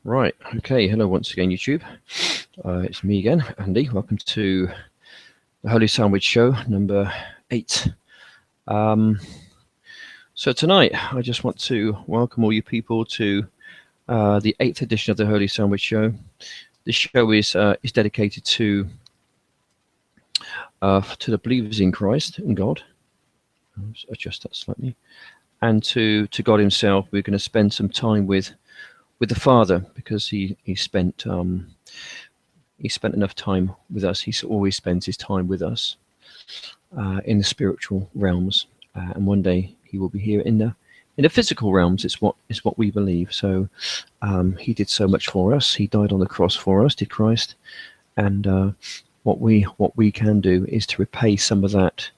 Right, okay, hello once again, YouTube. It's me again, Andy. Welcome to the Holy Sandwich Show, number 8. So tonight, I just want to welcome all you people to the 8th edition of the Holy Sandwich Show. This show is dedicated to the believers in Christ and God. Let's adjust that slightly. And to God Himself. We're going to spend some time with the Father, because he spent enough time with us. He always spends his time with us in the spiritual realms, and one day he will be here in the physical realms. It's what we believe. So he did so much for us. He died on the cross for us, did Christ, and what we can do is to repay some of that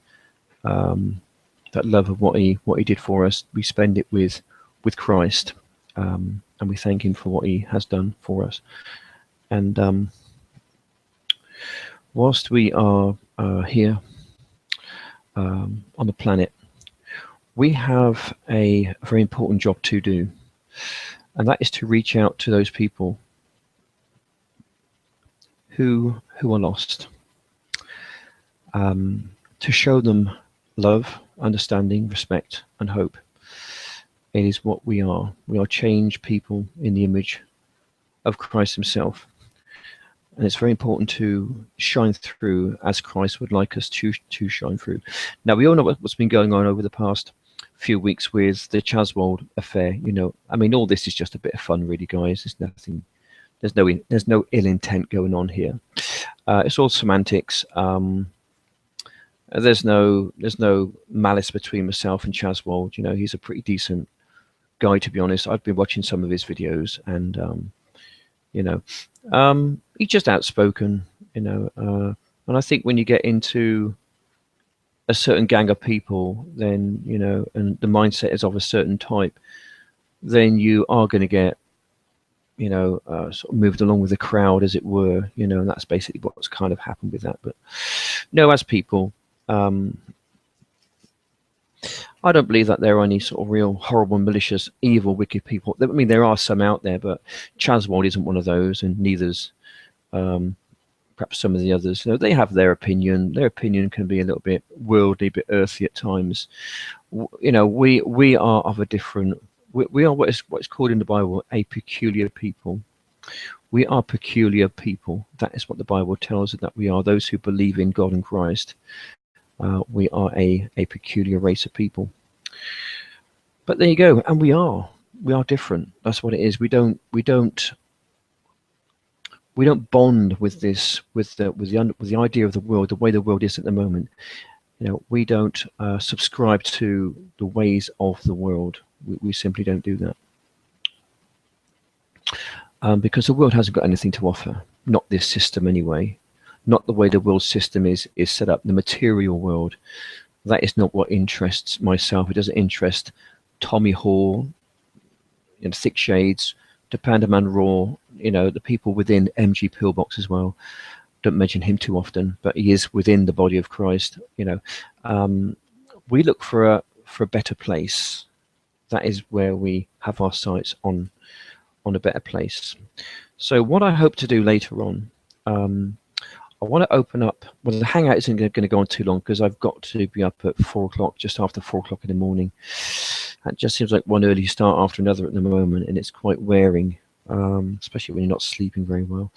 that love of what he did for us. We spend it with Christ, and we thank him for what he has done for us. And whilst we are here on the planet, we have a very important job to do, and that is to reach out to those people who are lost, to show them love, understanding, respect, and hope. It is what we are. We are changed people in the image of Christ himself. And it's very important to shine through as Christ would like us to shine through. Now, we all know what's been going on over the past few weeks with the Chaswold affair. You know, I mean, all this is just a bit of fun, really, guys. There's nothing, there's no ill intent going on here. It's all semantics. There's no malice between myself and Chaswold. You know, he's a pretty decent guy, to be honest. I've been watching some of his videos, and you know, he's just outspoken, you know, and I think when you get into a certain gang of people, then, you know, and the mindset is of a certain type, then you are going to get, you know, sort of moved along with the crowd, as it were, you know, and that's basically what's kind of happened with that. But no, as people, I don't believe that there are any sort of real horrible, malicious, evil, wicked people. I mean, there are some out there, but Chaswold isn't one of those, and neither's perhaps some of the others. You know, they have their opinion. Their opinion can be a little bit worldly, a bit earthy at times. You know, we are of a different. We are what is called in the Bible a peculiar people. We are peculiar people. That is what the Bible tells us that we are. Those who believe in God and Christ. We are a peculiar race of people. But there you go, and we are different. That's what it is. We don't bond with this, with the idea of the world, the way the world is at the moment. You know, we don't subscribe to the ways of the world. We simply don't do that, because the world hasn't got anything to offer. Not this system, anyway. Not the way the world system is set up. The material world, that is not what interests myself. It doesn't interest Tommy Hall, you know, Thick Shades, to Pandaman Raw, you know, the people within MG Pillbox as well. Don't mention him too often, but he is within the body of Christ. You know, we look for a better place. That is where we have our sights on a better place. So what I hope to do later on, I want to open up. Well, the hangout isn't going to go on too long, because I've got to be up at 4 o'clock, just after 4 o'clock in the morning. It just seems like one early start after another at the moment, and it's quite wearing, especially when you're not sleeping very well.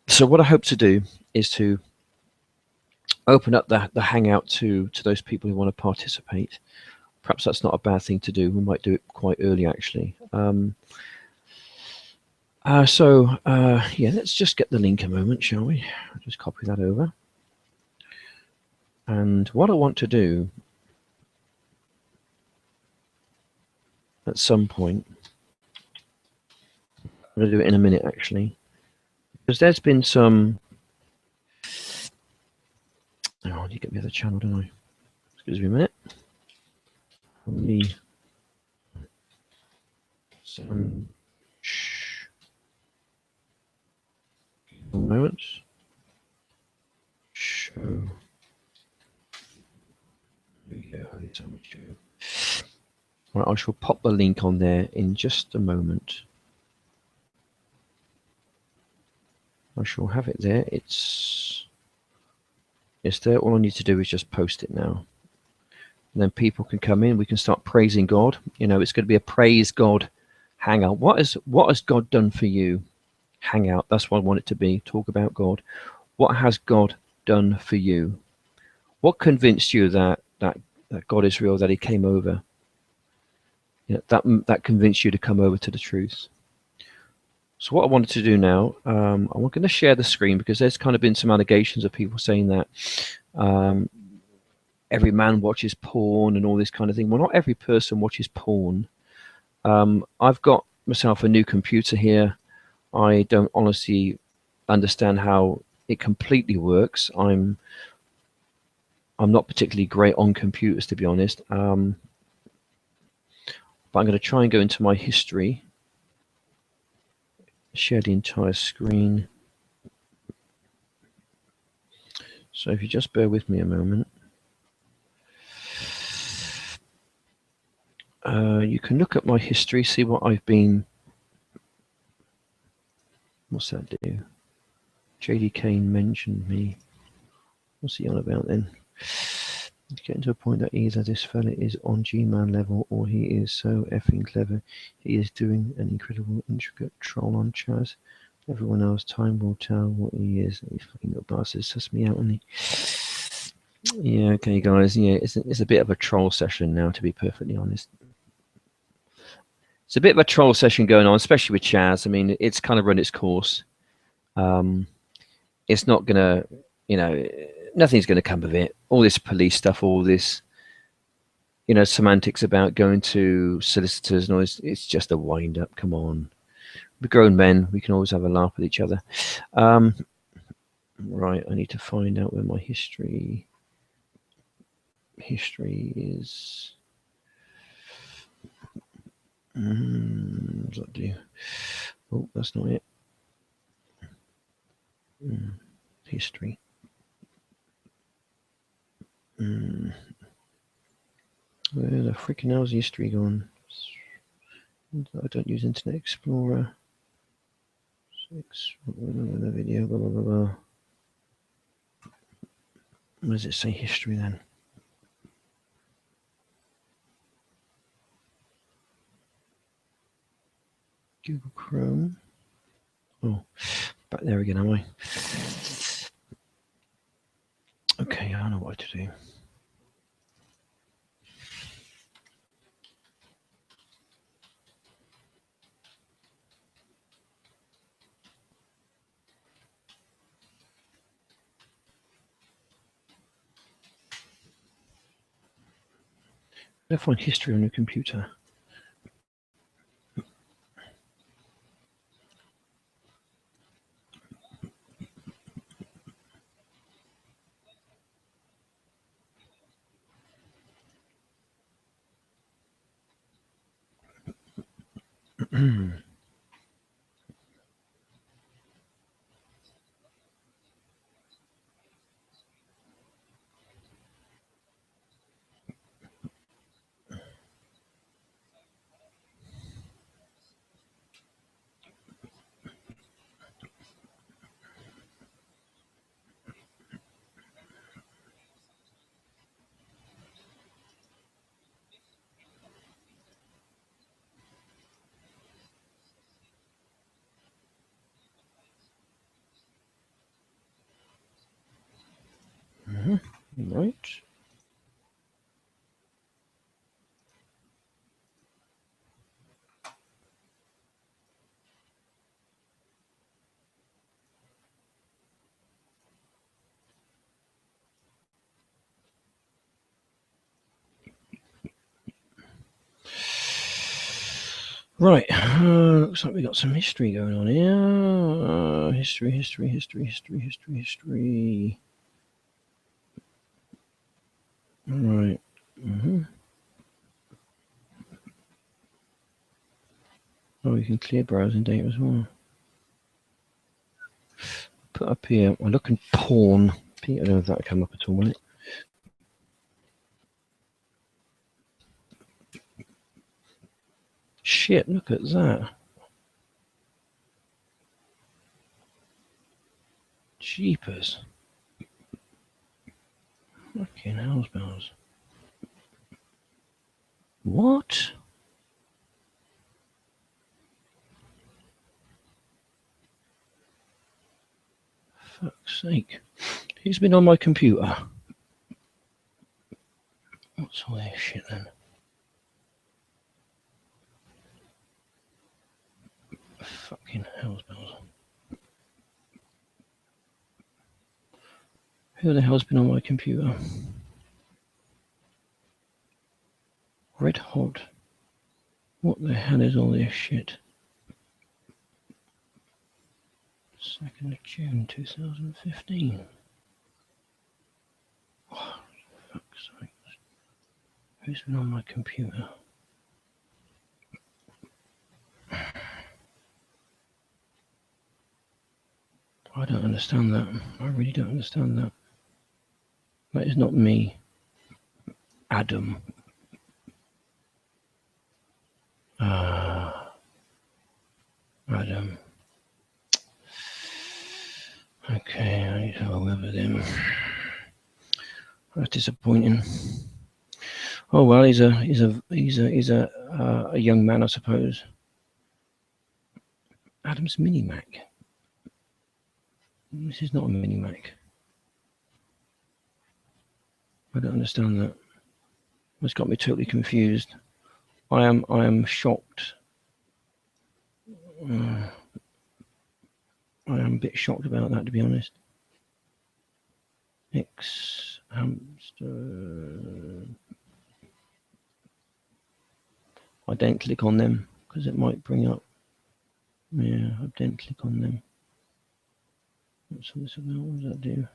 So what I hope to do is to open up the hangout to those people who want to participate. Perhaps that's not a bad thing to do. We might do it quite early, actually. Yeah, let's just get the link a moment, shall we? I'll just copy that over. And what I want to do at some point, I'm going to do it in a minute, actually, because there's been some. Oh, I need to get the other channel, don't I? Excuse me a minute. Some moments. Show. Right, I shall pop the link on there in just a moment. I shall have it there. It's there. All I need to do is just post it now. And then people can come in. We can start praising God. You know, it's going to be a praise God hangout. What has God done for you? Hangout. That's what I want it to be. Talk about God. What has God done for you? What convinced you that God is real? That He came over? You know, that convinced you to come over to the truth. So what I wanted to do now, I'm going to share the screen because there's kind of been some allegations of people saying that every man watches porn and all this kind of thing. Well, not every person watches porn. I've got myself a new computer here. I don't honestly understand how it completely works. I'm not particularly great on computers, to be honest. But I'm going to try and go into my history. Share the entire screen. So if you just bear with me a moment. You can look at my history, see what I've been. What's that do? JD Kane mentioned me. What's he on about then? It's getting to a point that either this fella is on G-Man level or he is so effing clever. He is doing an incredible, intricate troll on Chaz. Everyone else, time will tell what he is. He fucking little bastard suss me out, isn't he? Yeah, okay, guys. Yeah, it's a bit of a troll session now, to be perfectly honest. It's a bit of a troll session going on, especially with Chaz. I mean, it's kind of run its course. It's not going to, you know, nothing's going to come of it. All this police stuff, all this, you know, semantics about going to solicitors and all this, it's just a wind up. Come on. We're grown men. We can always have a laugh with each other. Right, I need to find out where my history is. What's that do? Oh, that's not it. History. Where the freaking hell's history gone? I don't use Internet Explorer. 6. The video. Blah blah blah blah. What does it say? History then. Google Chrome. Oh, back there again, am I? Okay, I know what to do. How do I find history on your computer? Right. Right, looks like we got some history going on here. History. Right. Oh, you can clear browsing data as well. Put up here, we're looking porn. I don't know if that'll come up at all, will it? Shit, look at that. Jeepers. Fucking hell's bells. What? Fuck's sake. Who's been on my computer? What's all this shit then? Fucking hell's bells. Who the hell's been on my computer? Red hot. What the hell is all this shit? 2nd of June 2015. Oh, fuck's sake. Who's been on my computer? I don't understand that. I really don't understand that. That is not me. Adam. Adam. Okay, I need to have a word with him. That's disappointing. Oh well, he's a young man, I suppose. Adam's Mini Mac. This is not a Mini Mac. I don't understand that. It's got me totally confused. I am shocked. I am a bit shocked about that, to be honest. xhamster. I don't click on them because it might bring up. Yeah, I don't click on them. What's this about? What does that do?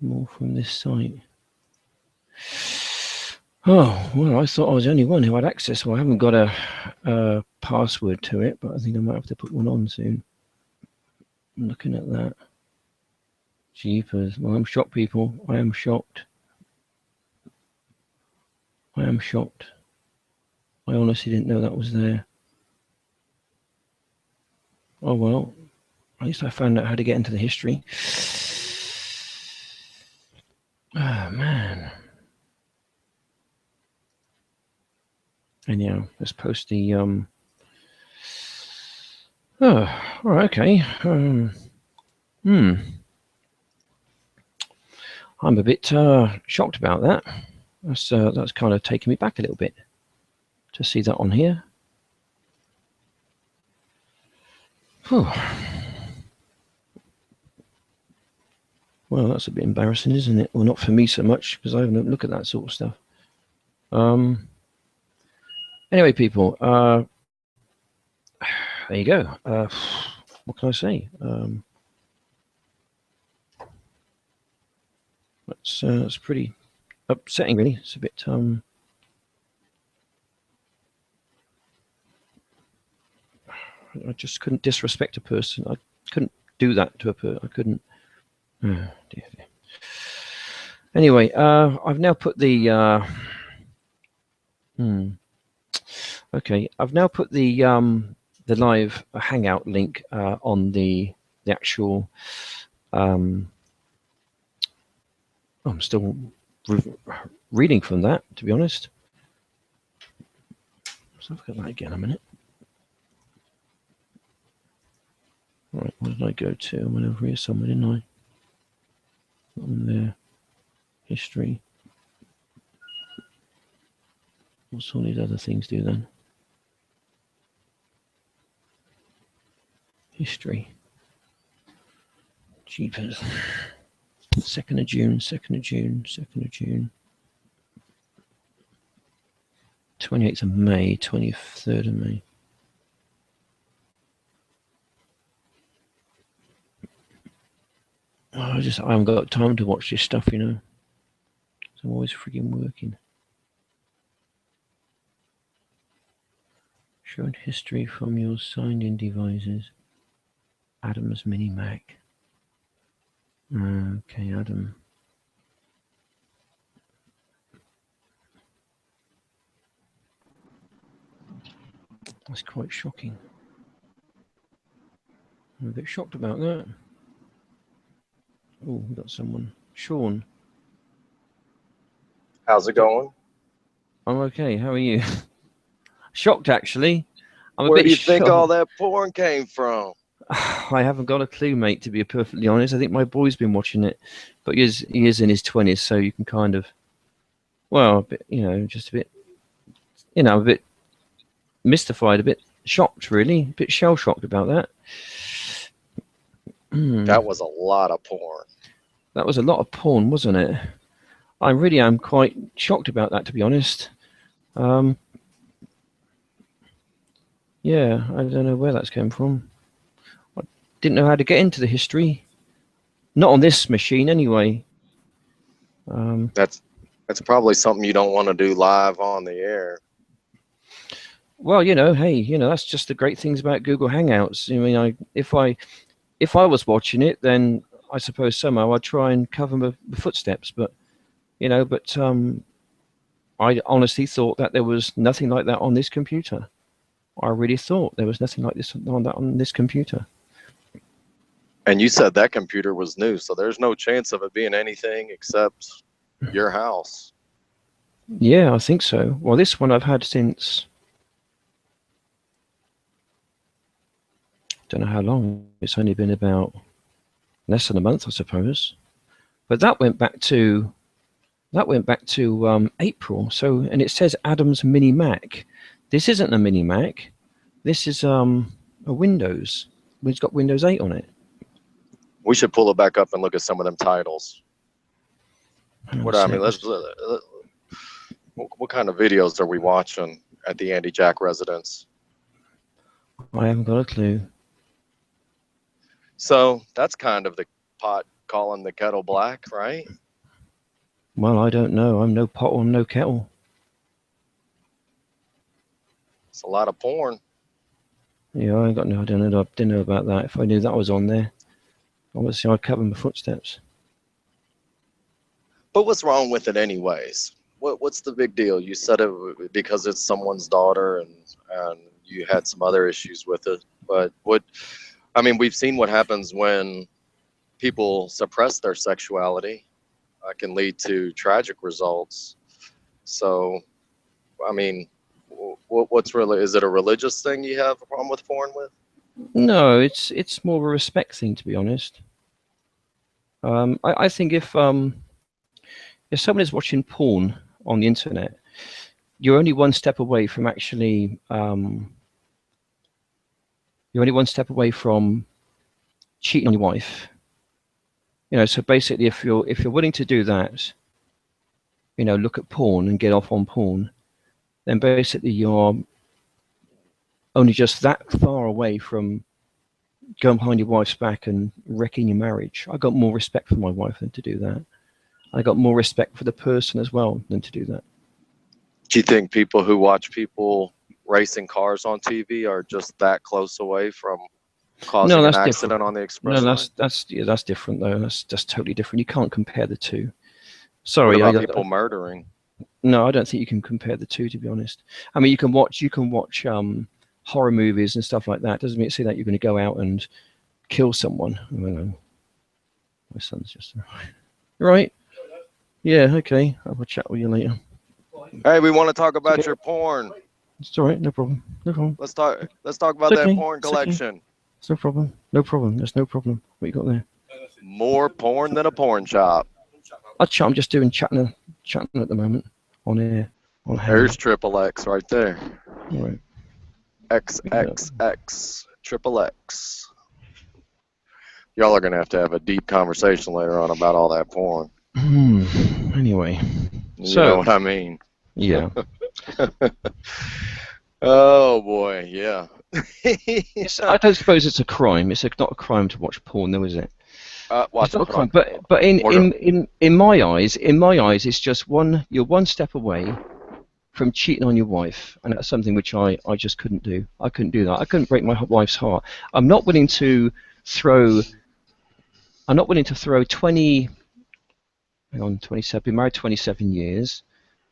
More from this site. Oh, well, I thought I was the only one who had access. Well, I haven't got a password to it, but I think I might have to put one on soon. I'm looking at that. Jeepers. Well, I'm shocked, people. I am shocked. I am shocked. I honestly didn't know that was there. Oh, well, at least I found out how to get into the history. Oh, man. Anyhow, let's post the, oh, all right, okay. I'm a bit shocked about that. That's kind of taken me back a little bit to see that on here. Whew. Well, that's a bit embarrassing, isn't it? Well, not for me so much, because I haven't looked at that sort of stuff. Anyway, people, there you go. What can I say? That's pretty upsetting, really. It's a bit I just couldn't disrespect a person. I couldn't do that to a person. I couldn't. Oh, dear. Anyway, I've now put the. Okay, I've now put the live Hangout link on the actual. I'm still reading from that, to be honest. Let's look at that again a minute. All right, what did I go to? I went over here somewhere, didn't I? On there, history. What's all these other things do then? History. Jeepers. 2nd of June, 2nd of June, 2nd of June. 28th of May, 23rd of May. Oh, I haven't got time to watch this stuff, you know. So I'm always frigging working. Showed history from your signed-in devices. Adam's Mini Mac. Okay, Adam. That's quite shocking. I'm a bit shocked about that. Oh, we got someone. Sean. How's it going? I'm okay. How are you? Shocked, actually. I'm a Where bit do you think shocked. all that porn came from? I haven't got a clue, mate, to be perfectly honest. I think my boy's been watching it, but he is in his 20s, so you can kind of, well, a bit, just a bit, a bit mystified, a bit shocked, really, a bit shell shocked about that. That was a lot of porn. That was a lot of porn, wasn't it? I really am quite shocked about that, to be honest. Yeah, I don't know where that's came from. I didn't know how to get into the history. Not on this machine, anyway. That's probably something you don't want to do live on the air. Well, hey, that's just the great things about Google Hangouts. I mean, if I was watching it, then I suppose somehow I'd try and cover the footsteps. But I honestly thought that there was nothing like that on this computer. I really thought there was nothing like this on this computer. And you said that computer was new, so there's no chance of it being anything except your house. Yeah, I think so. Well, this one I've had since, don't know how long. It's only been about less than a month, I suppose. But that went back to April. So, and it says Adam's Mini Mac. This isn't a Mini Mac. This is a Windows. It's got Windows 8 on it. We should pull it back up and look at some of them titles. What kind of videos are we watching at the Andy Jack residence? I haven't got a clue. So that's kind of the pot calling the kettle black, right? Well, I don't know. I'm no pot, I'm no kettle. It's a lot of porn. Yeah, I didn't know about that. If I knew that was on there, obviously I'd cover my footsteps. But what's wrong with it anyways? What's the big deal? You said it because it's someone's daughter and you had some other issues with it. But we've seen what happens when people suppress their sexuality. It can lead to tragic results. So, I mean, what's really, is it a religious thing you have a problem with porn with? No, it's more of a respect thing, to be honest. I think if someone is watching porn on the internet, you're only one step away from actually cheating on your wife. So basically, if you're willing to do that, look at porn and get off on porn, then basically you're only just that far away from going behind your wife's back and wrecking your marriage. I got more respect for my wife than to do that. I got more respect for the person as well than to do that. Do you think people who watch people racing cars on TV are just that close away from causing an accident on the expressway? No, that's different though. That's totally different. You can't compare the two. Sorry, what about people murdering? No, I don't think you can compare the two, to be honest. I mean, you can watch horror movies and stuff like that. Doesn't mean to say that you're going to go out and kill someone. I don't know. My son's just right. Yeah, okay. I'll chat with you later. Hey, we want to talk about your porn. It's all right. No problem. No problem. Let's talk about that porn collection. Okay. It's no problem. No problem. There's no problem. What you got there? More porn than a porn shop. I'm just doing chatting at the moment on air. There's Triple X right there. All right. XXX Triple X. Y'all are gonna have to have a deep conversation later on about all that porn. Anyway, you know what I mean? Yeah. Oh boy, yeah. I don't suppose it's a crime. It's not a crime to watch porn, though, is it? It's not a crime. But in my eyes, it's just you're one step away from cheating on your wife, and that's something which I just couldn't do. I couldn't do that. I couldn't break my wife's heart. I'm not willing to throw 27. Been married 27 years.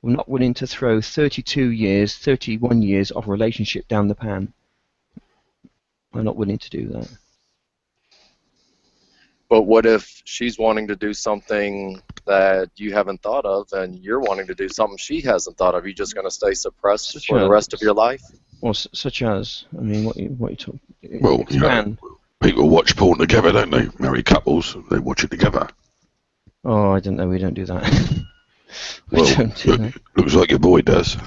I'm not willing to throw 32 years, 31 years of a relationship down the pan. I'm not willing to do that. But what if she's wanting to do something that you haven't thought of, and you're wanting to do something she hasn't thought of? Are you just going to stay suppressed for the rest of your life? Well, such as, I mean, what you talk? Well, you know, people watch porn together, don't they? Married couples, they watch it together. Oh, I don't know. We don't do that. Looks like your boy does.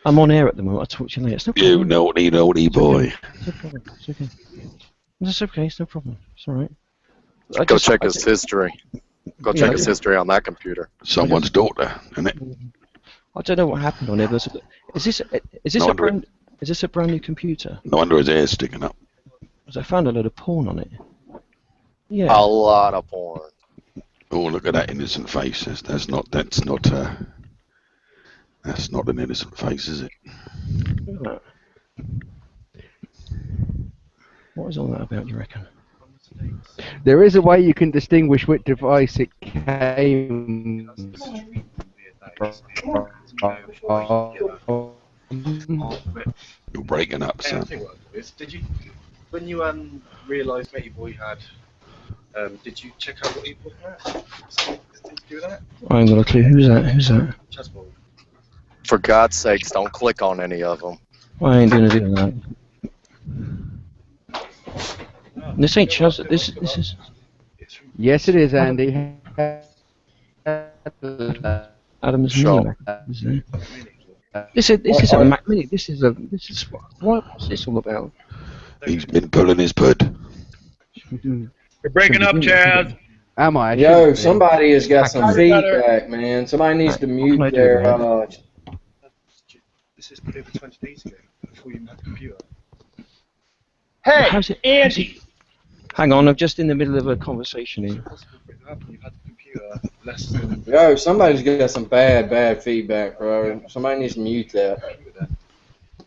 I'm on air at the moment. I'll talk to you later. It's no problem. You naughty boy. It's no problem. It's okay. It's okay. It's no problem. It's all right. Go check his history. Go check his history on that computer. Someone's daughter, isn't it? I don't know what happened on it. Is this a brand new computer? No wonder his hair's sticking up. Because I found a load of porn on it. Yeah. A lot of porn. Oh, look at that innocent face. That's not an innocent face, is it? What is all that about, you reckon? There is a way you can distinguish which device it came from. You're breaking up, son. Did you, when you realised Matey Boy had, did you check out what he put there? Did you do that? I ain't got a clue. Who's that? Chessboard. For God's sakes, don't click on any of them. I ain't gonna do that. This ain't Chaz. This is. Yes, it is, Andy. Adam's Sure. Mini. This isn't a Mac Mini. What's this all about? He's been pulling his pud. You're breaking up, Chaz. Am I? Yo, somebody has got some feedback, man. Somebody needs to mute their. This is over 20 days ago, before you had the computer. Hey, Andy! Hang on, I'm just in the middle of a conversation here. You've had the computer less than... Yo, somebody's got some bad feedback, bro. Somebody needs to mute that.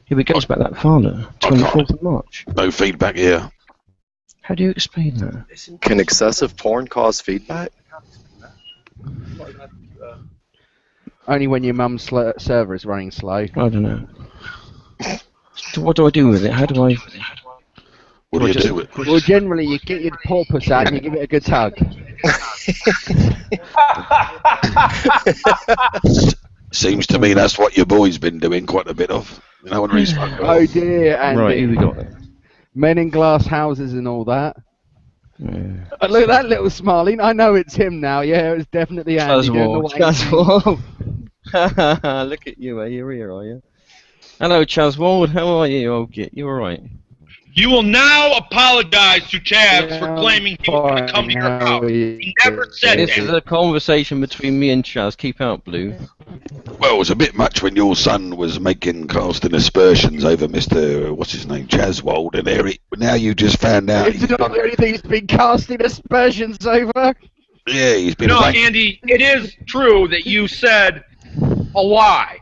Here we go, it's about that father, 24th of March. No feedback here. How do you explain that? Can excessive porn cause feedback? Only when your mum's server is running slow. I don't know. So what do I do with it? How do I... What do you do with it? Well, generally, you get your porpoise out and you give it a good tug. Seems to me that's what your boy's been doing quite a bit of. You know, when he's Oh dear, Andy. Right, here we got it. Men in glass houses and all that. Yeah. Look at that little smiling. I know it's him now. Yeah, it was definitely Andy. Chazwald. Look at you, you're here, are you? Hello, Chazwald. How are you, old git? You alright? You will now apologize to Chaz for claiming he was going to come to your house. He never said This is that. a conversation between me and Chaz. Keep out, Blue. Well, it was a bit much when your son was casting aspersions over Mr. what's his name, Chazwald, and Eric. But now you just found out. It's not the only thing he's been casting aspersions over. Yeah, he's been. No, Andy, it is true that you said a lie.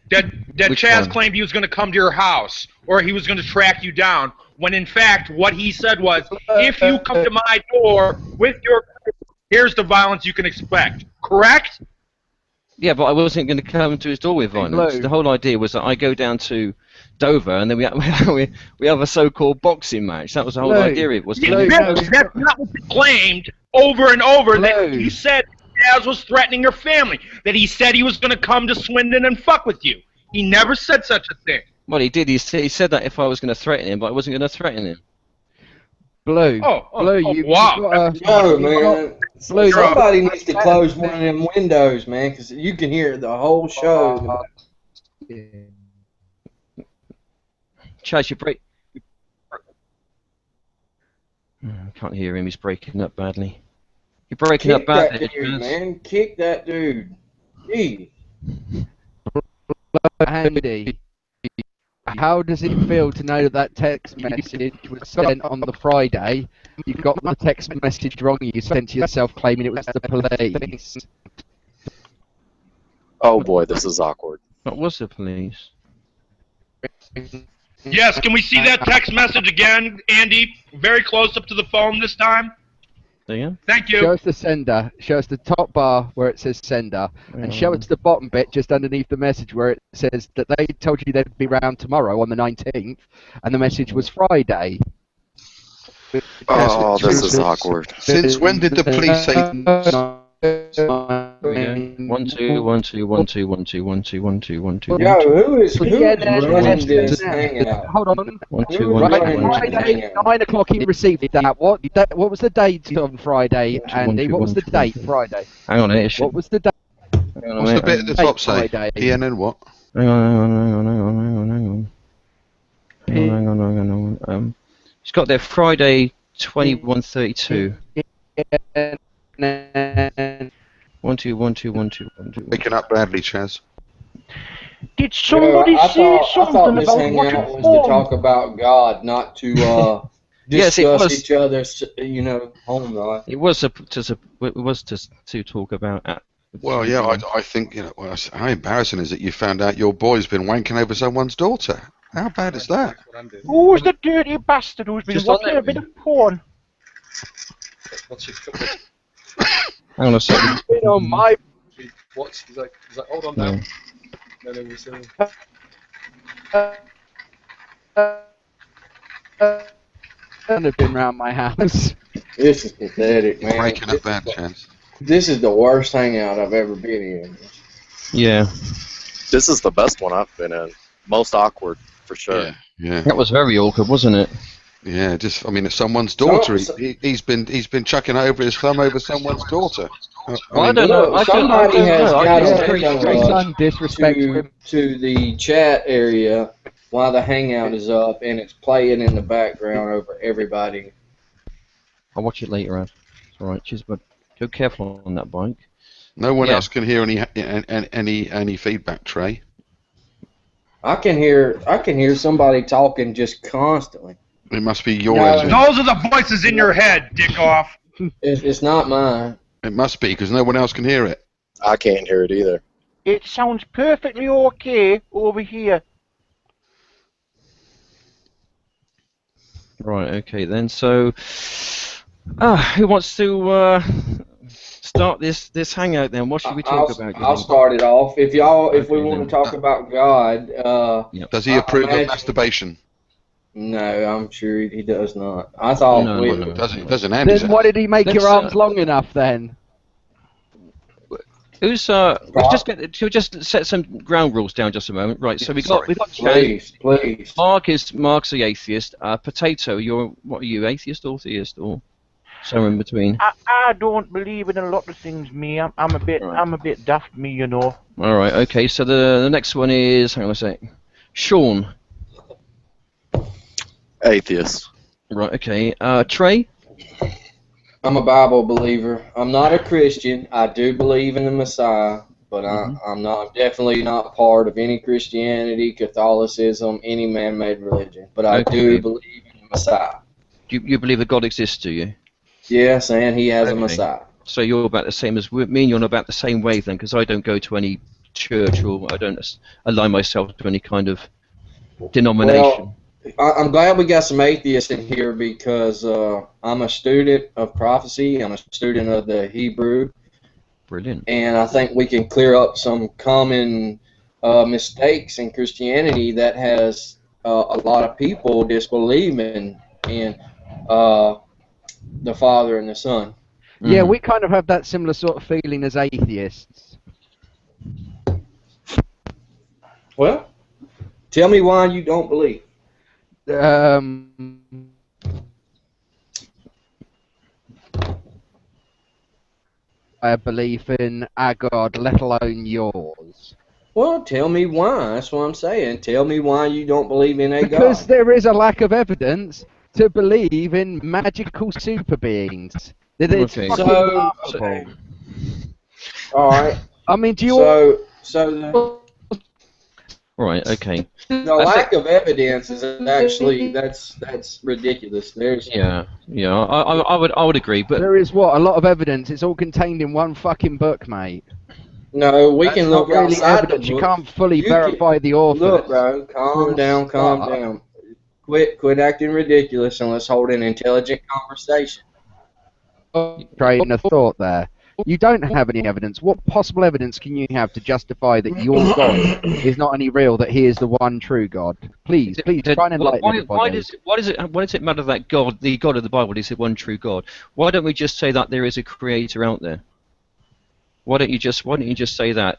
That Chaz claimed he was going to come to your house or he was going to track you down. When in fact, what he said was, if you come to my door with your, here's the violence you can expect. Correct? Yeah, but I wasn't going to come to his door with violence. The whole idea was that I go down to Dover and then we have a so-called boxing match. That was the whole idea. It was. That's not what you claimed over and over. That you said Chaz was threatening your family. That he said he was going to come to Swindon and fuck with you. He never said such a thing. Well, he did. He said that if I was going to threaten him, but I wasn't going to threaten him. Blue. Wow. Yo, man. Blue, somebody needs to close one of them windows, man, because you can hear the whole show. Chaz, you break. I can't hear him. He's breaking up badly. You're breaking up badly, dude, man. Kick that dude. Gee. Andy, how does it feel to know that text message was sent on the Friday? You got the text message wrong. You sent to yourself claiming it was the police. Oh boy, this is awkward. What was the police? Yes, can we see that text message again, Andy? Very close up to the phone this time. There. Thank you. Show us the sender. Show us the top bar where it says sender, and show us the bottom bit just underneath the message where it says that they told you they'd be round tomorrow on the 19th, and the message was Friday. Oh, this is awkward. Since when did the police say? One, two, 1, 2, 1, 2, 1, 2, 1, 2, 1, 2, 1, 2. Yo, who is Yeah, running this hangout? Hold on. 1, 2, Who 1, is 2, running 1, this 2. Friday, hangout? 9 o'clock he received that. What was the date on Friday, Andy? What was the date Friday? Hang on, it should. What was the date Hang on, What's the bit at the top say? Friday? PNN what? Hang on. Hang on. It's got there Friday 21:32. 1, 2, 1, 2, 1, 2, 1, 2. Picking up badly, Chaz. Did somebody say I thought something this about hangout watching was porn? to talk about God, not to Yes, it discuss was. each other's, home life. It was to talk about. Well, yeah, I think, how embarrassing is it you found out your boy's been wanking over someone's daughter? How bad is that? That's what I'm doing. Who's the dirty bastard who's been Just on watching there. a bit of porn? Once you've Hang on a second. Been on my watched, he's like, hold on No. now. No, we're still. have been round my house. This is pathetic, man. Breaking up bad, Chaz. This is the worst hangout I've ever been in. Yeah, This is the best one I've been in. Most awkward, for sure. Yeah. that was very awkward, wasn't it? Yeah, it's someone's daughter. So- He's been chucking over his thumb over someone's daughter. I don't know. Look, I don't somebody has know. got I to think it's bring Son disrespect him. to the chat area while the hangout is up, and it's playing in the background over everybody. I'll watch it later, Ad. It's alright. Cheers, bud. Go careful on that bike. No one Yeah. else can hear any feedback, Trey. I can hear somebody talking just constantly. It must be your No. end. Those are the voices in your head, dick off. It's not mine. It must be because no one else can hear it. I can't hear it either. It sounds perfectly okay over here. Right. Okay then. So, who wants to start this hangout then? What should we talk about? I'll start it off. If we want to talk about God, Does he I approve of imagine- masturbation? no, I'm sure he does not. I thought No. Doesn't Andy? Then why did he make your Let's, arms long enough then? Who's we'll just set some ground rules down just a moment. Right. So we got Chaz. Please. Mark's the atheist. Potato, what are you, atheist or theist or somewhere in between? I don't believe in a lot of things, me. I'm a bit daft, me, you know. All right. Okay. So the next one is, hang on a sec, Sean. Atheist. Right. Okay. Trey. I'm a Bible believer. I'm not a Christian. I do believe in the Messiah, but I'm definitely not part of any Christianity, Catholicism, any man-made religion. But I do believe in the Messiah. You believe that God exists, do you? Yes, and he has a Okay. Messiah. So you're about the same as me, and you're about the same wave then, because I don't go to any church or I don't align myself to any kind of denomination. I'm glad we got some atheists in here because I'm a student of prophecy. I'm a student of the Hebrew. Brilliant. And I think we can clear up some common mistakes in Christianity that has a lot of people disbelieving in the Father and the Son. Yeah, Mhm. we kind of have that similar sort of feeling as atheists. Well, tell me why you don't believe. I believe in our God, let alone yours. Well, tell me why. That's what I'm saying. Tell me why you don't believe in a Because God. there is a lack of evidence to believe in magical super beings. That it's Okay. fucking So- laughable. All right. I mean, do you all... So Right. Okay. the lack of evidence is actually that's ridiculous. There's Yeah. I would agree, but There is what? A lot of evidence. It's all contained in one fucking book, mate. no. We That's can not look really outside the evidence. You book. can't fully You verify the author. Look, bro. Calm down. Calm Stop. down. Quit acting ridiculous and let's hold an intelligent conversation. Train of thought there. You don't have any evidence. What possible evidence can you have to justify that your God is not only real, that he is the one true God? Please try and enlighten everybody. Why does it matter that God, the God of the Bible, is the one true God? Why don't we just say that there is a creator out there? Why don't you just say that?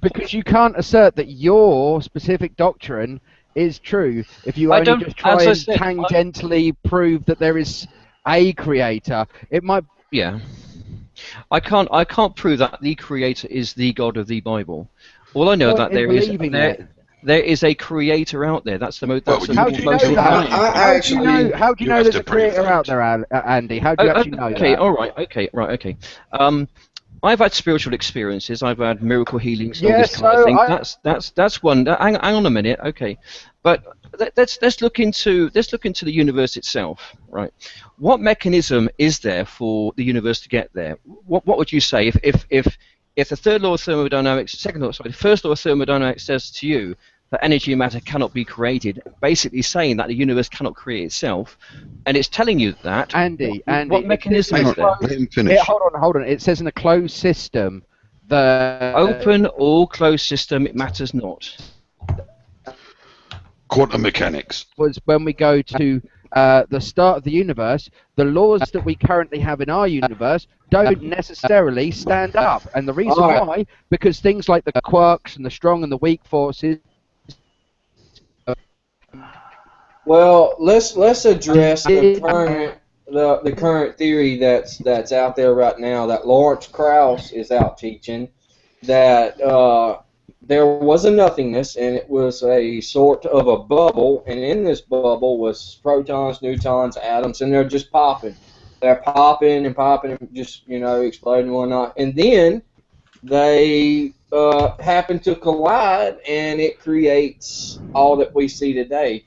Because you can't assert that your specific doctrine is true if you only just try and tangentially prove that there is a creator. It might. Yeah. I can't prove that the creator is the God of the Bible. All I know that there is a creator out there. That's the most. How do you know that? How do you know there's a creator out there, Andy? How do you actually know that? Okay. I've had spiritual experiences. I've had miracle healings. And all this kind of thing. That's one. Hang on a minute. Okay, but let's look into the universe itself, right? What mechanism is there for the universe to get there? What would you say if the third law of thermodynamics, first law of thermodynamics says to you that energy and matter cannot be created, basically saying that the universe cannot create itself, and it's telling you that. Andy, what mechanism is there? Let him finish. Hold on. It says in a closed system, the open or closed system, it matters not. Quantum mechanics. Was when we go to the start of the universe, the laws that we currently have in our universe don't necessarily stand up, and the reason why, because things like the quarks and the strong and the weak forces. Well, let's address the current theory that's out there right now that Lawrence Krauss is out teaching, that there was a nothingness and it was a sort of a bubble, and in this bubble was protons, neutrons, atoms, and they're just popping. They're popping and popping and just, exploding and whatnot. And then they happen to collide and it creates all that we see today.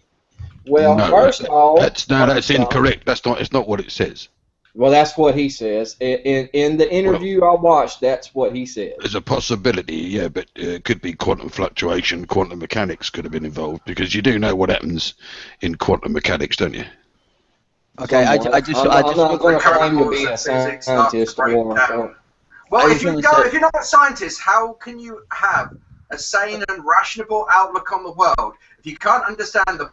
Well, first of all, that's incorrect. It's not what it says. Well, that's what he says. In the interview I watched, that's what he said. There's a possibility, yeah, but it could be quantum fluctuation, quantum mechanics could have been involved, because you do know what happens in quantum mechanics, don't you? Okay, I'm not going to claim to be a scientist or. Well, if you're not a scientist, how can you have a sane and rational outlook on the world if you can't understand the?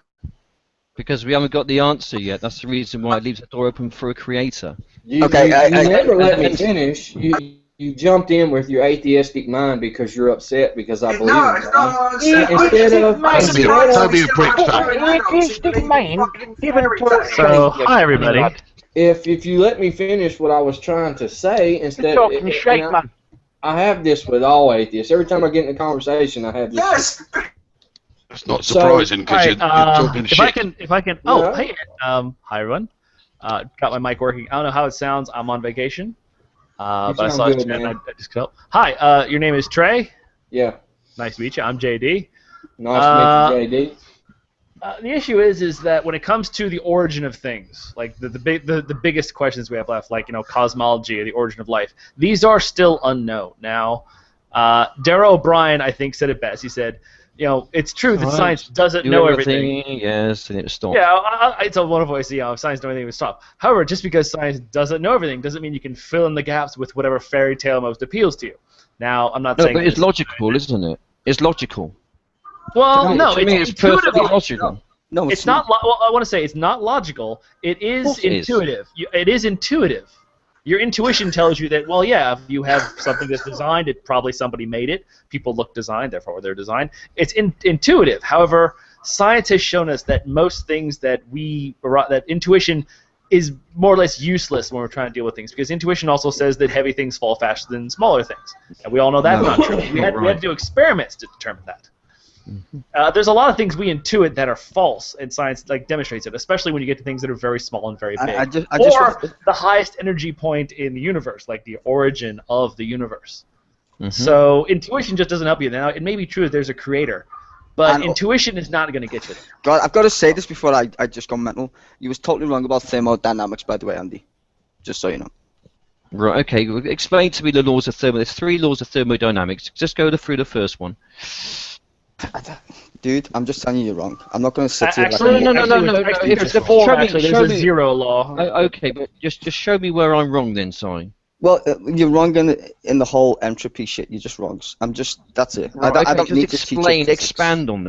Because we haven't got the answer yet. That's the reason why it leaves the door open for a creator. You never let me finish. You jumped in with your atheistic mind because you're upset because I believe in God. Don't be a prick. So, hi everybody. If you let me finish what I was trying to say instead, I have this with all atheists. Every time I get in a conversation, I have this. Yes. It's not surprising because you're talking shit. If I can. Oh, hey. Hi everyone. Got my mic working. I don't know how it sounds. I'm on vacation. But I saw it and I just got. Hi. Your name is Trey. Yeah. Nice to meet you. I'm JD. Nice to meet you, JD. The issue is that when it comes to the origin of things, like the biggest questions we have left, like cosmology or the origin of life, these are still unknown. Now, Darrell O'Brien, I think, said it best. He said, it's true that science doesn't know everything. Yes, and it stops. Yeah, it's a wonderful way to see if science knows everything, it would stop. However, just because science doesn't know everything doesn't mean you can fill in the gaps with whatever fairy tale most appeals to you. Now, I'm not saying. No, but it's logical, isn't it? It's logical. Well, no, it's perfectly logical. No, it's not. Well, I want to say it's not logical. It is intuitive. It is intuitive. Your intuition tells you that, well, yeah, if you have something that's designed, it probably somebody made it. People look designed, therefore they're designed. It's intuitive. However, science has shown us that most things that intuition is more or less useless when we're trying to deal with things, because intuition also says that heavy things fall faster than smaller things, and we all know that's not true. We had to do experiments to determine that. There's a lot of things we intuit that are false, and science demonstrates it, especially when you get to things that are very small and very big, the highest energy point in the universe, like the origin of the universe. So intuition just doesn't help you. Now, it may be true that there's a creator, but intuition is not going to get you there. God, I've got to say this before I just go mental. You was totally wrong about thermodynamics, by the way, Andy. Just so you know. Right, okay. Explain to me the laws of thermodynamics. There's 3 laws of thermodynamics. Just go through the first one. Dude, I'm just telling you you're wrong. I'm not going to sit here actually, like... No. There's a 0 law. Okay, but just show me where I'm wrong then, Si. Well, you're wrong in the whole entropy shit. You're just wrong. That's it. Right, I don't just need to teach you physics. expand on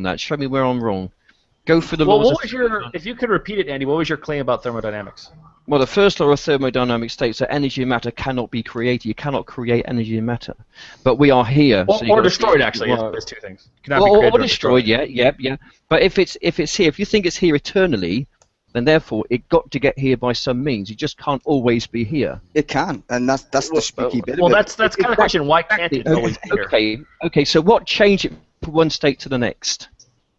that. Show me where I'm wrong. Go for the Well, laws. what was your? If you could repeat it, Andy, what was your claim about thermodynamics? Well, the first law of thermodynamics states that energy and matter cannot be created. You cannot create energy and matter. But we are here. Or destroyed, actually. There's two things. Or destroyed, yeah. But if it's here, if you think it's here eternally, then therefore it got to get here by some means. You just can't always be here. It can, and that's the spooky bit. Well, that's kind of the question. Why can't it always be here? Okay. So what changed it from one state to the next?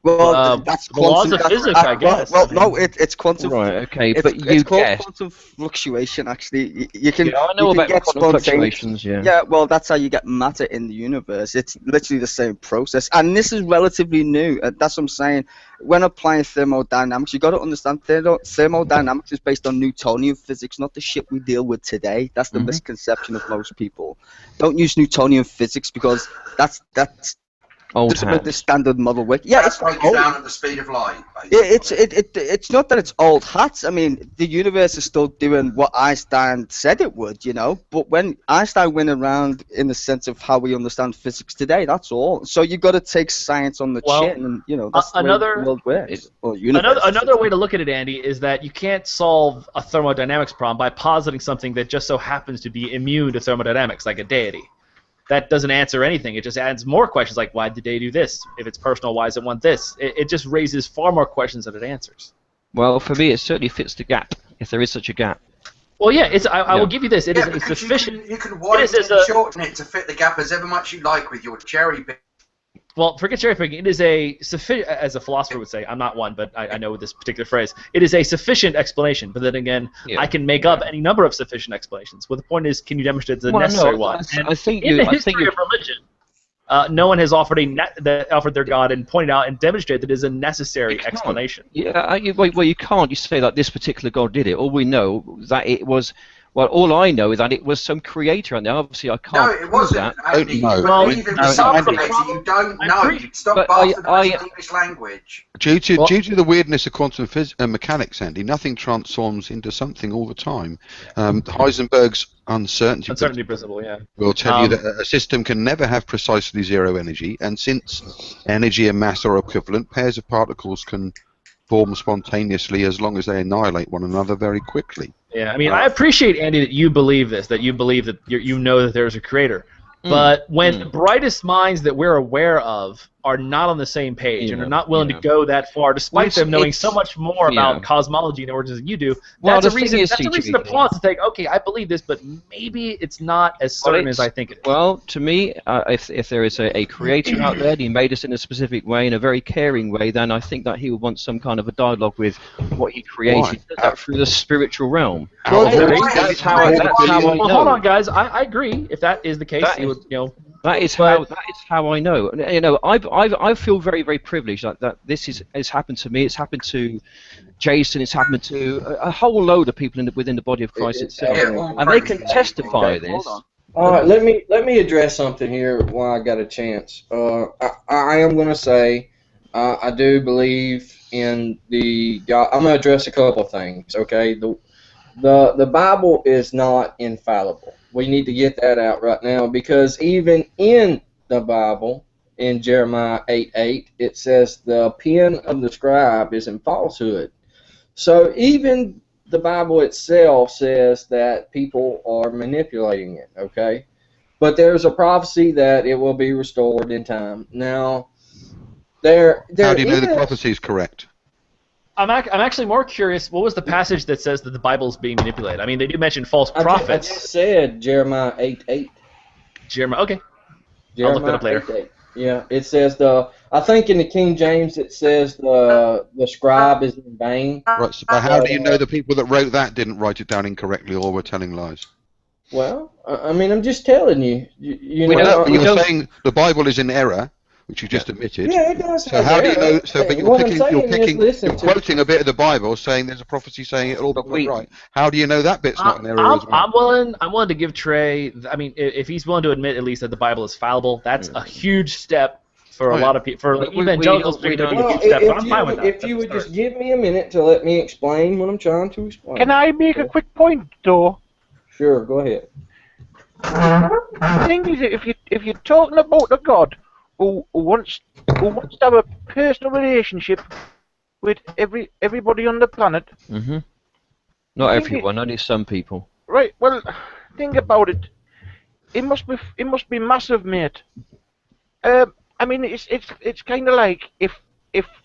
Well, that's the laws of physics, I guess. Well, no, it's quantum. Right. Okay, but it's called quantum fluctuation. Actually, you can. Yeah, I know about quantum fluctuations. Yeah. Yeah. Well, that's how you get matter in the universe. It's literally the same process, and this is relatively new. That's what I'm saying. When applying thermodynamics, you got to understand thermodynamics is based on Newtonian physics, not the shit we deal with today. That's the misconception of most people. Don't use Newtonian physics because that's the standard model work. Yeah, it's breaks down at the speed of light. It's not that it's old hats. I mean, the universe is still doing what Einstein said it would, you know. But when Einstein went around in the sense of how we understand physics today, that's all. So you got to take science on the chin, and you know that's the way the world works. Another way to look at it, Andy, is that you can't solve a thermodynamics problem by positing something that just so happens to be immune to thermodynamics, like a deity. That doesn't answer anything. It just adds more questions like, why did they do this? If it's personal, why does it want this? It just raises far more questions than it answers. Well, for me, it certainly fits the gap, if there is such a gap. Well, yeah, I will give you this. It is sufficient. You can widen and shorten it to fit the gap as ever much you like with your cherry pick. Well, forget cherry picking. It is a sufficient, as a philosopher would say. I'm not one, but I know this particular phrase. It is a sufficient explanation. But then again, I can make up any number of sufficient explanations. Well, the point is, can you demonstrate the necessary one? I think in the history of religion, no one has offered offered their God and pointed out and demonstrated that it is a necessary explanation. Yeah, well, you can't. You say like this particular God did it. All we know that it was. Well, all I know is that it was some creator, and obviously I can't. No, it wasn't. Andy, know. Well, even if some creator, you don't know. Stop bastardizing English language. Due to the weirdness of quantum mechanics, Andy, nothing transforms into something all the time. Heisenberg's uncertainty principle, will tell you that a system can never have precisely zero energy, and since energy and mass are equivalent, pairs of particles can form spontaneously as long as they annihilate one another very quickly. Yeah, I mean, I appreciate, Andy, that you believe this, that you believe that you know that there's a creator. But when the brightest minds that we're aware of are not on the same page and are not willing to go that far, despite them knowing so much more about cosmology and origins than you do, that's a reason to pause and think, okay, I believe this, but maybe it's not as certain as I think it is. Well, to me, if there is a creator out there and he made us in a specific way, in a very caring way, then I think that he would want some kind of a dialogue with what he created through the spiritual realm. That's how I know. Well, hold on, guys. I agree. If that is the case, that is how I know. You know, I feel very, very privileged that this has happened to me. It's happened to Jason. It's happened to a whole load of people within the body of Christ itself, and they can testify this. All right, let me address something here while I got a chance. I am going to say I do believe in the God. I'm going to address a couple of things. Okay, the Bible is not infallible. We need to get that out right now, because even in the Bible, in Jeremiah 8:8, it says the pen of the scribe is in falsehood. So even the Bible itself says that people are manipulating it, okay? But there's a prophecy that it will be restored in time. Now, how do you know the prophecy is correct? I'm actually more curious, what was the passage that says that the Bible is being manipulated? I mean, they do mention false prophets. I just said Jeremiah 8:8. Jeremiah, okay. I'll look that up later. 8:8. Yeah, it says I think in the King James it says the scribe is in vain. Right, so how do you know the people that wrote that didn't write it down incorrectly or were telling lies? Well, I mean, I'm just telling you. You're saying the Bible is in error, which you just admitted. Yeah, it does. So how do you know? So, but you're quoting a bit of the Bible, saying there's a prophecy saying it'll all be right. How do you know that bit's not an error as well? I'm willing to give Trey. I mean, if he's willing to admit at least that the Bible is fallible, that's a huge step for a lot of people. For evangelicals, a huge step. But I'm fine with that. If you would just give me a minute to let me explain what I'm trying to explain. Can I make a quick point, though? Sure, go ahead. The thing is, if you're talking about a God who wants to have a personal relationship with everybody on the planet. Mm-hmm. Not everyone, only some people. Right. Well, think about it. It must be massive, mate. I mean, it's kind of like if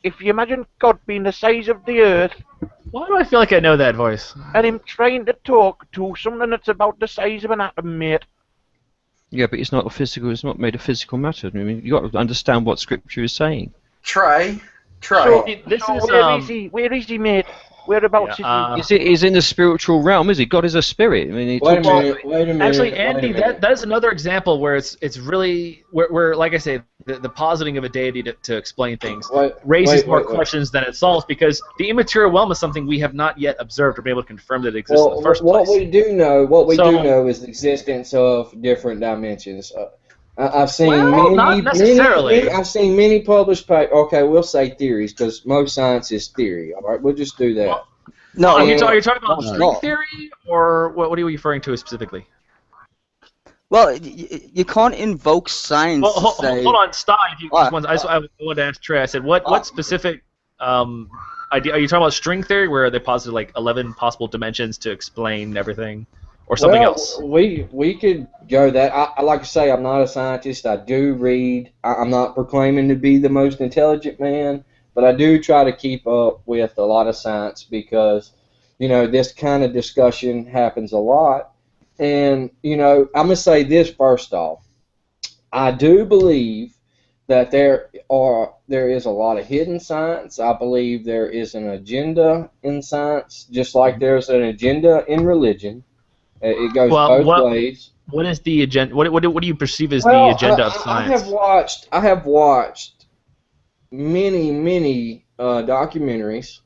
you imagine God being the size of the Earth. Why do I feel like I know that voice? And him trying to talk to something that's about the size of an atom, mate. Yeah, but it's not a physical. It's not made of physical matter. I mean, you got to understand what Scripture is saying. Trey. So, where is he, mate? Whereabouts is he? He's in the spiritual realm, is he? God is a spirit. I mean, wait a minute. Actually, Andy, that's another example where it's really where like I say, the positing of a deity to explain things raises more questions than it solves, because the immaterial realm is something we have not yet observed or been able to confirm that it exists in the first place. What we do know is the existence of different dimensions. I've seen not necessarily. I've seen many published papers. Okay, we'll say theories because most science is theory. All right, we'll just do that. No, are you talking about string theory, or what are you referring to specifically? Well, you can't invoke science. Well, hold on, stop. I wanted to ask Trey. I said, what specific idea are you talking about? String theory, where they posited like 11 possible dimensions to explain everything? Or something else. We could go that. I like to say, I'm not a scientist. I do read. I'm not proclaiming to be the most intelligent man, but I do try to keep up with a lot of science because, this kind of discussion happens a lot. And, I'm going to say this first off. I do believe that there is a lot of hidden science. I believe there is an agenda in science, just like there's an agenda in religion. It goes both ways. What is the agenda? What do you perceive as the agenda of science? I have watched many documentaries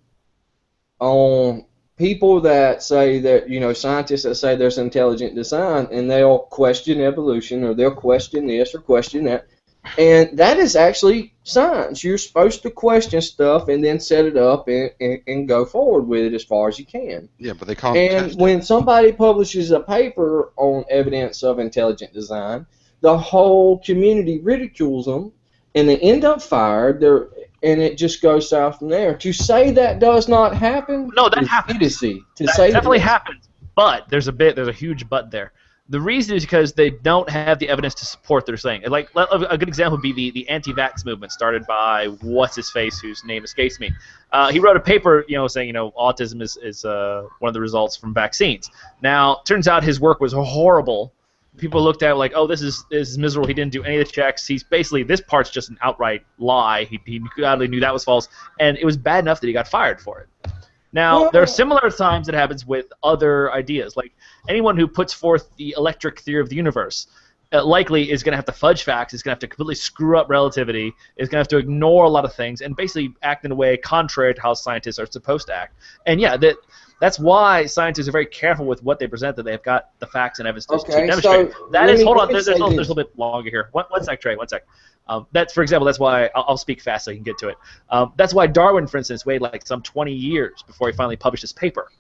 on people that say that scientists that say there's intelligent design, and they'll question evolution, or they'll question this or question that. And that is actually science. You're supposed to question stuff and then set it up and go forward with it as far as you can. Yeah, but they can't. And when somebody publishes a paper on evidence of intelligent design, the whole community ridicules them, and they end up fired. And it just goes south from there. To say that does not happen, no, that happens. Idiocy. That definitely happens. But there's a huge but there. The reason is because they don't have the evidence to support their saying. Like a good example would be the anti-vax movement started by what's-his-face, whose name escapes me. He wrote a paper, saying autism is one of the results from vaccines. Now, turns out his work was horrible. People looked at it like, oh, this is miserable. He didn't do any of the checks. He's basically, this part's just an outright lie. He gladly knew that was false, and it was bad enough that he got fired for it. Now, there are similar times that happens with other ideas. Like anyone who puts forth the electric theory of the universe likely is going to have to fudge facts, is going to have to completely screw up relativity, is going to have to ignore a lot of things, and basically act in a way contrary to how scientists are supposed to act. And yeah, that's why scientists are very careful with what they present, that they've got the facts and evidence to demonstrate. So hold on, there's a little bit longer here. One sec, Trey, one sec. For example, that's why I'll speak fast so you can get to it. That's why Darwin, for instance, waited like some 20 years before he finally published his paper,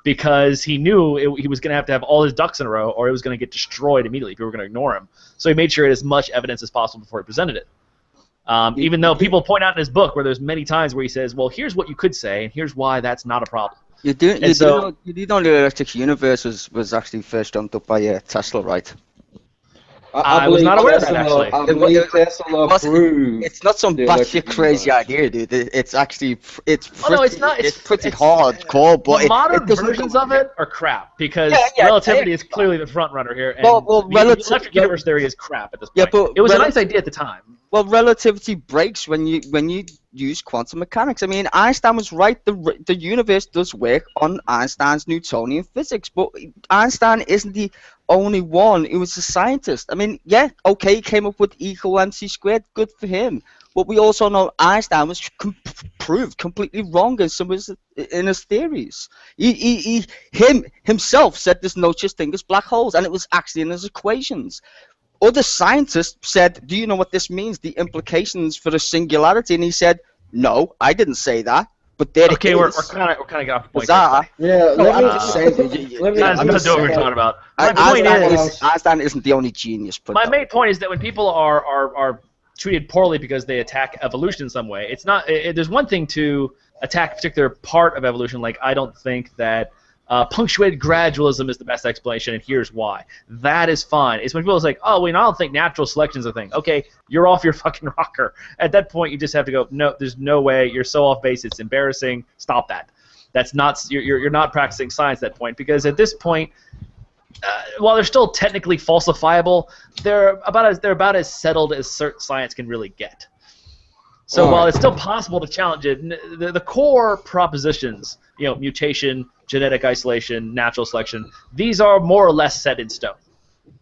because he knew he was going to have all his ducks in a row, or it was going to get destroyed immediately. People were going to ignore him. So he made sure he had as much evidence as possible before he presented it. Even though people point out in his book where there's many times where he says, well, here's what you could say, and here's why that's not a problem. You do know the electric universe was actually first jumped up by Tesla, right? I was not aware of that, actually. I believe Tesla proved it's not some batshit crazy idea, dude. It's actually it's pretty hardcore, but the modern versions of it are crap, because relativity is clearly the front runner here, and the electric universe theory is crap at this point. Yeah, but it was a nice idea at the time. Well, relativity breaks when you use quantum mechanics. I mean, Einstein was right. The universe does work on Einstein's Newtonian physics, but Einstein isn't the only one. He was a scientist. I mean, yeah, okay, he came up with E=mc². Good for him. But we also know Einstein was proved completely wrong in some of his theories. He himself said there's no such thing as black holes, and it was actually in his equations. Other scientists said, do you know what this means, the implications for the singularity? And he said, no, I didn't say that. But there okay, it we're is. kind of getting off the point. Bizarre. Yeah, No, let I'm me just let saying. me That's not what we're talking about. My point is, Einstein isn't the only genius. My main point is that when people are treated poorly because they attack evolution in some way, it's not. There's one thing to attack a particular part of evolution, like I don't think that punctuated gradualism is the best explanation, and here's why. That is fine. It's when people are like, oh, well, I don't think natural selection is a thing. Okay, you're off your fucking rocker. At that point, you just have to go, no, there's no way. You're so off base. It's embarrassing. Stop that. That's not. You're not practicing science at that point, because at this point, while they're still technically falsifiable, they're about as settled as certain science can really get. So while it's still possible to challenge it, the core propositions, mutation, genetic isolation, natural selection, these are more or less set in stone.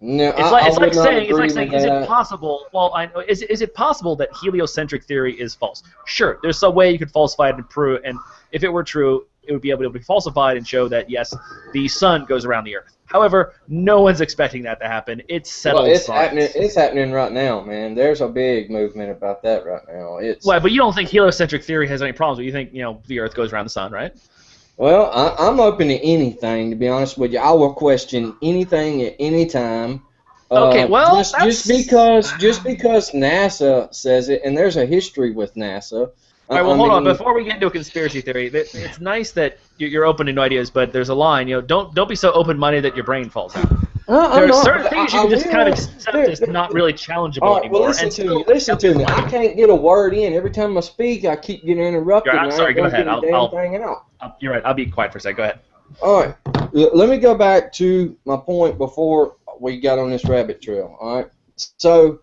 No, it's like saying, is it possible? Well, is it possible that heliocentric theory is false? Sure, there's some way you could falsify it and prove, and if it were true, it would be able to be falsified and show that yes, the sun goes around the Earth. However, no one's expecting that to happen. It's settled science. It's happening right now, man. There's a big movement about that right now. Well, but you don't think heliocentric theory has any problems? You think the Earth goes around the sun, right? Well, I'm open to anything, to be honest with you. I will question anything at any time. Okay, well, just because NASA says it, and there's a history with NASA. All right, well, hold on. Before we get into a conspiracy theory, it's nice that you're open to new ideas, but there's a line. Don't be so open-minded that your brain falls out. There are certain things you can just kind of accept as not really challengeable anymore. Well, listen to me. I can't get a word in. Every time I speak, I keep getting interrupted. I'm sorry. Go ahead. You're right. I'll be quiet for a second. Go ahead. All right. Let me go back to my point before we got on this rabbit trail. All right. So,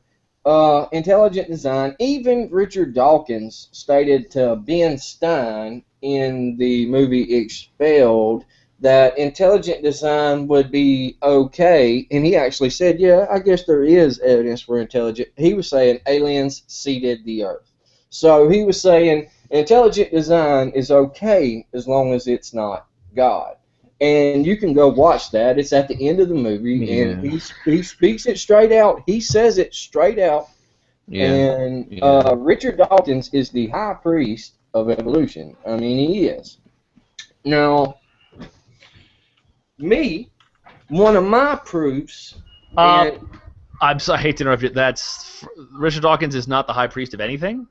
intelligent design. Even Richard Dawkins stated to Ben Stein in the movie Expelled that intelligent design would be okay, and he actually said, yeah, I guess there is evidence for intelligent. He was saying aliens seeded the Earth. So he was saying intelligent design is okay as long as it's not God. And you can go watch that. It's at the end of the movie, and he speaks it straight out. He says it straight out. And Richard Dawkins is the high priest of evolution. I mean, he is. Now, one of my proofs. I'm sorry, I hate to interrupt you. Richard Dawkins is not the high priest of anything.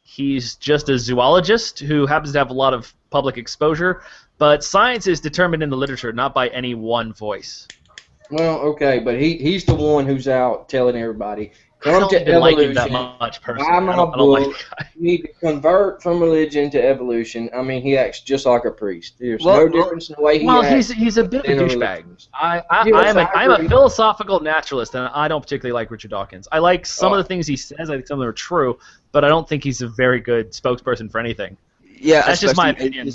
He's just a zoologist who happens to have a lot of public exposure. But science is determined in the literature, not by any one voice. Well, okay, but he's the one who's out telling everybody. I don't even like him that much, personally. Buy my book. You need to convert from religion to evolution. I mean, he acts just like a priest. There's no difference in the way he acts. Well, he's a bit of a douchebag. I'm a philosophical naturalist, and I don't particularly like Richard Dawkins. I like some of the things he says. I think some of them are true, but I don't think he's a very good spokesperson for anything. Yeah, that's just my opinion.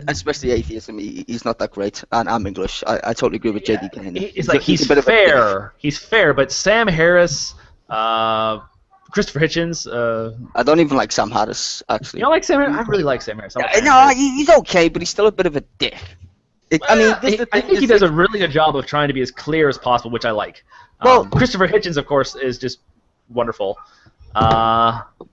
Especially atheism, he's not that great, and I'm English. I totally agree with JD Kennedy. He's fair. He's fair, but Sam Harris, Christopher Hitchens. I don't even like Sam Harris, actually. You don't like Sam Harris? I really like Sam Harris. He's okay, but he's still a bit of a dick. I think he does a really good job of trying to be as clear as possible, which I like. Well, Christopher Hitchens, of course, is just wonderful.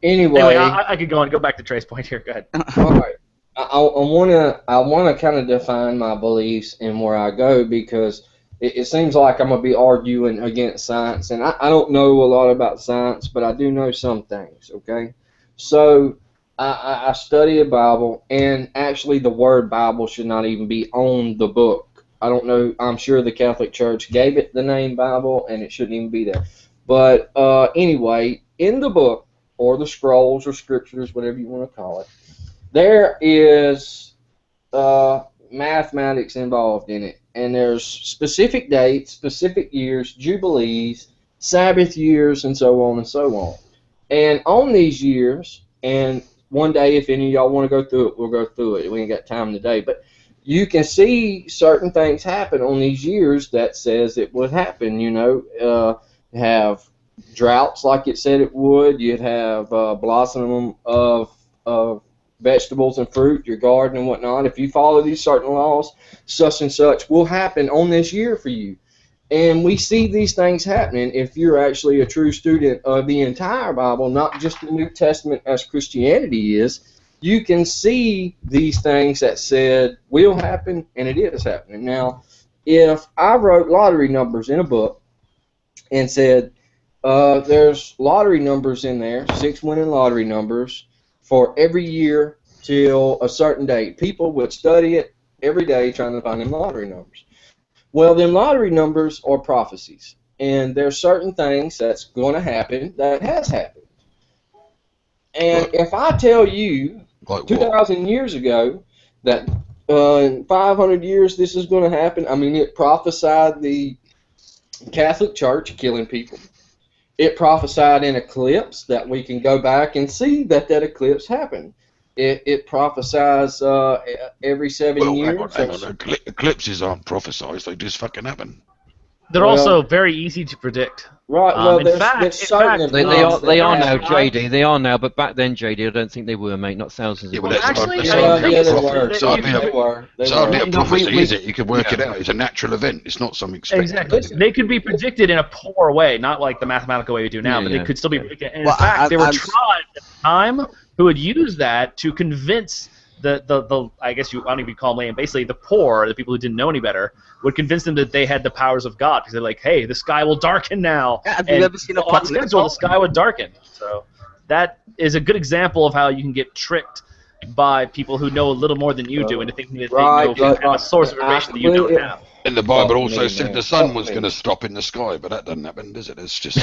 Anyway, I could go back to Trey's point here. Go ahead. All right. I wanna kind of define my beliefs and where I go, because it seems like I'm gonna be arguing against science, and I don't know a lot about science, but I do know some things. Okay, so I study the Bible, and actually the word Bible should not even be on the book. I don't know. I'm sure the Catholic Church gave it the name Bible, and it shouldn't even be there. But anyway, in the book, or the scrolls or scriptures, whatever you want to call it, there is mathematics involved in it. And there's specific dates, specific years, jubilees, Sabbath years, and so on and so on. And on these years, and one day if any of y'all want to go through it, we'll go through it. We ain't got time today. But you can see certain things happen on these years that says it would happen, have droughts like it said it would. You'd have blossoming of vegetables and fruit, your garden and whatnot. If you follow these certain laws, such and such will happen on this year for you. And we see these things happening if you're actually a true student of the entire Bible, not just the New Testament as Christianity is. you can see these things that said will happen, and it is happening. Now, if I wrote lottery numbers in a book and said there's lottery numbers in there, 6 winning lottery numbers for every year till a certain date, people would study it every day trying to find them lottery numbers. Well, them lottery numbers are prophecies, and there's certain things that's going to happen that has happened. And if I tell you 2,000 years ago that in 500 years this is going to happen, I mean, it prophesied the Catholic Church killing people. It prophesied an eclipse that we can go back and see that eclipse happened. It prophesies every 7 years. Hang on. Eclipses aren't prophesized; they just fucking happen. They're also very easy to predict. Right. Well, in fact, they are now, JD. They are now, but back then, JD, I don't think they were, mate. Not thousands of years. Actually, they were. It's hardly a prophecy, is it? You can work it out. It's a natural event. It's not something expected. Exactly. They could be predicted in a poor way, not like the mathematical way we do now, but they could still be predicted. And in fact, there were tribes at the time who would use that to convince the I guess I don't even call them laymen, basically the poor, the people who didn't know any better, would convince them that they had the powers of God, because they're like, hey, the sky will darken now. Yeah, have you ever seen a planet? The sky would darken. So that is a good example of how you can get tricked by people who know a little more than you do into thinking that they know a source of information that you don't have. And the Bible also said the sun was going to stop in the sky, but that doesn't happen, does it? It's just...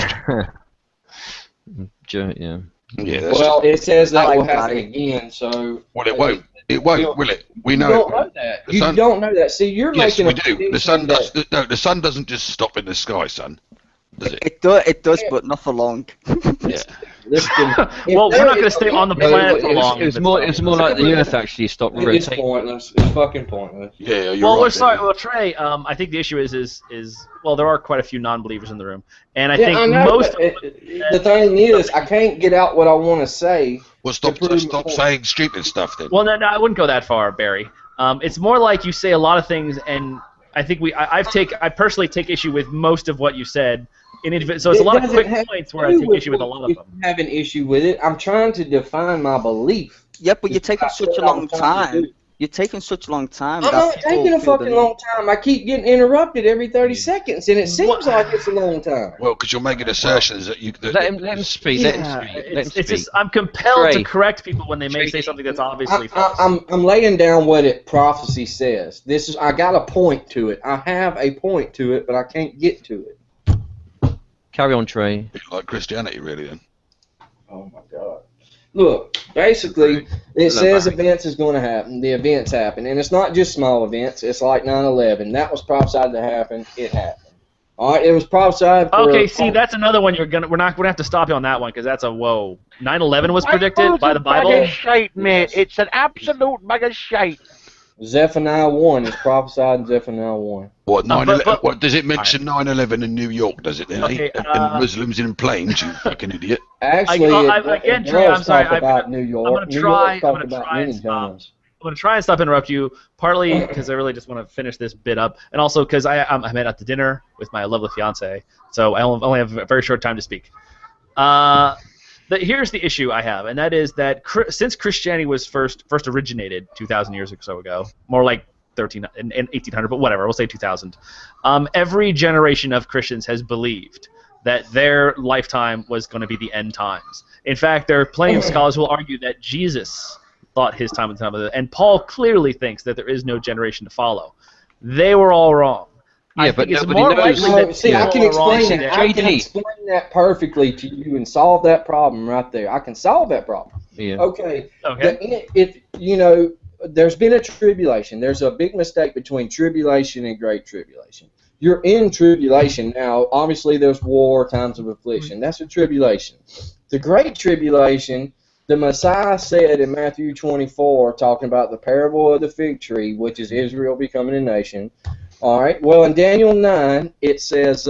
yeah. Yeah, well, it says that will happen again, so... Well, it won't. It won't, will it? We know. You don't know that. You don't know that. See, you're making a prediction. The sun does. No, the sun doesn't just stop in the sky, son. Does it? It does, but not for long. Yeah. Well, we're not going to stay on the planet for long. It's more like the Earth actually stopped rotating. It's pointless. It's fucking pointless. Yeah, you're well, right. We're sorry. Well, Trey, I think the issue is well, there are quite a few non-believers in the room, and I think most. The thing is, I can't get out what I want to say. Well, stop saying stupid stuff then. Well, no, I wouldn't go that far, Barry. It's more like you say a lot of things, and I think I personally take issue with most of what you said. So it's a lot of quick points where I take issue with a lot of them. I have an issue with it. I'm trying to define my belief. Yeah, but you're taking such a long time. You're taking such a long time. I'm not taking a fucking long time. I keep getting interrupted every 30 seconds, and it seems like it's a long time. Well, because you're making assertions that you... Let him speak. Let him speak. It's just I'm compelled to correct people when they may say something that's obviously false. I'm laying down what prophecy says. I got a point to it. I have a point to it, but I can't get to it. Carry on, Trey. Like Christianity, really, then. Oh, my God. Look, basically, it says events is going to happen. The events happen. And it's not just small events. It's like 9/11. That was prophesied to happen. It happened. All right, it was prophesied for... Okay, see, that's another one we're not going to have to stop you on that one, because that's a whoa. 9/11 was predicted by the Bible? Bag of shite, mate. It's an absolute bag of shite. Zephaniah 1 is prophesied in Zephaniah 1. What, what does it mention 9/11 in New York, does it then? Okay, and Muslims in planes, you fucking idiot. Actually, I'm sorry. About New York. I'm going to try and stop interrupt you, partly because I really just want to finish this bit up, and also because I'm at the dinner with my lovely fiance, so I only have a very short time to speak. Here's the issue I have, and that is that since Christianity was first originated 2,000 years or so ago, more like 1800, but whatever, we'll say 2000, every generation of Christians has believed that their lifetime was going to be the end times. In fact, there are plenty of scholars who will argue that Jesus thought his time was the time of the, and Paul clearly thinks that there is no generation to follow. They were all wrong. Yeah, but it's more likely that I can explain that. I can explain that perfectly to you and solve that problem right there. I can solve that problem. Yeah. Okay. If there's been a tribulation. There's a big mistake between tribulation and great tribulation. You're in tribulation now. Obviously, there's war, times of affliction. That's a tribulation. The great tribulation, the Messiah said in Matthew 24, talking about the parable of the fig tree, which is Israel becoming a nation. All right. Well, in Daniel 9, it says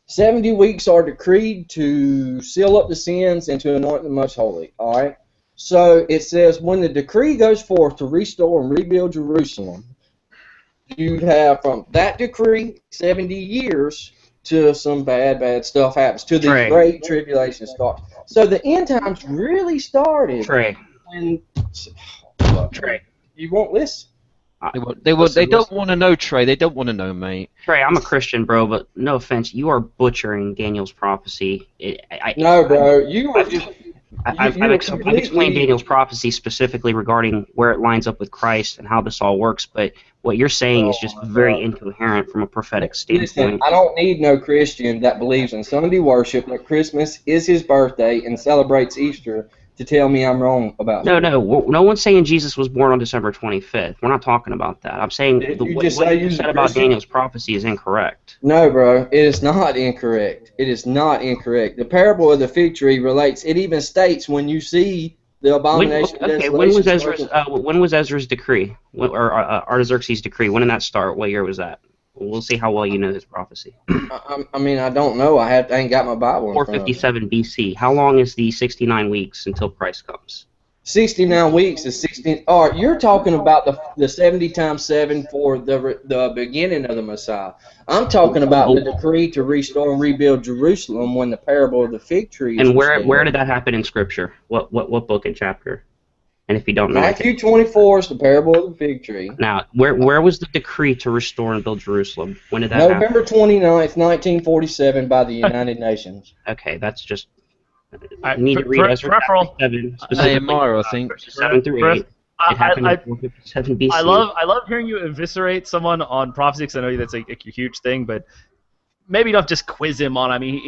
70 weeks are decreed to seal up the sins and to anoint the most holy. All right. So it says when the decree goes forth to restore and rebuild Jerusalem, you have from that decree 70 years to some bad stuff happens, to the great tribulation starts. So the end times really started when Trey, you won't listen. They don't want to know, Trey. They don't want to know, mate. Trey, I'm a Christian, bro, but no offense, you are butchering Daniel's prophecy. No, bro, you are just. I've explained Daniel's prophecy specifically regarding where it lines up with Christ and how this all works, but what you're saying is just very incoherent from a prophetic standpoint. Listen, I don't need no Christian that believes in Sunday worship, that Christmas is his birthday, and celebrates Easter to tell me I'm wrong about it. No one's saying Jesus was born on December 25th. We're not talking about that. I'm saying what you said about Daniel's prophecy is incorrect. No, bro, it is not incorrect. It is not incorrect. The parable of the fig tree relates. It even states when you see the abomination. When was Ezra's decree, or Artaxerxes' decree? When did that start? What year was that? We'll see how well you know his prophecy. I mean, I don't know. I ain't got my Bible in front of me. 457 BC. How long is the 69 weeks until Christ comes? 69 weeks is 16. All right, you're talking about the 70 times 7 for the beginning of the Messiah. I'm talking about the decree to restore and rebuild Jerusalem when the parable of the fig tree. And where did that happen in Scripture? What book and chapter? And if you don't know, Matthew 24 is the parable of the fig tree. Now, where was the decree to restore and build Jerusalem? When did that happen? November 29th, 1947, by the United Nations. Okay, that's just. I need to read Ezra 7, Nehemiah, I think. 7 through 8. It happened in 457 BC. I love hearing you eviscerate someone on prophecy, because I know that's a huge thing, but maybe don't just quiz him on. I mean,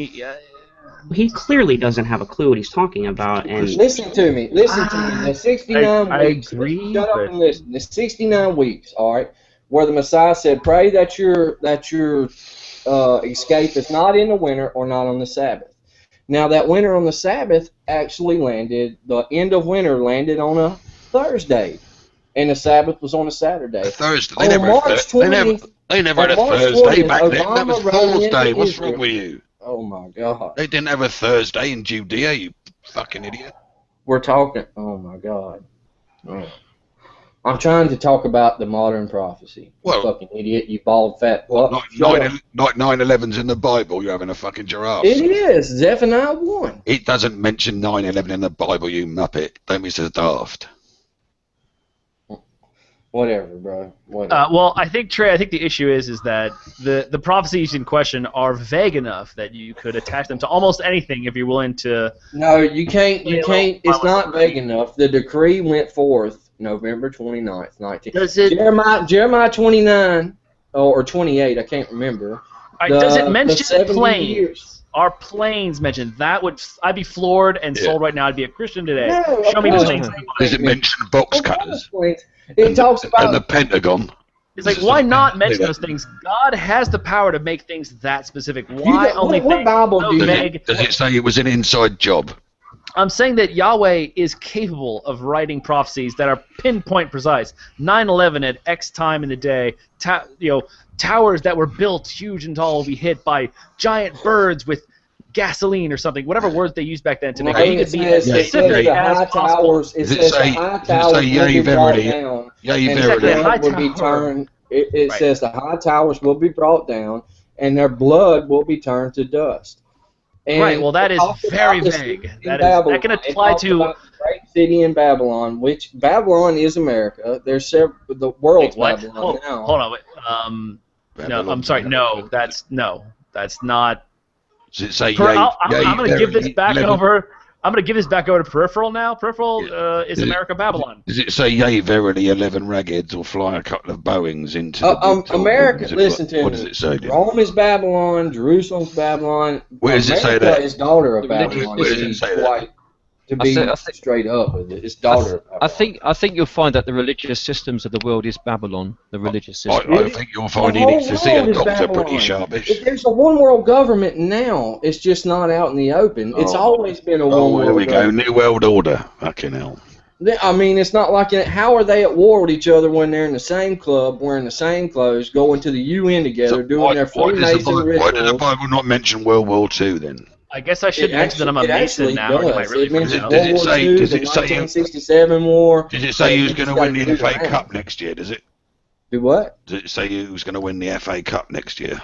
he clearly doesn't have a clue what he's talking about. And listen to me. The 69 weeks. Agree, shut up and listen. The 69 weeks. All right, where the Messiah said, "Pray that your escape is not in the winter or not on the Sabbath." Now that winter on the Sabbath actually landed. The end of winter landed on a Thursday, and the Sabbath was on a Saturday. Thursday. They never had a Thursday back then. That was Fool's Day. What's wrong with you? Oh my God. They didn't have a Thursday in Judea, you fucking idiot. We're talking. Oh my God. Oh. I'm trying to talk about the modern prophecy. Well, fucking idiot, you bald fat. Like 9/11's in the Bible, you're having a fucking giraffe. It is. Zephaniah 1. It doesn't mention 9/11 in the Bible, you muppet. Don't be so daft. Whatever, bro. Whatever. Well, I think, Trey, the issue is that the prophecies in question are vague enough that you could attach them to almost anything if you're willing to. No, you can't. It's not vague enough. The decree went forth November 29th, 19. Does it? Jeremiah 29 or 28, I can't remember. Does it mention planes? Are planes mentioned? I'd be floored and sold right now. I'd be a Christian today. No, Show me the planes. Does it mention box cutters? It talks about and the Pentagon. It's like, why not mention those things? God has the power to make things that specific. Why only what Bible do you vague? Does it say it was an inside job? I'm saying that Yahweh is capable of writing prophecies that are pinpoint precise. 9/11 at X time in the day, towers that were built huge and tall will be hit by giant birds with gasoline or something, whatever words they used back then to make it be as specific as possible. It says the high towers will be brought down. It says the high towers will be brought down, and their blood will be turned to dust. And right. Well, that is very vague. That can apply to the great city in Babylon, which Babylon is America. There's the world's Babylon now. Hold on. Wait. No, I'm sorry. No, that's not. Does it say I'm going to give this back over. I'm going to give this back over to Peripheral now. Peripheral is America Babylon. Does it say, yea, verily, 11 ragheads will fly a couple of Boeings into America, listen to me. What does it say? Rome is Babylon, Jerusalem's Babylon. Where does it say that? Is daughter of Babylon. Where does it say that? To be straight up with it, it's daughter of Babylon. I think you'll find that the religious systems of the world is Babylon. The religious system. I think you'll find he needs to see a doctor pretty sharpish. There's a one world government now. It's just not out in the open. It's always been a one world. There we go. New world order. Fucking hell. I mean, it's not like how are they at war with each other when they're in the same club, wearing the same clothes, going to the UN together, doing their Freemason rituals? Why did the Bible not mention World War II then? I guess I should mention that I'm a Mason now. Does it say 1967 war? Does it say who's going to win the FA Cup next year? Does it? Do what? Does it say who's going to win the FA Cup next year?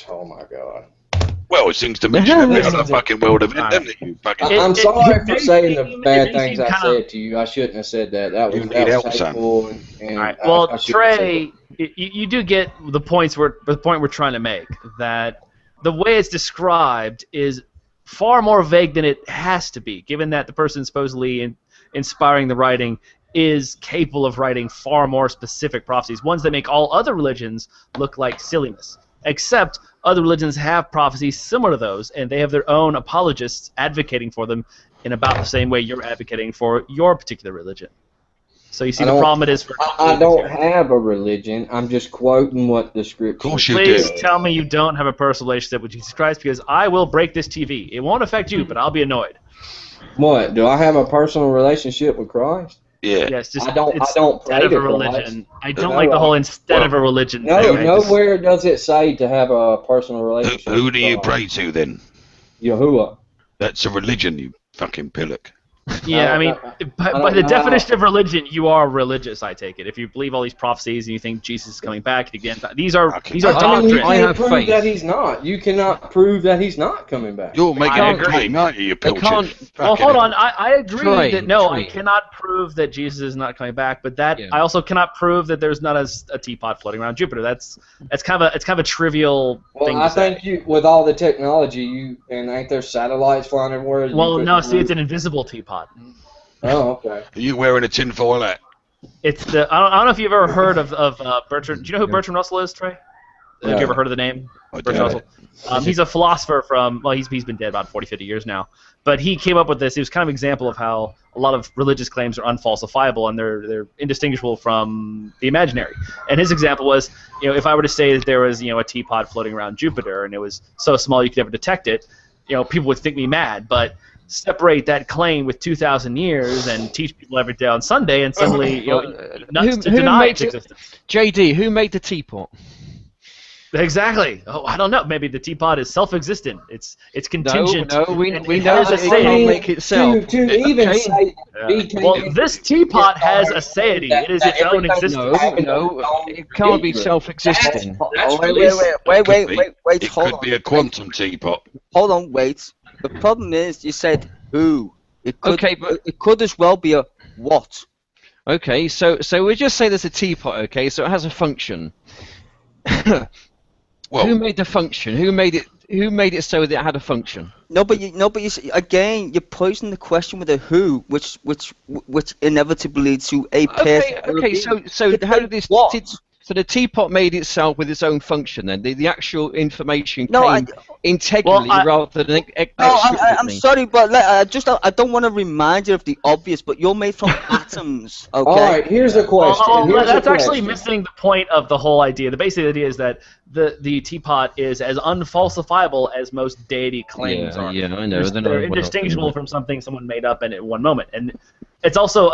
Oh my God! Well, it seems to me you should be on a fucking world event, doesn't it? You fucking. I'm sorry for saying the bad things I said to you. I shouldn't have said that. That was hateful. And all right. Well, Trey, you do get the point we're trying to make, that the way it's described is far more vague than it has to be, given that the person supposedly inspiring the writing is capable of writing far more specific prophecies, ones that make all other religions look like silliness. Except other religions have prophecies similar to those, and they have their own apologists advocating for them in about the same way you're advocating for your particular religion. So you see the problem it is for... I don't have a religion. I'm just quoting what the scripture... Of course you Please tell me you don't have a personal relationship with Jesus Christ, because I will break this TV. It won't affect you, but I'll be annoyed. What? Do I have a personal relationship with Christ? Yeah. Yes, just I don't pray instead of to a religion. Christ. I don't like the whole instead of a religion No, thing. nowhere does it say to have a personal relationship. Who do you pray to then? Yahuwah. That's a religion, you fucking pillock. Yeah, I mean, by the definition of religion, you are religious, I take it. If you believe all these prophecies and you think Jesus is coming back again, these are doctrines. You can't prove that he's not. You cannot prove that he's not coming back. You're making a claim, aren't you, you pilchard? Well, hold on. I agree that I cannot prove that Jesus is not coming back, but I also cannot prove that there's not a teapot floating around Jupiter. That's kind of a trivial thing to say. I think with all the technology, ain't there satellites flying everywhere? Well, no, see, it's an invisible teapot. Oh, okay. Are you wearing a tinfoil hat? It's I don't know if you've ever heard of Bertrand. Do you know who Bertrand Russell is, Trey? Have you ever heard of the name? Bertrand Russell. He's a philosopher from, well, he's been dead about 40, 50 years now. But he came up with this. It was kind of an example of how a lot of religious claims are unfalsifiable and they're indistinguishable from the imaginary. And his example was, if I were to say that there was, a teapot floating around Jupiter and it was so small you could never detect it, people would think me mad. But separate that claim with 2,000 years and teach people every day on Sunday, and suddenly, nuts to deny its existence. JD, who made the teapot? Exactly. Oh, I don't know. Maybe the teapot is self-existent. It's contingent. No, we know that it can't make itself. To even say... Well, this teapot has a satiety. It is its own existence. No, it can't be self-existing. Wait, It hold could on. be a quantum teapot. Hold on, wait. The problem is, you said who. It could as well be a what. Okay, so we just say there's a teapot, okay, so it has a function. Well, who made the function? Who made it so that it had a function? No, but again, you're posing the question with a who, which inevitably leads to a person. Okay, so how did this? So the teapot made itself with its own function. Then the actual information came integrally rather than I'm sorry, but I don't want to remind you of the obvious. But you're made from atoms. Okay. All right. Here's a question. That's actually missing the point of the whole idea. The basic idea is that the teapot is as unfalsifiable as most deity claims are. Yeah, I know. They're indistinguishable from something someone made up in one moment. And it's also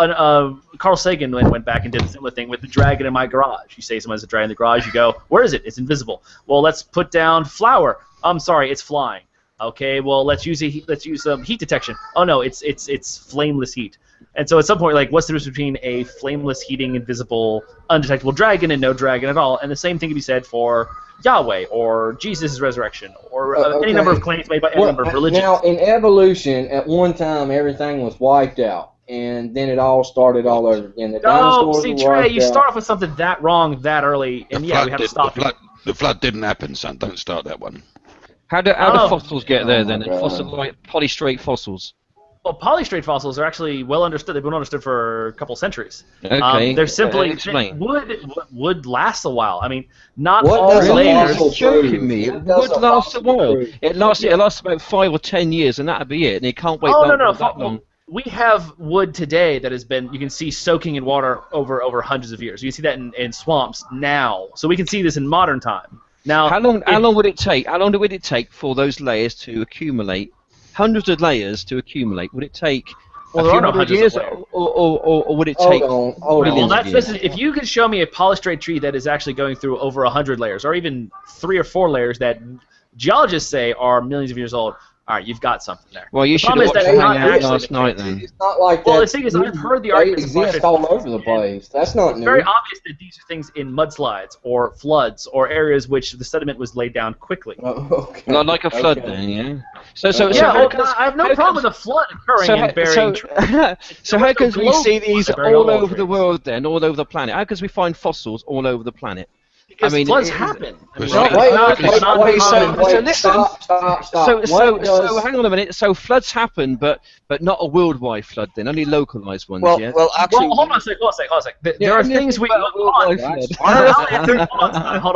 Carl Sagan went back and did a similar thing with the dragon in my garage. You say someone has a dragon in the garage, you go, where is it? It's invisible. Well, let's put down flour. I'm sorry, it's flying. Okay, well let's use heat detection. Oh no, it's flameless heat. And so at some point, like, what's the difference between a flameless, heating, invisible, undetectable dragon and no dragon at all? And the same thing can be said for Yahweh or Jesus' resurrection or any number of claims made by any number of religions. Now, in evolution, at one time, everything was wiped out, and then it all started all over again. The dinosaurs see, were Trey, wiped you out. start off with something that wrong that early, and we have to stop. The flood didn't happen, son. Don't start that one. How do fossils get there then? Polystrate fossils. Well, polystrate fossils are actually well understood. They've been understood for a couple centuries. Okay. They're simply explain. Wood lasts a while. I mean, not all layers. You're joking me. Wood lasts a while. It lasts about 5 or 10 years, and that'll be it. And it can't wait that long. We have wood today that has been, you can see, soaking in water over hundreds of years. You can see that in swamps now. So we can see this in modern time. Now, how long would it take? How long would it take for those layers to accumulate? Hundreds of layers to accumulate. Would it take a few hundred years, or would it take millions of years? If you could show me a polystrate tree that is actually going through over 100 layers, or even 3 or 4 layers that geologists say are millions of years old, All right, you've got something there. Well, you should have watched the Hangout last night then. It's not like well, that. the thing is, I've heard the They arguments exist all over the place. That's not It's new. very obvious that these are things in mudslides or floods or areas which the sediment was laid down quickly. Okay. Not like a flood then, yeah? So I have no problem with a flood occurring and burying trees. So how can we globe see these burying all all over the trees. world then, all over the planet? How can we find fossils all over the planet? Because I mean, floods happen. I mean, Right. Wait, So stop. So hang on a minute. So floods happen, but not a worldwide flood then, only localized ones. Well, yeah. well, actually, hold on a second. There are things we hold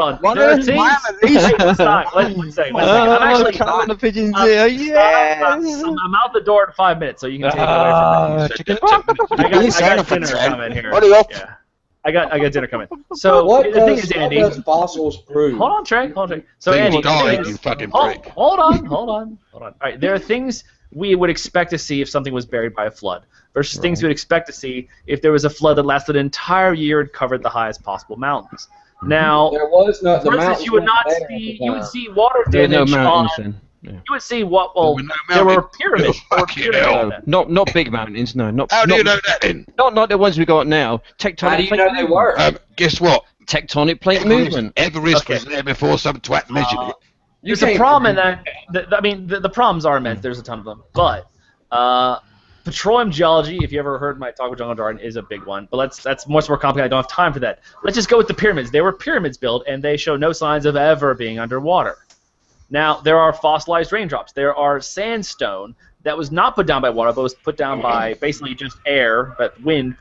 on. One There are of things. those Stop. One second. I'm actually on the pigeons here. Yes. I'm out the door in 5 minutes, so you can take it away from me. I got dinner coming here. Yeah. I got dinner coming. So the thing is, Andy. What does fossils prove? Hold on, Trey. So Things Andy, died, you fucking prick. hold on. All right, there are things we would expect to see if something was buried by a flood versus things we would expect to see if there was a flood that lasted an entire year and covered the highest possible mountains. Now, There was not the for instance, mountains you would not weren't there see at the you would time. see water There are damage no mountains on. then. Yeah. You would see what? Well, There were no there were mountains. pyramids. There were Fucking pyramids hell. then. Not big mountains. No, not. How do you not- know that then? Not the ones we got now. Tectonic How do you plate know they movement. were? Guess what? Tectonic plate movement. Everest Okay. was there before some twat measured it. There's a problem in that. The problems are immense. There's a ton of them. But petroleum geology, if you ever heard my talk with Jungle Jordan, is a big one. But that's much more complicated. I don't have time for that. Let's just go with the pyramids. There were pyramids built, and they show no signs of ever being underwater. Now, there are fossilized raindrops. There are sandstone that was not put down by water, but was put down by basically just air, but wind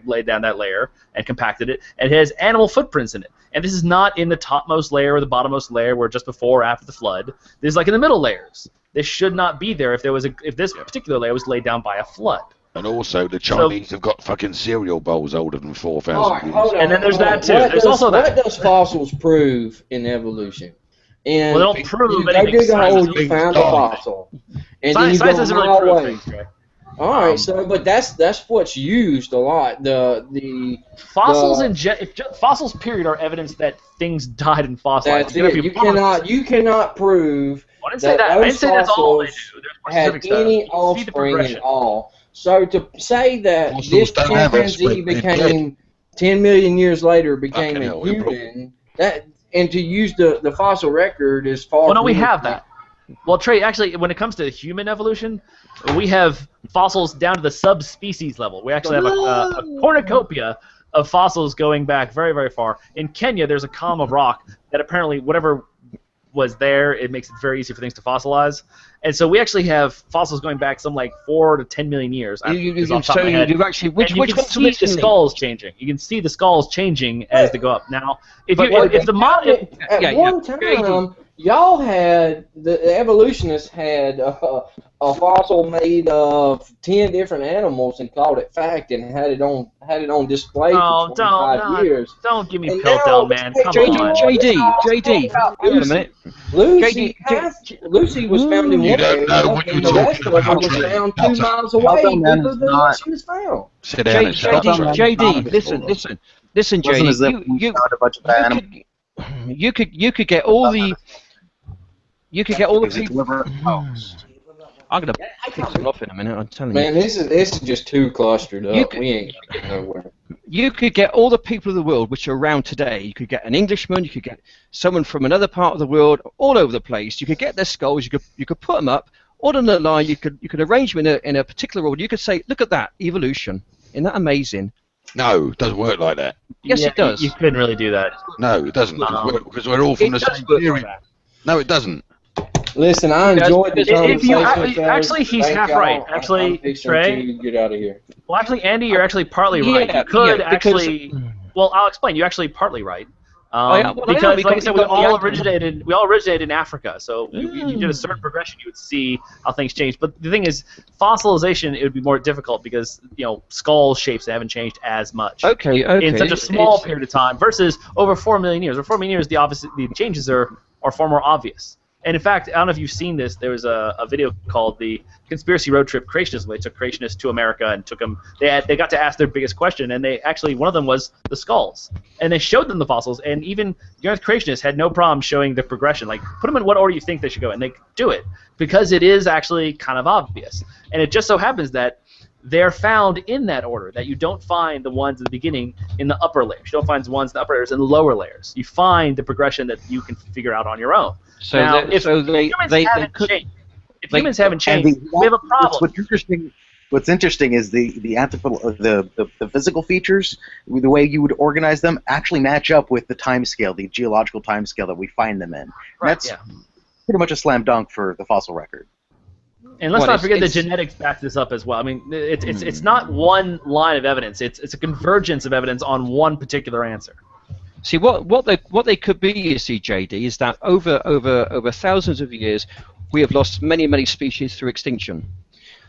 laid down that layer and compacted it, and it has animal footprints in it. And this is not in the topmost layer or the bottommost layer where just before or after the flood. This is like in the middle layers. This should not be there if this particular layer was laid down by a flood. And also, the Chinese have got fucking cereal bowls older than 4,000 All right, years. hold on, And then there's hold on. that too. What There's does, also that. What does fossils prove in evolution? And Well, they don't prove you go anything. dig a hole, Science you found a fossil, and then you Science go a doesn't really mile prove away. things, Trey. All right, so but that's what's used a lot. The Fossils fossils period are evidence that things died in fossilized. that's it. You cannot prove I didn't say that. I those didn't say that's all they fossils do. There's more had specific stuff. any You can see the offspring progression. at all. So to say that Fossils this don't have chimpanzee offspring, they're became 10 million years later became Fucking a hell, we're human, and to use the fossil record is far. Well, no, from we it. have that. Well, Trey, actually, when it comes to human evolution, we have fossils down to the subspecies level. We actually have a cornucopia of fossils going back very, very far. In Kenya, there's a column of rock that apparently whatever was there, it makes it very easy for things to fossilize. And so we actually have fossils going back some like 4 to 10 million years. You actually which you can see the skulls changing. You can see the skulls changing as they go up. Now, if one time y'all had the evolutionists had a fossil made of 10 different animals and called it fact and had it on display for 25 years. Don't give me Piltdown, man. Come on. JD, hang on a minute. Lucy was found in one area, and the rest of them was found 2 miles away because she was found. Sit down and shut up. JD, listen, JD. You could get all the. You could get all the people. I'm gonna pick them off in a minute. I'm telling you. Man, this is just too clustered up. We ain't getting nowhere. You could get all the people of the world which are around today. You could get an Englishman. You could get someone from another part of the world, all over the place. You could get their skulls. You could put them up all on the line. You could arrange them in a particular order. You could say, look at that evolution. Isn't that amazing? No, it doesn't work like that. Yes, it does. You couldn't really do that. No, it doesn't. Because we're all from the same theory. No, it doesn't. Listen, I enjoyed the conversation. Actually, he's half right. Actually, Trey, get out of here. Well, actually, Andy, you're actually partly right. You could actually. Well, I'll explain. You're actually partly right. Because, like I said, we all originated in Africa. So if you did a certain progression, you would see how things change. But the thing is, fossilization it would be more difficult because skull shapes haven't changed as much. Okay. In such a small period of time versus over 4 million years. Over 4 million years, the changes are far more obvious. And in fact, I don't know if you've seen this. There was a video called the Conspiracy Road Trip Creationism. They took creationists to America and took them. They got to ask their biggest question, and they actually one of them was the skulls, and they showed them the fossils. And even the Earth creationists had no problem showing the progression. Like, put them in what order you think they should go, and they do it. because it is actually kind of obvious. And it just so happens that they're found in that order, that you don't find the ones at the beginning in the upper layers. You don't find the ones in the upper layers in the lower layers. You find the progression that you can figure out on your own. So now, if humans haven't changed, we have a problem. What's interesting is the physical features, the way you would organize them, actually match up with the time scale, the geological time scale that we find them in. Right, that's pretty much a slam dunk for the fossil record. And let's not forget that genetics backs this up as well. I mean, it's not one line of evidence. It's a convergence of evidence on one particular answer. See, what they could be, you see, JD, is that over thousands of years, we have lost many species through extinction.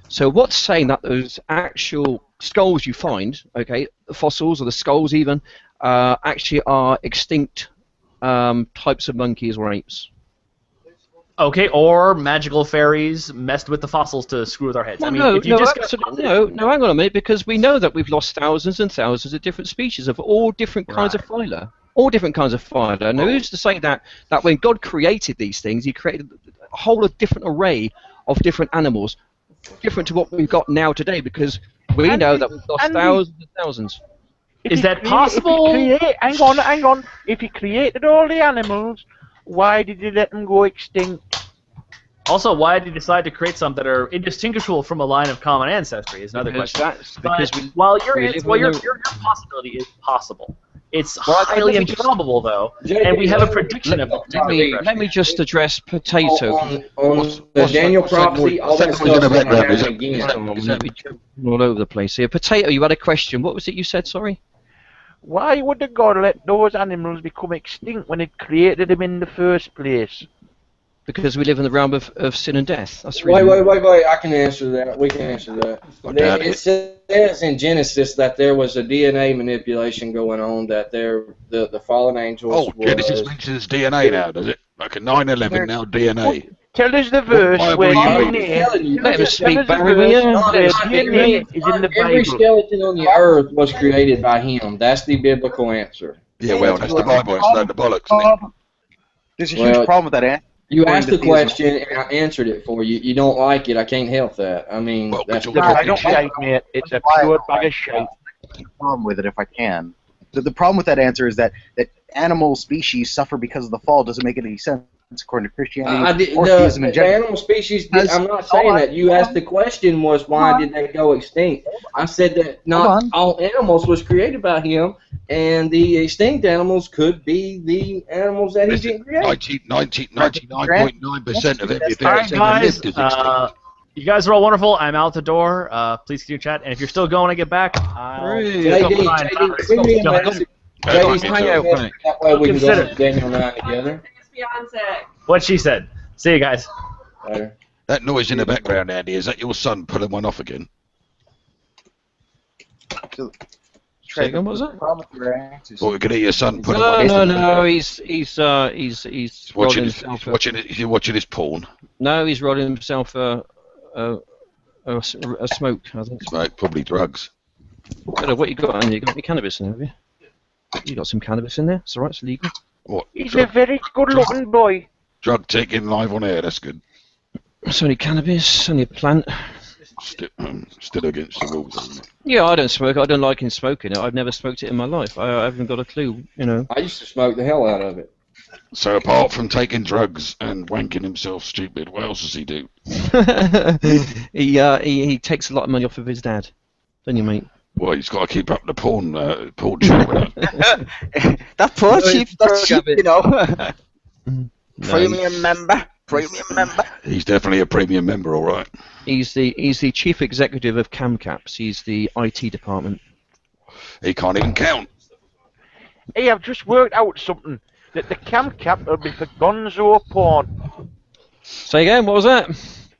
So what's saying that those actual skulls you find, okay, the fossils or the skulls even, actually are extinct types of monkeys or apes? Okay, or magical fairies messed with the fossils to screw with our heads. Well, I mean, if you no, hang on a minute, because we know that we've lost thousands and thousands of different species of all different kinds of phyla. All different kinds of phyla. Now, who's to say that when God created these things, he created a whole different array of different animals, different to what we've got now today, because we know that we've lost thousands and thousands. Is that possible? Hang on. If he created all the animals, why did he let them go extinct? Also, why did he decide to create some that are indistinguishable from a line of common ancestry is another question. While your possibility is possible, it's highly improbable, though, and we have a prediction of the Let me just address potato. On the Daniel prophecy, all that stuff is going to happen again. All over the place here. Potato, you had a question. What was it you said, sorry? Why would the God let those animals become extinct when it created them in the first place? Because we live in the realm of sin and death. That's Wait, I can answer that. We can answer that. It says in Genesis that there was a DNA manipulation going on, that the fallen angels Genesis mentions DNA now, does it? Like a 9/11 now, DNA. Tell us the verse where DNA... Let him speak, DNA is in the Bible. Every skeleton on the earth was created by him. That's the biblical answer. Yeah, well, that's the Bible. It's not the bollocks, isn't it? There's a huge problem with that answer. You asked the question, and I answered it for you. You don't like it. I can't help that. I mean, that's I don't like it. It's a pure bag of shit. Problem with it, if I can. The problem with that answer is that animal species suffer because of the fall doesn't make any sense according to Christianity or theism in general. The animal species, I'm not saying that. You asked the question was why did they go extinct? I said that not all animals was created by him, and the extinct animals could be the animals that he didn't create. 99.9% of everything that's ever lived is extinct. You guys are all wonderful. I'm out the door. Please continue chat. And if you're still going to get back, that way we can go to Daniel 9 together. What she said. See you guys. Later. That noise in the background, Andy, is that your son pulling one off again? What was that? Or we could hear your son pulling one off. No. He's watching his porn. No, he's rolling himself a smoke, I think. Smoke, probably drugs. What you got? You got any cannabis in there, have you? You got some cannabis in there? It's alright, it's legal. What? He's a very good-looking boy. Drug taking live on air, that's good. It's only cannabis, only a plant. Still against the rules, isn't it? Yeah, I don't smoke. I don't like him smoking it. I've never smoked it in my life. I haven't got a clue, you know. I used to smoke the hell out of it. So apart from taking drugs and wanking himself stupid, what else does he do? He takes a lot of money off of his dad, don't you, mate? Well, he's got to keep up the porn channel. That poor cheap, you know. Premium member. He's definitely a premium member, all right. He's the chief executive of CamCaps. He's the IT department. He can't even count. Hey, I've just worked out something. That the CamCap will be for gonzo porn. Say again, what was that?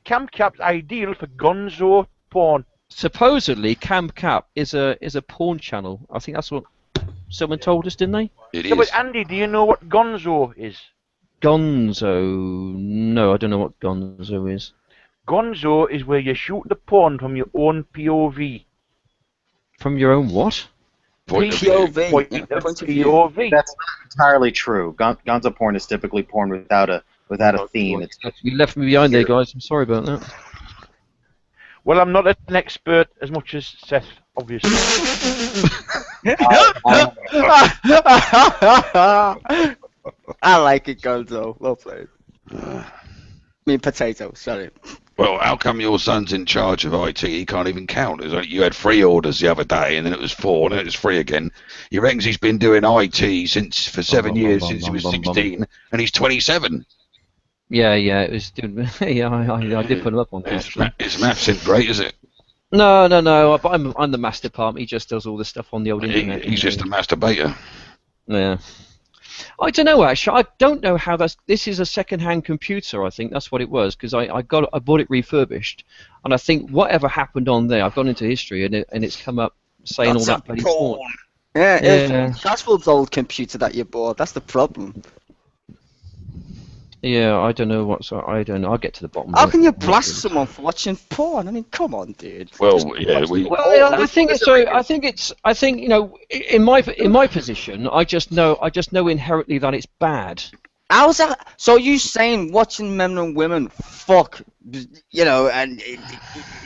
CamCap's ideal for gonzo porn. Supposedly, CamCap is a porn channel. I think that's what someone told us, didn't they? It is. But Andy, do you know what gonzo is? Gonzo? No, I don't know what gonzo is. Gonzo is where you shoot the porn from your own POV. From your own what? POV. That's not entirely true. Gonzo porn is typically porn without a without a theme. You left me behind there, guys. I'm sorry about that. Well, I'm not an expert as much as Seth, obviously. I like it, Gonzo. Well played. I mean, potato. Sorry. Well, how come your son's in charge of IT? He can't even count. It's like you had 3 orders the other day, and then it was 4, and then it was 3 again. He reckons he's been doing IT for 7 years, since he was 16, and he's 27. Yeah, it was. Yeah, I did put him up on that. His maths isn't great, is it? No. But I'm the master part. He just does all the stuff on the old internet. He's just a masturbator. Yeah. I don't know actually. I don't know how this is a second-hand computer. I think that's what it was because I bought it refurbished, and I think whatever happened on there, I've gone into history and it's come up saying That's all that bloody porn. Yeah. That's the old computer that you bought. That's the problem. Yeah, I don't know I don't know. I'll get to the bottom. How can you blast someone for watching porn? I mean, come on, dude. Well, yeah, I think it's so. I think you know, in my position, I just know inherently that it's bad. How's that? So you saying watching men and women fuck, you know, and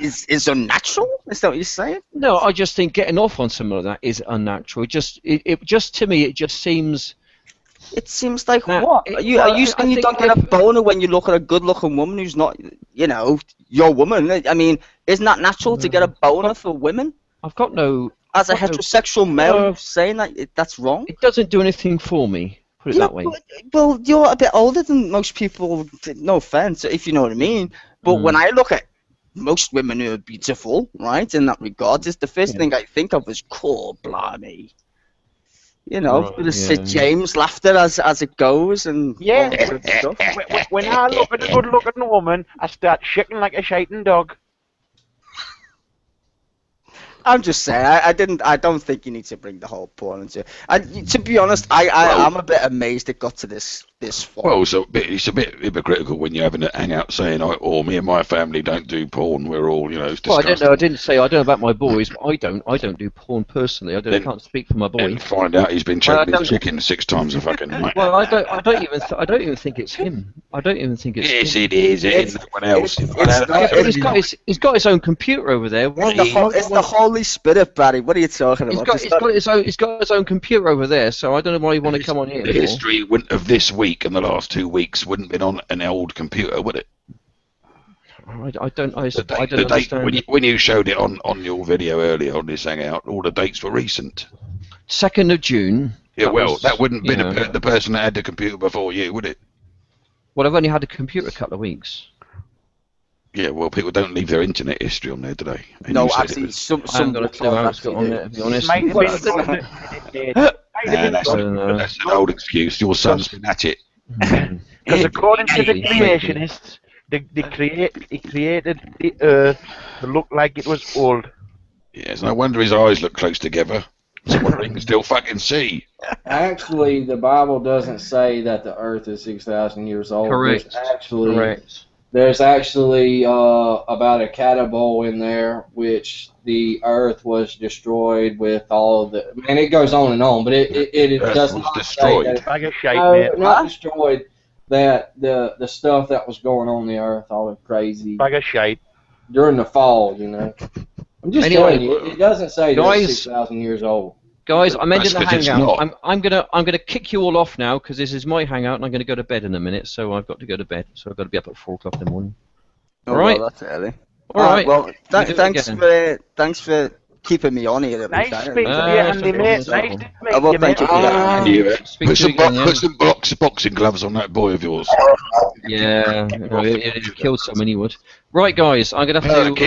is unnatural? Is that what you're saying? No, I just think getting off on something like that is unnatural. It just to me, it just seems. It seems like what? Are you saying you don't get a boner when you look at a good-looking woman who's not, you know, your woman? I mean, isn't that natural to get a boner for women? I've got no. As a heterosexual male, saying that that's wrong. It doesn't do anything for me. Put it that way. Well, you're a bit older than most people. No offense, if you know what I mean. But when I look at most women who are beautiful, right, in that regard, the first thing I think of is cool, blimey. You know, with the Sid James laughter as it goes and all that sort of stuff. When I look at a good-looking woman, I start shaking like a shaking dog. I'm just saying, I don't think you need to bring the whole porn into it. To be honest, I'm a bit amazed it got to this far. Well, it's a bit hypocritical when you're having a hangout saying, me and my family don't do porn. We're all, you know, it's disgusting. Well, I don't know. I didn't say I don't know about my boys, but I don't do porn personally. I can't speak for my boy. And find out he's been checking his chicken 6 times a fucking night. Well, I don't even think it's him. I don't even think it's yes, him. it is. It's no one else. He's got his own computer over there. It's the Holy Spirit, Barry. What are you talking about? He's got his own computer over there, so I don't know why you want to come on here. The history of this week and the last 2 weeks wouldn't have been on an old computer, would it? I don't understand. When you showed it on your video earlier on this hangout, all the dates were recent. 2nd of June. Yeah, that wouldn't have been the person that had the computer before you, would it? Well, I've only had the computer a couple of weeks. Yeah, well, people don't leave their internet history on there, do they? And no, actually, some got a clue how it's got on there, to be honest. That's an old excuse. Your son's been at it. Because according to the creationists, he created the Earth to look like it was old. Yes, no wonder his eyes look close together. Someone he can still fucking see. Actually, the Bible doesn't say that the Earth is 6,000 years old. Correct. There's actually about a catapult in there, which the Earth was destroyed with all of the. Man, it goes on and on, but it does not destroyed. Say that, not destroyed. That the stuff that was going on the Earth, all the crazy. Bag of shite. During the fall, you know. I'm just telling you, it doesn't say that it's 6,000 years old. Guys, I'm ending the hangout. I'm gonna kick you all off now because this is my hangout and I'm gonna go to bed in a minute. So I've got to go to bed. So I've got to be up at 4 o'clock in the morning. All right. Well, that's early. All right. Well, thanks for keeping me on here. Nice speaking to you, Andy, mate. Nice to meet you, mate. Put some boxing gloves on that boy of yours. Yeah, he'd killed someone, he would. Right, guys, I'm going to have to...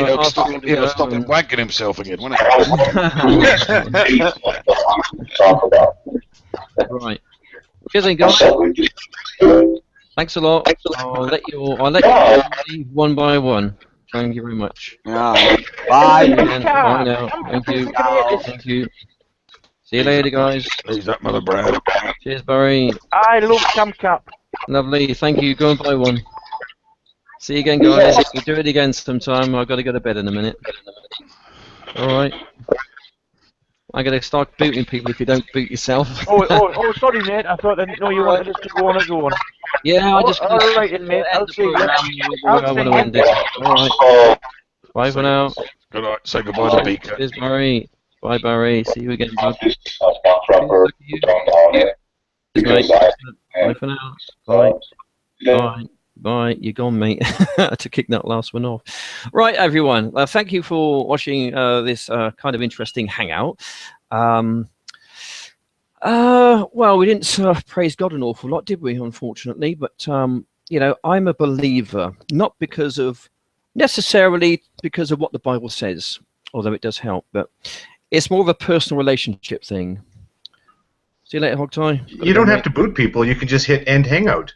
He'll stop him wanking himself again, won't he? Right. Cheers then, guys. Thanks a lot. I'll let you leave one by one. Thank you very much. Bye. Bye now. Thank you. Thank you. See you later, guys. Who's that, Mother Brad? Cheers, Barry. I love Camcap. Lovely. Thank you. Go and buy one. See you again, guys. We'll do it again sometime. I've got to go to bed in a minute. All right. I'm going to start booting people if you don't boot yourself. oh, sorry, mate. I thought I didn't know you wanted us to go on and go on. Yeah, I just. All right, then, mate. I'll see you. I want to end it. All right. Bye for now. Good night. Say goodbye to Beaker. Cheers, Barry. Bye, Barry. See you again, bud. Bye for now. Bye. Bye. Bye. You're gone, mate. To kick that last one off. Right, everyone. Thank you for watching this kind of interesting hangout. Well, we didn't praise God an awful lot, did we? Unfortunately, but you know, I'm a believer, not necessarily because of what the Bible says, although it does help, but it's more of a personal relationship thing. See you later, Hogtie. You don't have to boot people. You can just hit end hangout.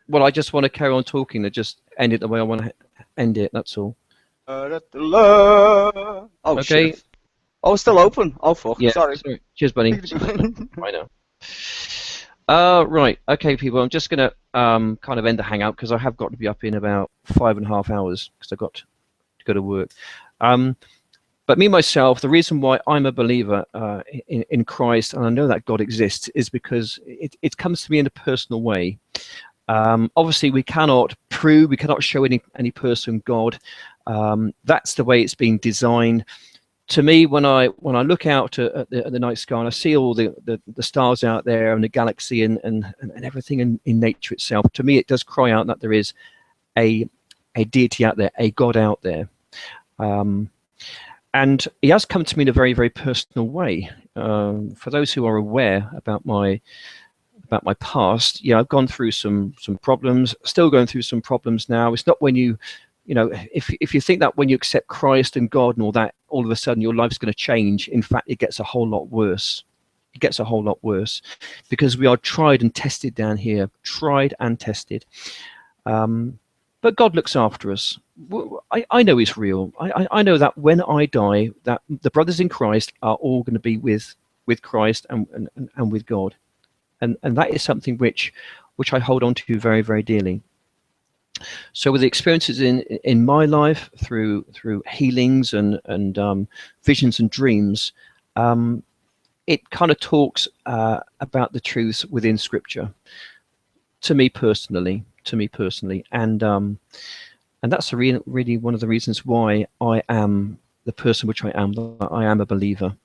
Well, I just want to carry on talking and just end it the way I want to end it. That's all. Oh, okay. Shit. Oh, it's still open. Oh, fuck. Yeah, Sorry. Cheers, buddy. I know. Right. Okay, people. I'm just going to kind of end the hangout because I have got to be up in about 5.5 hours because I've got to go to work. But me, myself, the reason why I'm a believer in Christ, and I know that God exists, is because it comes to me in a personal way. Obviously, we cannot show any person God. That's the way it's been designed. To me, when I look out at the night sky and I see all the stars out there and the galaxy and everything in nature itself, to me it does cry out that there is a deity out there, a God out there. And he has come to me in a very, very personal way. For those who are aware about my past, yeah, I've gone through some problems, still going through some problems now. It's not when you know, if you think that when you accept Christ and God and all that, all of a sudden your life's going to change. In fact, it gets a whole lot worse. It gets a whole lot worse because we are tried and tested down here, tried and tested. But God looks after us. I know He's real. I know that when I die, that the brothers in Christ are all going to be with Christ and with God, and that is something which I hold on to very, very dearly. So with the experiences in my life through healings and visions and dreams, it kind of talks about the truths within Scripture to me personally, and that's really one of the reasons why I am the person which I am. That I am a believer,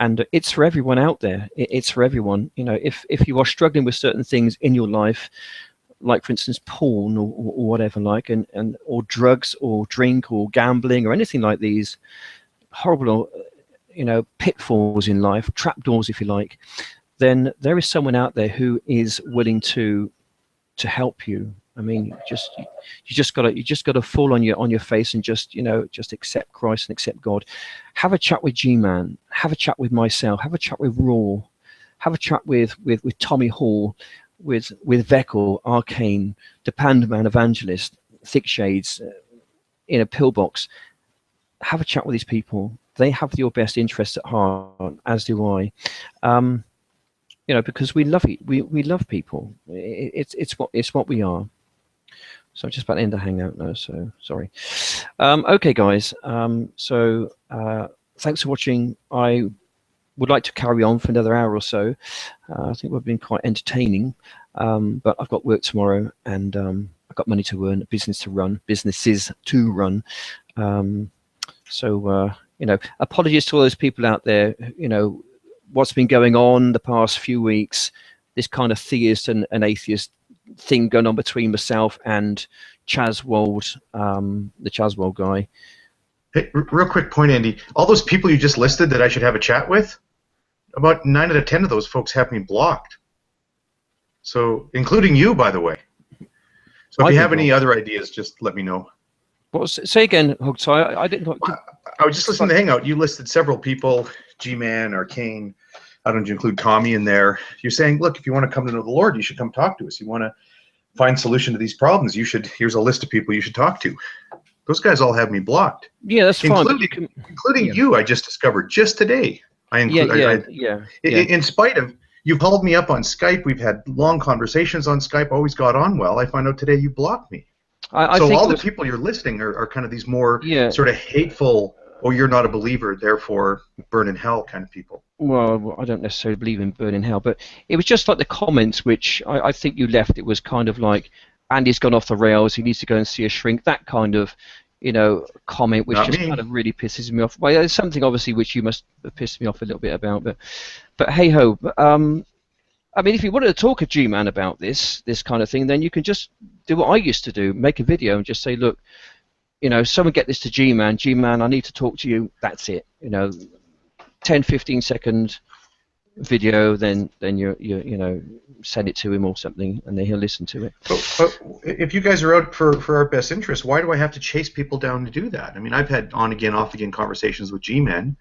and it's for everyone out there. It's for everyone. You know, if you are struggling with certain things in your life, like for instance porn or whatever, like and or drugs or drink or gambling or anything like these horrible pitfalls in life, trapdoors if you like, then there is someone out there who is willing to help you. I mean, you just gotta fall on your face and just accept Christ and accept God. Have a chat with G-Man, have a chat with myself, have a chat with Raw, have a chat with Tommy Hall, with Veckel, Arcane, the Pandaman Evangelist, Thick Shades, in a pillbox. Have a chat with these people. They have your best interests at heart, as do I. Because we love it. We love people. It's what we are. So I'm just about to end the hangout now. So sorry. Okay, guys. So thanks for watching. I would like to carry on for another hour or so. I think we've been quite entertaining, but I've got work tomorrow and I've got money to earn, businesses to run. So apologies to all those people out there. What's been going on the past few weeks, this kind of theist and atheist thing going on between myself and Chaswold, the Chaswold guy. Hey, real quick point, Andy. All those people you just listed that I should have a chat with, about 9 out of 10 of those folks have me blocked. So, including you, by the way. So if you have any other ideas, just let me know. Say again, Hug. Sorry, I didn't. I was just listening to Hangout. You listed several people: G-Man, Arcane. I don't know if you include Tommy in there. You're saying, look, if you want to come to know the Lord, you should come talk to us. You want to find solution to these problems, here's a list of people you should talk to. Those guys all have me blocked. Yeah, that's fine. Including you, I just discovered just today. In spite of, you've called me up on Skype. We've had long conversations on Skype. Always got on well. I find out today you blocked me. So all the people you're listing are kind of these more sort of hateful oh, you're not a believer, therefore burn in hell kind of people. Well, I don't necessarily believe in burning hell, but it was just like the comments which I think you left. It was kind of like, Andy's gone off the rails, he needs to go and see a shrink, that kind of, you know, comment which just kind of really pisses me off. Well, there's something obviously which you must have pissed me off a little bit about, but hey ho. I mean, if you wanted to talk a G-Man about this kind of thing, then you can just do what I used to do, make a video and just say, look, you know, someone get this to G-Man. G-Man, I need to talk to you. That's it. You know, 10, 15-second video, then you know, send it to him or something, and then he'll listen to it. But if you guys are out for our best interest, why do I have to chase people down to do that? I mean, I've had on again, off again conversations with G-Men,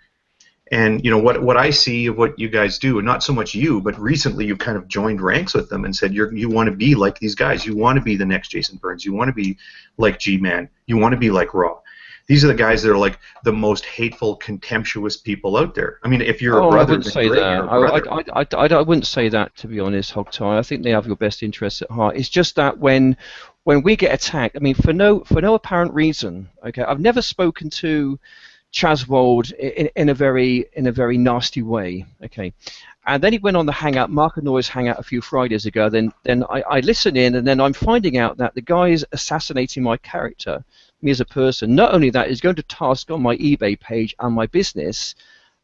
and you know what I see of what you guys do, and not so much you, but recently you've kind of joined ranks with them and said you want to be like these guys. You want to be the next Jason Burns. You want to be like G-Man. You want to be like Raw. These are the guys that are like the most hateful, contemptuous people out there. I mean, if you're a brother, I wouldn't say that. I wouldn't say that, to be honest, Hogtie. I think they have your best interests at heart. It's just that when we get attacked, I mean, for no apparent reason. Okay, I've never spoken to Chaswold in a very nasty way. Okay, and then he went on the hangout, Mark and Noy's hangout a few Fridays ago. Then I listen in, and then I'm finding out that the guy is assassinating my character, me as a person. Not only that, he's going to task on my eBay page and my business.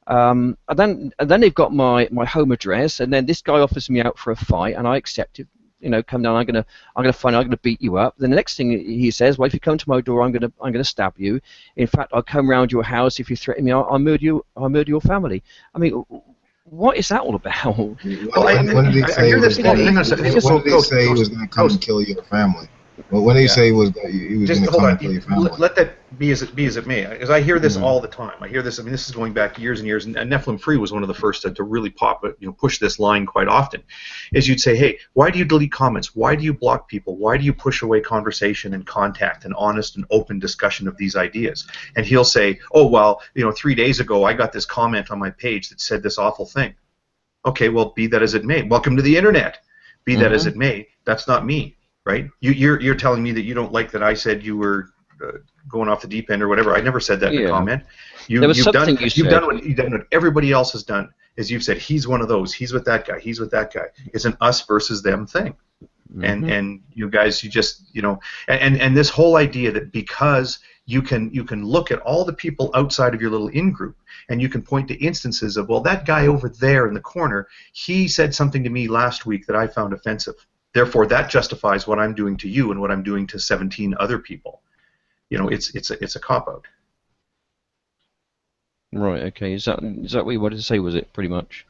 And then they've got my home address, and then this guy offers me out for a fight, and I accept it. You know, come down. I'm gonna beat you up. Then the next thing he says, well, if you come to my door, I'm gonna stab you. In fact, I'll come round your house. If you threaten me, I'll murder you. I'll murder your family. I mean, what is that all about? Well, when did he say he was going to come and kill your family? Well, when did he say he was going to come and kill your family? Let that be as it may. Because I hear this all the time. I hear this. I mean, this is going back years and years. And Nephilim Free was one of the first to really push this line quite often. Is you'd say, hey, why do you delete comments? Why do you block people? Why do you push away conversation and contact and honest and open discussion of these ideas? And he'll say, oh, well, 3 days ago I got this comment on my page that said this awful thing. Okay, well, be that as it may. Welcome to the internet. Be that as it may. That's not me. Right? You're telling me that you don't like that I said you were going off the deep end or whatever. I never said that in a comment. You've done what everybody else has done. Is you've said he's one of those. He's with that guy. He's with that guy. It's an us versus them thing. And you guys, you just and this whole idea that because you can look at all the people outside of your little in group and you can point to instances of, well, that guy over there in the corner, he said something to me last week that I found offensive. Therefore, that justifies what I'm doing to you and what I'm doing to 17 other people. It's a cop-out. Right. Okay. Is that what you wanted to say? Was it pretty much?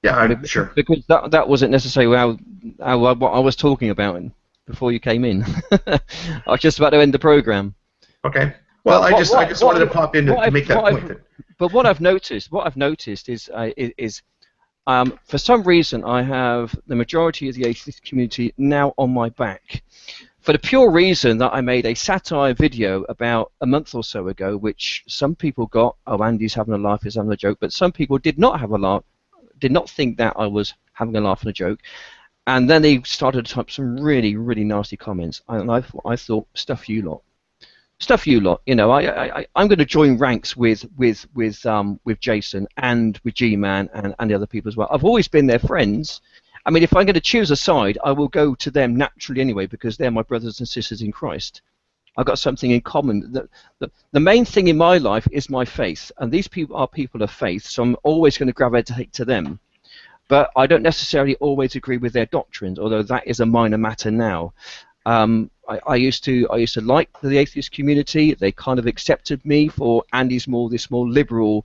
Yeah, I'm sure. Because that wasn't necessarily what I was talking about before you came in. I was just about to end the program. Okay. Well, I just wanted to pop in to make that point. But what I've noticed is for some reason, I have the majority of the atheist community now on my back. For the pure reason that I made a satire video about a month or so ago, which some people got, oh, Andy's having a laugh, he's having a joke, but some people did not have a laugh, did not think that I was having a laugh and a joke. And then they started to type some really, really nasty comments. And I thought, stuff you lot. Stuff you lot, I'm going to join ranks with Jason and with G-Man and the other people as well. I've always been their friends. I mean, if I'm going to choose a side, I will go to them naturally anyway because they're my brothers and sisters in Christ. I've got something in common. The main thing in my life is my faith, and these people are people of faith, so I'm always going to gravitate to them. But I don't necessarily always agree with their doctrines, although that is a minor matter now. I used to like the atheist community. They kind of accepted me for Andy's this more liberal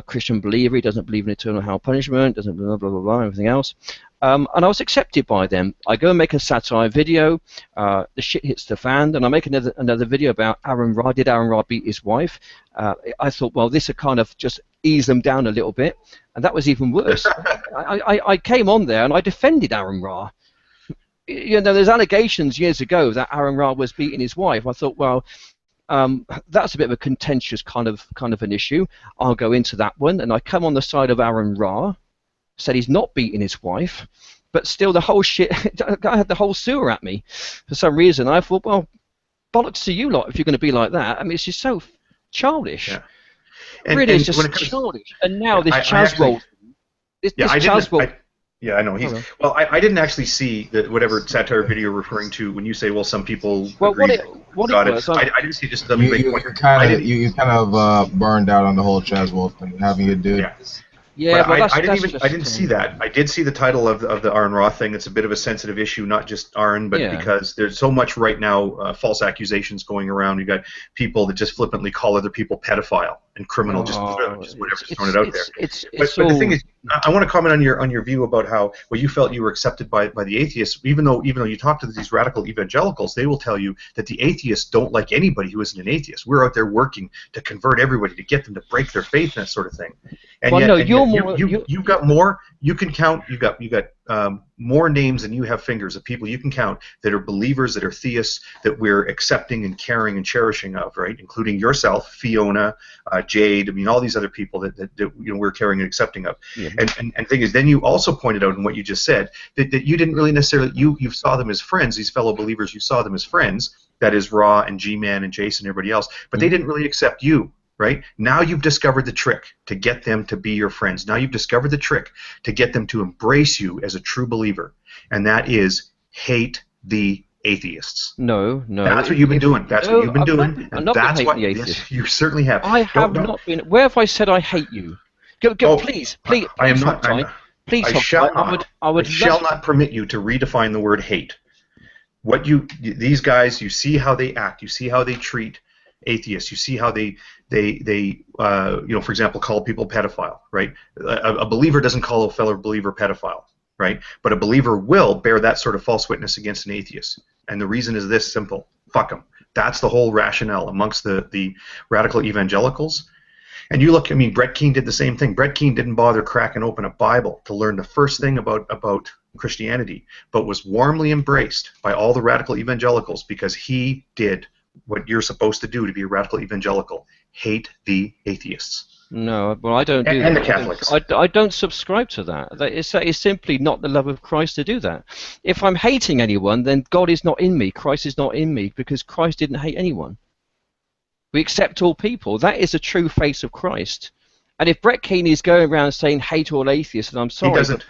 Christian believer. He doesn't believe in eternal hell punishment, doesn't blah blah blah blah, everything else. And I was accepted by them. I go and make a satire video. The shit hits the fan. Then I make another video about Aaron Ra. Did Aaron Ra beat his wife? I thought, well, this would kind of just ease them down a little bit, and that was even worse. I came on there and I defended Aaron Ra. There's allegations years ago that Aaron Ra was beating his wife. I thought, well, that's a bit of a contentious kind of an issue. I'll go into that one, and I come on the side of Aaron Ra, said he's not beating his wife, but still the whole shit. I had the whole sewer at me for some reason. I thought, well, bollocks to you lot if you're going to be like that. I mean, it's just so childish. Yeah. Really, it's just childish. And now this Chaz roll. Yeah, I know. Well, I didn't actually see whatever satire video you're referring to when you say, well, some people agreed. I didn't see just. You kind of burned out on the whole Chaz Wolf thing, having it, dude. Yeah, but I didn't see that. I did see the title of the Aaron Roth thing. It's a bit of a sensitive issue, not just Aaron, but because there's so much right now false accusations going around. You got people that just flippantly call other people pedophile and criminal, just whatever, just throwing it out there. But the thing is, I want to comment on your view about how you felt you were accepted by the atheists, even though you talk to these radical evangelicals, they will tell you that the atheists don't like anybody who isn't an atheist. We're out there working to convert everybody, to get them to break their faith and that sort of thing. And you've got more. You can count. You got more names than you have fingers of people you can count that are believers, that are theists, that we're accepting and caring and cherishing of, right? Including yourself, Fiona, Jade. I mean, all these other people that we're caring and accepting of. Yeah. And the thing is, then you also pointed out in what you just said that you didn't really necessarily you saw them as friends. These fellow believers, you saw them as friends. That is Raw and G-Man and Jason and everybody else, but they didn't really accept you. Right? Now you've discovered the trick to get them to be your friends. Now you've discovered the trick to get them to embrace you as a true believer, and that is hate the atheists. No. That's what you've been doing. That's what you've been doing. I'm not that's hating what the atheists. Yes, you certainly have. I have not been. Where have I said I hate you? Please. I am not. Please. I shall not. I shall not permit you to redefine the word hate. These guys, you see how they act. You see how they treat atheists. You see how they for example, call people pedophile, right? A believer doesn't call a fellow believer pedophile, right? But a believer will bear that sort of false witness against an atheist. And the reason is this simple: fuck them. That's the whole rationale amongst the radical evangelicals. And you look, I mean, Brett Keane did the same thing. Brett Keane didn't bother cracking open a Bible to learn the first thing about Christianity, but was warmly embraced by all the radical evangelicals because he did what you're supposed to do to be a radical evangelical: hate the atheists. No, well, I don't do that. And the Catholics. I don't subscribe to that. It's simply not the love of Christ to do that. If I'm hating anyone, then God is not in me. Christ is not in me, because Christ didn't hate anyone. We accept all people. That is the true face of Christ. And if Brett Keane is going around saying hate all atheists, and I'm sorry, he doesn't.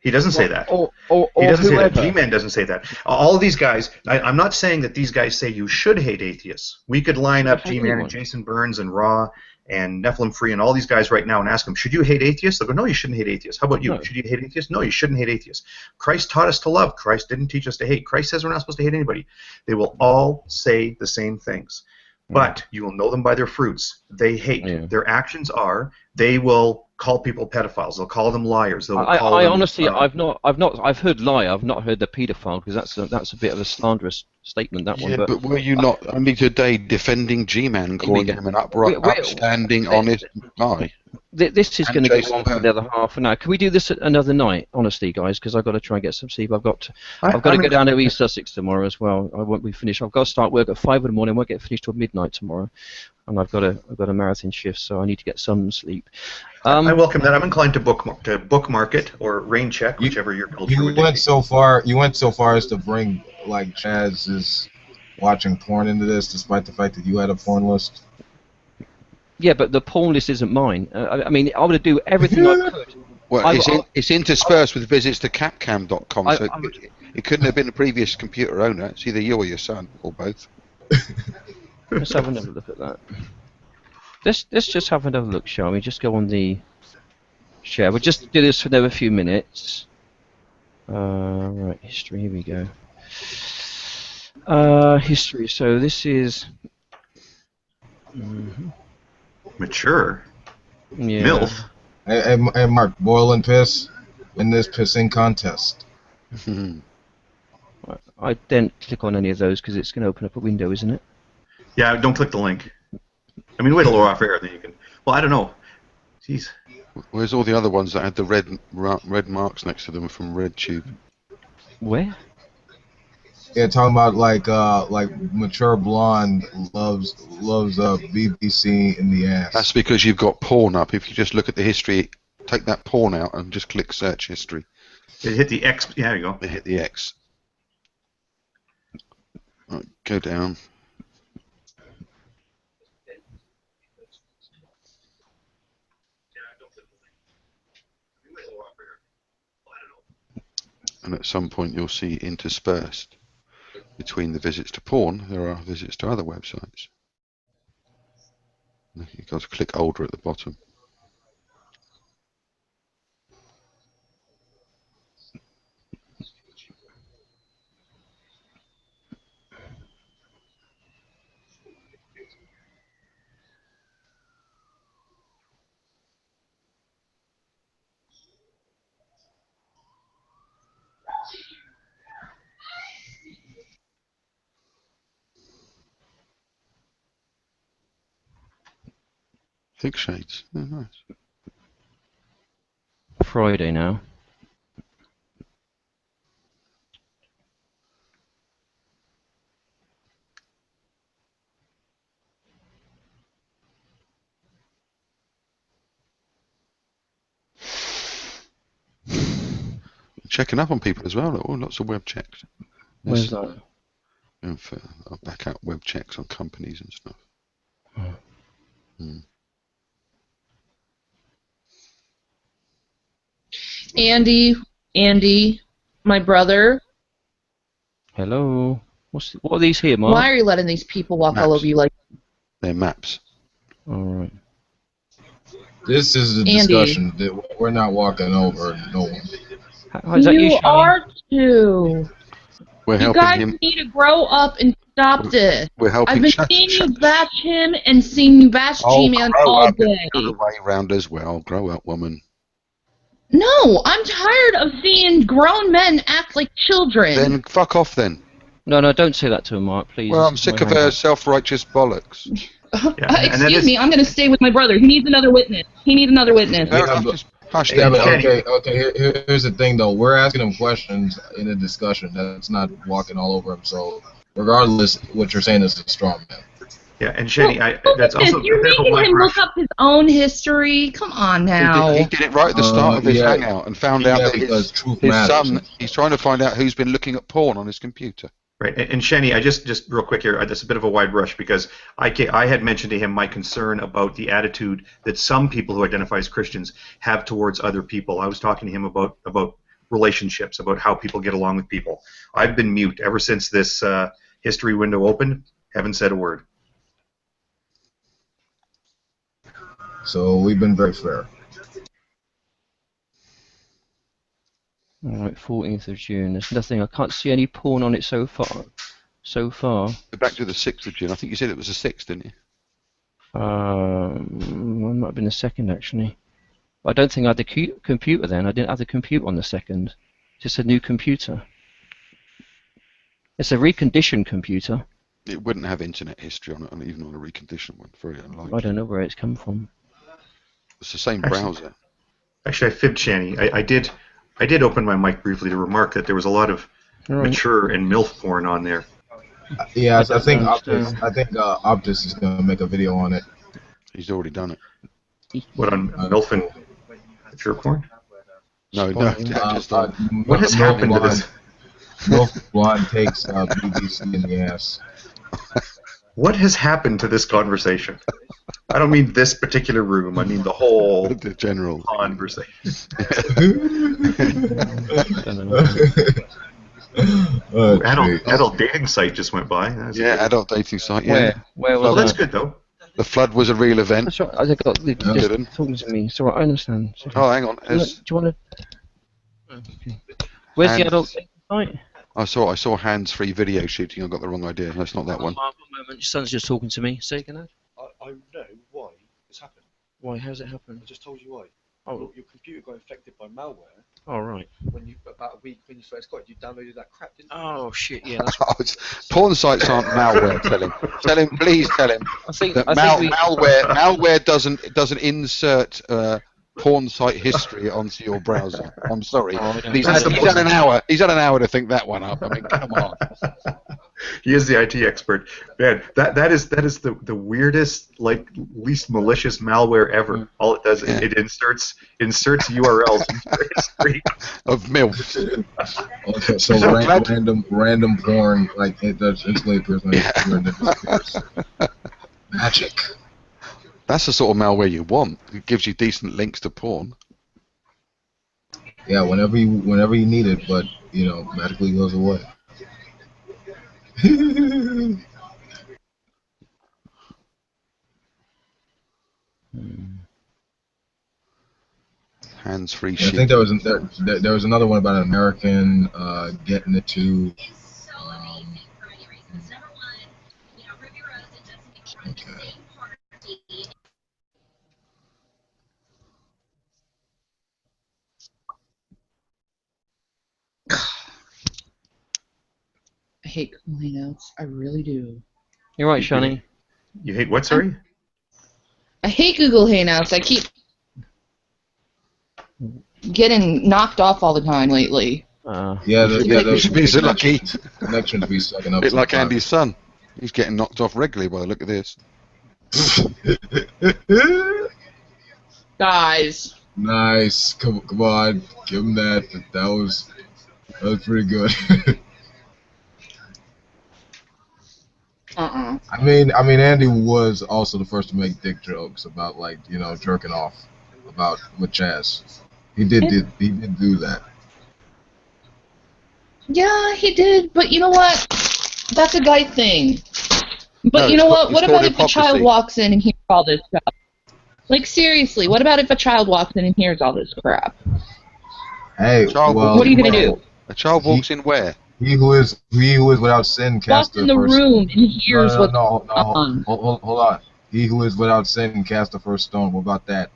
He doesn't say that. He doesn't say that. G-Man doesn't say that. All of these guys, I'm not saying that these guys say you should hate atheists. We could line up G-Man and Jason Burns and Raw and Nephilim Free and all these guys right now and ask them, should you hate atheists? They'll go, no, you shouldn't hate atheists. How about you? No. Should you hate atheists? No, you shouldn't hate atheists. Christ taught us to love. Christ didn't teach us to hate. Christ says we're not supposed to hate anybody. They will all say the same things. But you will know them by their fruits. They hate. Yeah. Their actions are, they will call people pedophiles. They'll call them liars. They'll call them, honestly, I've heard liar. I've not heard the paedophile, because that's a bit of a slanderous statement, that one. Yeah, but were you not only today defending G-Man and calling him an upstanding, honest guy? This is going to go on for another half an hour. Can we do this another night, honestly, guys? Because I've got to try and get some sleep. I've got to go down to East Sussex tomorrow as well. I won't be finished. I've got to start work at 5 in the morning. I won't get finished till midnight tomorrow, and I've got a marathon shift, so I need to get some sleep. I welcome that. I'm inclined to bookmark it or rain check, whichever your culture would went so far. You went so far as to bring like Chaz's watching porn into this, despite the fact that you had a porn list. Yeah, but the porn list isn't mine. I mean, I would do everything I could. Well, it's interspersed with visits to capcam.com, so it couldn't have been a previous computer owner. It's either you or your son, or both. Let's have another look at that. Let's just have another look, shall we? Just go on the share. We'll just do this for another few minutes. Right, history, here we go. History, so this is... Mature? Yeah. MILF? Hey, Mark, boil and piss in this pissing contest. I didn't click on any of those because it's going to open up a window, isn't it? Yeah, don't click the link. I mean, wait till we're off air, then you can... Well, I don't know. Jeez. Where's all the other ones that had the red marks next to them from RedTube? Where? Yeah, talking about like mature blonde loves BBC in the ass. That's because you've got porn up. If you just look at the history, take that porn out and just click search history. It hit the X. Yeah, there you go. It hit the X. Right, go down. And at some point you'll see interspersed between the visits to porn, there are visits to other websites. You've got to click older at the bottom. Thick shades. Oh, nice. Friday now. Checking up on people as well. Oh, lots of web checks. Where's that? I'll back out web checks on companies and stuff. Oh. Andy, my brother. Hello. What are these here, Mark? Why are you letting these people walk Maps. all over you like? They're maps. All right. This is the discussion that we're not walking over no one. Is that You Shani? are too. We're You helping guys him. need to grow up and stop this. We're helping I've been seeing you bash him and seeing you bash G-Man grow all up day. the other way round as well. Grow up, woman. No, I'm tired of seeing grown men act like children. Then fuck off then. No, don't say that to him, Mark, please. Well, I'm sick of her self-righteous bollocks. Excuse me, I'm going to stay with my brother. He needs another witness. Hush, Yeah, but okay. Here's the thing, though. We're asking him questions in a discussion. That's not walking all over him. So, regardless, what you're saying is a strong man. Yeah, and Shani, that's also You're a bit of a making wide him brush. look up his own history. Come on now. He did it right at the start of his yeah. hangout and found out that because truth his matters. son, he's trying to find out who's been looking at porn on his computer. Right, and Shani, I just real quick here, that's a bit of a wide brush because I had mentioned to him my concern about the attitude that some people who identify as Christians have towards other people. I was talking to him about relationships, about how people get along with people. I've been mute ever since this history window opened. Haven't said a word. So we've been very fair. Alright, 14th of June. There's nothing. I can't see any porn on it so far. Back to the 6th of June. I think you said it was the 6th, didn't you? It might have been the 2nd, actually. I don't think I had the computer then. I didn't have the computer on the 2nd. Just a new computer. It's a reconditioned computer. It wouldn't have internet history on it, and even on a reconditioned one. Very unlikely. I don't know where it's come from. It's the same browser. Actually, I fibbed Shani. I did open my mic briefly to remark that there was a lot of mature and MILF porn on there. Yeah, I think Optus is going to make a video on it. He's already done it. What, on MILF and mature porn? No. What has happened to this? MILF Blonde takes BBC in the ass. What has happened to this conversation? I don't mean this particular room. I mean the whole general conversation. Adult dating site just went by. Adult dating site. Yeah. Where was well, that? that's good though. The flood was a real event. That's right. I got just talking to me. So I understand. Oh, hang on. Do you want to? Okay. Where's the adult dating site? I saw hands-free video shooting. I got the wrong idea. That's not that one. One moment. Your son's just talking to me. Say again. I know why this happened. Why? How's it happen? I just told you why. Oh. Your computer got infected by malware. Oh, right. About a week when you first got it, you downloaded that crap, didn't you? Oh shit! Yeah. That's Porn sites aren't malware. Tell him. Please tell him. that malware doesn't insert porn site history onto your browser. I'm sorry. He's had an hour. He's had an hour to think that one up. I mean, come on. He is the IT expert. Man, that is the weirdest, least malicious malware ever. All it does is it inserts URLs into the history of MILFs. Okay, so random porn, it does instantly appears on your computer. Magic. That's the sort of malware you want. It gives you decent links to porn. Yeah, whenever you need it, but magically goes away. Hands-free I shit. think there was another one about an American getting it to. Okay. I hate Google Hangouts. I really do. You're right, Shani. You hate what, sorry? I hate Google Hangouts. I keep getting knocked off all the time lately. You should be so lucky. Connections be sucking up. Bit like Andy's son. He's getting knocked off regularly by the look of this. Guys. Nice. Come on. Give him that. That was pretty good. I mean, Andy was also the first to make dick jokes about jerking off with Chaz. He did do that. Yeah, he did, but you know what? That's a guy thing. But you know what? What about if a child walks in and hears all this stuff? Like, seriously, what about if a child walks in and hears all this crap? Hey, what are you going to do? A child walks in where? He who is without sin cast in the room and hears what's going on. Hold on. He who is without sin cast the first stone. What about that?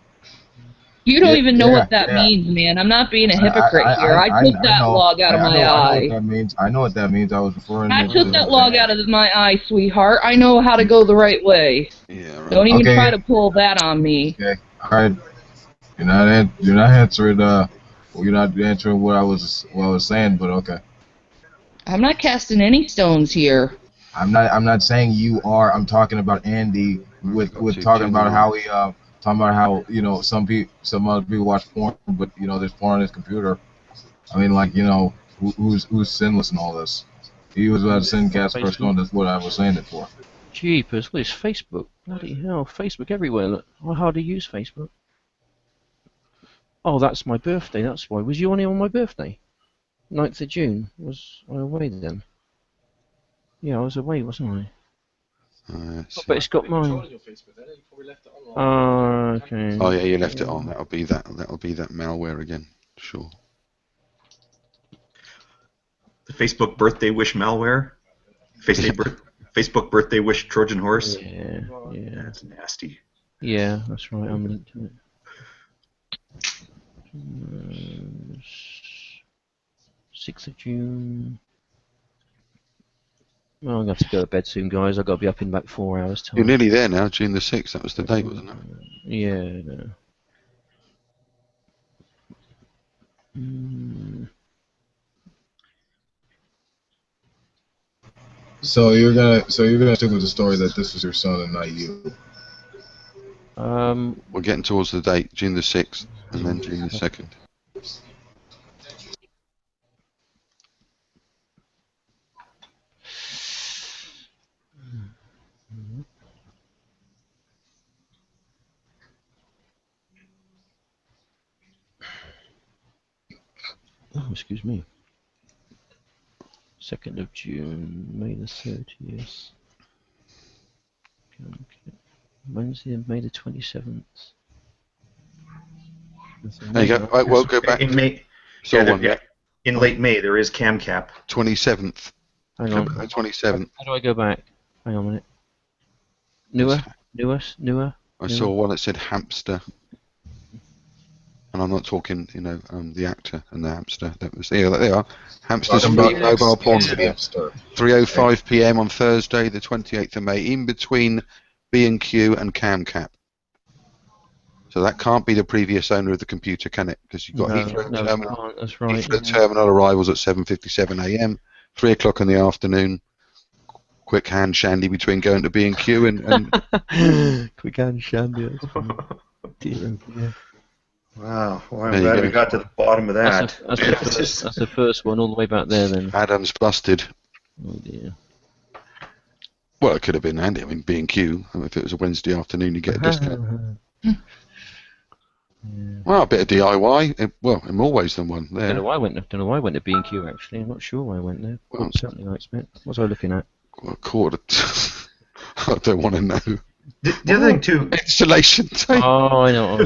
You don't even know what that means, man. I'm not being a hypocrite here. I took that log out of my eye. I know what that means. I was referring to... I took that log out of my eye, sweetheart. I know how to go the right way. Yeah, right. Don't even try to pull that on me. Okay, all right. You're not answering. You're not answering what I was saying, but okay. I'm not casting any stones here. I'm not saying you are. I'm talking about Andy with talking about how he talking about how some other people watch porn, but there's porn on his computer. I mean, who's sinless in all this? He was about to sin cast first stone. That's what I was saying it for. Jeepers, what is Facebook? Bloody hell, Facebook everywhere. Look, how hard to use Facebook. Oh, that's my birthday. That's why. Was you on here on my birthday? 9th of June. Was I away then? Yeah, I was away, wasn't I? But it's got mine. Oh, okay. Oh yeah, you left it on. That'll be that malware again. Sure. The Facebook birthday wish malware. Facebook birthday wish Trojan horse. Yeah. That's nasty. Yeah, that's right. I'm linked to it. 6th of June. Well, I'm going to have to go to bed soon, guys. I've got to be up in about 4 hours' time. You're nearly there now, June the 6th. That was the date, wasn't it? Yeah, no. So you're gonna stick with the story that this was your son and not you. We're getting towards the date, June the 6th, and then June the 2nd. Oh, excuse me. 2nd of June, May the 30th. Wednesday, May the 27th. There you go. Right, well, go back. In May. In late May, there is CamCap. 27th. Hang on. 27th. How do I go back? Hang on a minute. Newer. I saw one that said hamster. And I'm not talking, the actor and the hamster. That was there they are. Hamsters free mobile porn video. 3:05 p.m. on Thursday, the 28th of May, in between B&Q and CamCap. So that can't be the previous owner of the computer, can it? Because you've got Heathrow Terminal. That's right. Heathrow Terminal arrivals at 7:57 a.m. 3 o'clock in the afternoon. Quick hand shandy between going to B&Q and quick hand shandy. Dear. Wow, well, I'm glad we got to the bottom of that. That's the first one all the way back there then. Adam's busted. Oh dear. Well, it could have been handy. I mean, B&Q. If it was a Wednesday afternoon, you get a discount. Well, a bit of DIY. Well, in more ways than one. There. Don't know why I went to B&Q actually. I'm not sure why I went there. Well, certainly I expect. What was I looking at? Well, quarter. I don't want to know. The other thing too, insulation tape. Oh, I know.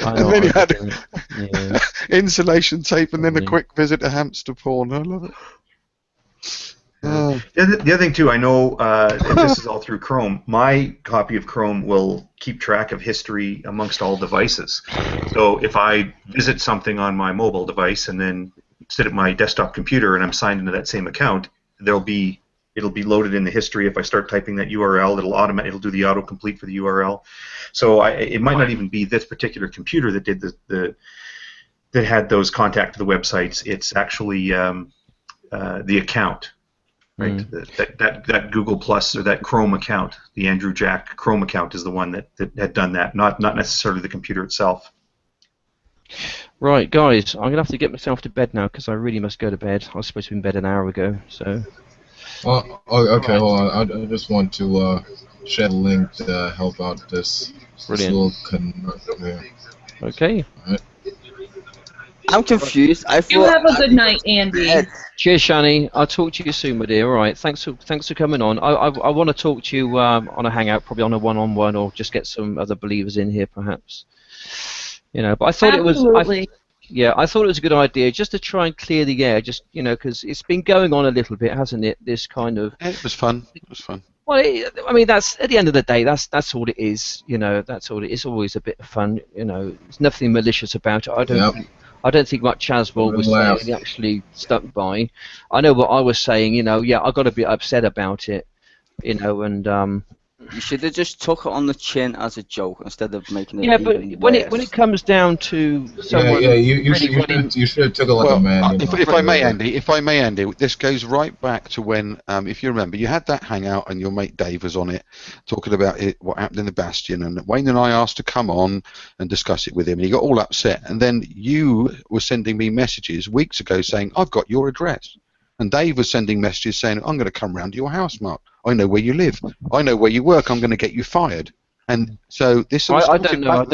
And then you had insulation tape, and then a quick visit to hamster porn. I love it. The other thing too, I know this is all through Chrome. My copy of Chrome will keep track of history amongst all devices. So if I visit something on my mobile device and then sit at my desktop computer and I'm signed into that same account, it'll be loaded in the history. If I start typing that URL, it'll do the autocomplete for the URL. So it might not even be this particular computer that did that had those contact to the websites. It's actually the account. Right, that Google Plus or that Chrome account, the Andrew Jack Chrome account, is the one that had done that, not necessarily the computer itself. Right, guys, I'm gonna have to get myself to bed now because I really must go to bed. I was supposed to be in bed an hour ago, so. Oh, okay, hold on. I just want to share a link to help out this. Brilliant. Okay. All right. I'm confused. You have a good night, Andy. Cheers, Shani. I'll talk to you soon, my dear. All right. Thanks for coming on. I want to talk to you on a hangout, probably on a one-on-one, or just get some other believers in here, perhaps. You know, but I thought Absolutely. I thought it was a good idea just to try and clear the air, just because it's been going on a little bit, hasn't it? This kind of. It was fun. It was fun. Well, I mean, that's at the end of the day, that's all it is. That's all it is. It's always a bit of fun. There's nothing malicious about it. I don't think what Chaswell was saying he actually stuck by. I know what I was saying, I got a bit upset about it, and you should have just took it on the chin as a joke instead of making it. Yeah, but when it comes down to someone, you should have took it like a man. If I may, Andy, this goes right back to when, if you remember, you had that hangout and your mate Dave was on it, talking about what happened in the Bastion, and Wayne and I asked to come on and discuss it with him, and he got all upset, and then you were sending me messages weeks ago saying, "I've got your address." And Dave was sending messages saying, "I'm going to come round to your house, Mark. I know where you live. I know where you work. I'm going to get you fired." And so this was I don't know.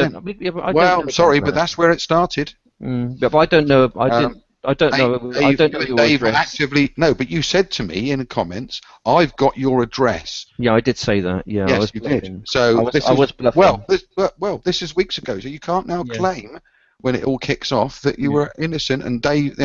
Well, sorry, but that's where it started. But I don't know. I don't know. I don't know your Dave address. actively but you said to me in the comments, "I've got your address." Yeah, I did say that. Yeah, yes, I was you bluffing. did. So I was bluffing. this is weeks ago. So you can't now claim when it all kicks off that you were innocent. And Dave,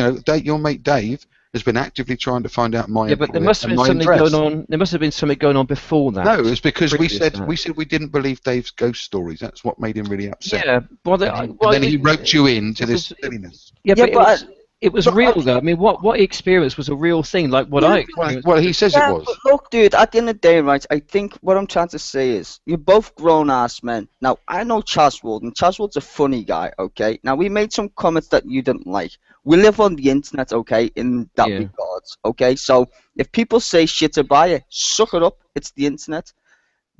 your mate Dave has been actively trying to find out my but there must have been something going on. There must have been something going on before that. No, it's because we said we didn't believe Dave's ghost stories. That's what made him really upset. Yeah, and then he roped you into this silliness. Yeah, but it was real though. I mean, what he experienced was a real thing, like what I experienced. Well, he says it was. But look, dude, at the end of the day, right, I think what I'm trying to say is you're both grown-ass men. Now, I know Chaswold, and Chaswold's a funny guy, okay? Now, we made some comments that you didn't like. We live on the internet, okay, in that regards, okay? So, if people say shit about you, suck it up. It's the internet.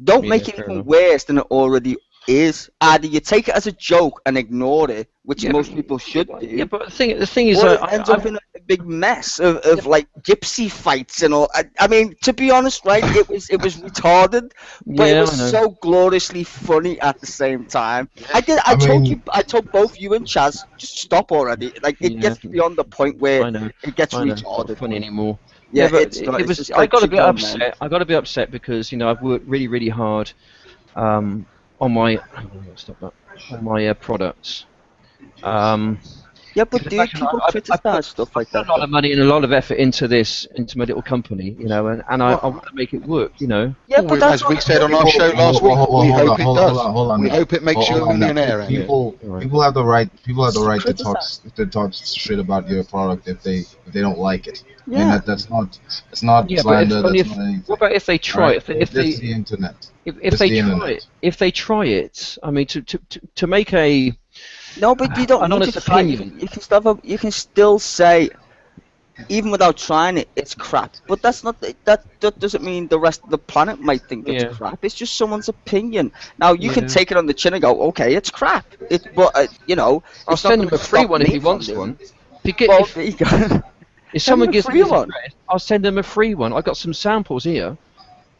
Don't make it even worse than it already is. Either you take it as a joke and ignore it, which most people should do. Yeah, but the thing is, it ends up in a big mess of like gypsy fights and all. I mean, to be honest, right? It was retarded, but it was so gloriously funny at the same time. I told both you and Chaz, just stop already. Like it gets beyond the point where it gets retarded. It's not funny anymore. Yeah, but it's not, it was. just I like got a bit chicken, upset. man. I got a bit upset because I've worked really, really hard on my products. Yeah, but dude, people criticize stuff like that. I put a lot of money and a lot of effort into my little company, and I want to make it work, Yeah, but that's as we said on our show last week, we hope it does. We hope it makes you a millionaire. People have the right to talk shit about your product if they don't like it. Yeah, and that's not slander. What about if they try it? If they the internet. If they try it, I mean, to make a no, but you don't an need honest to try. opinion. You can still say, even without trying it, it's crap. But that's not that doesn't mean the rest of the planet might think it's crap. It's just someone's opinion. Now you can take it on the chin and go, okay, it's crap. I'll send him a free one if he wants one. There you go. If someone gives me one, I'll send them a free one. I got some samples here.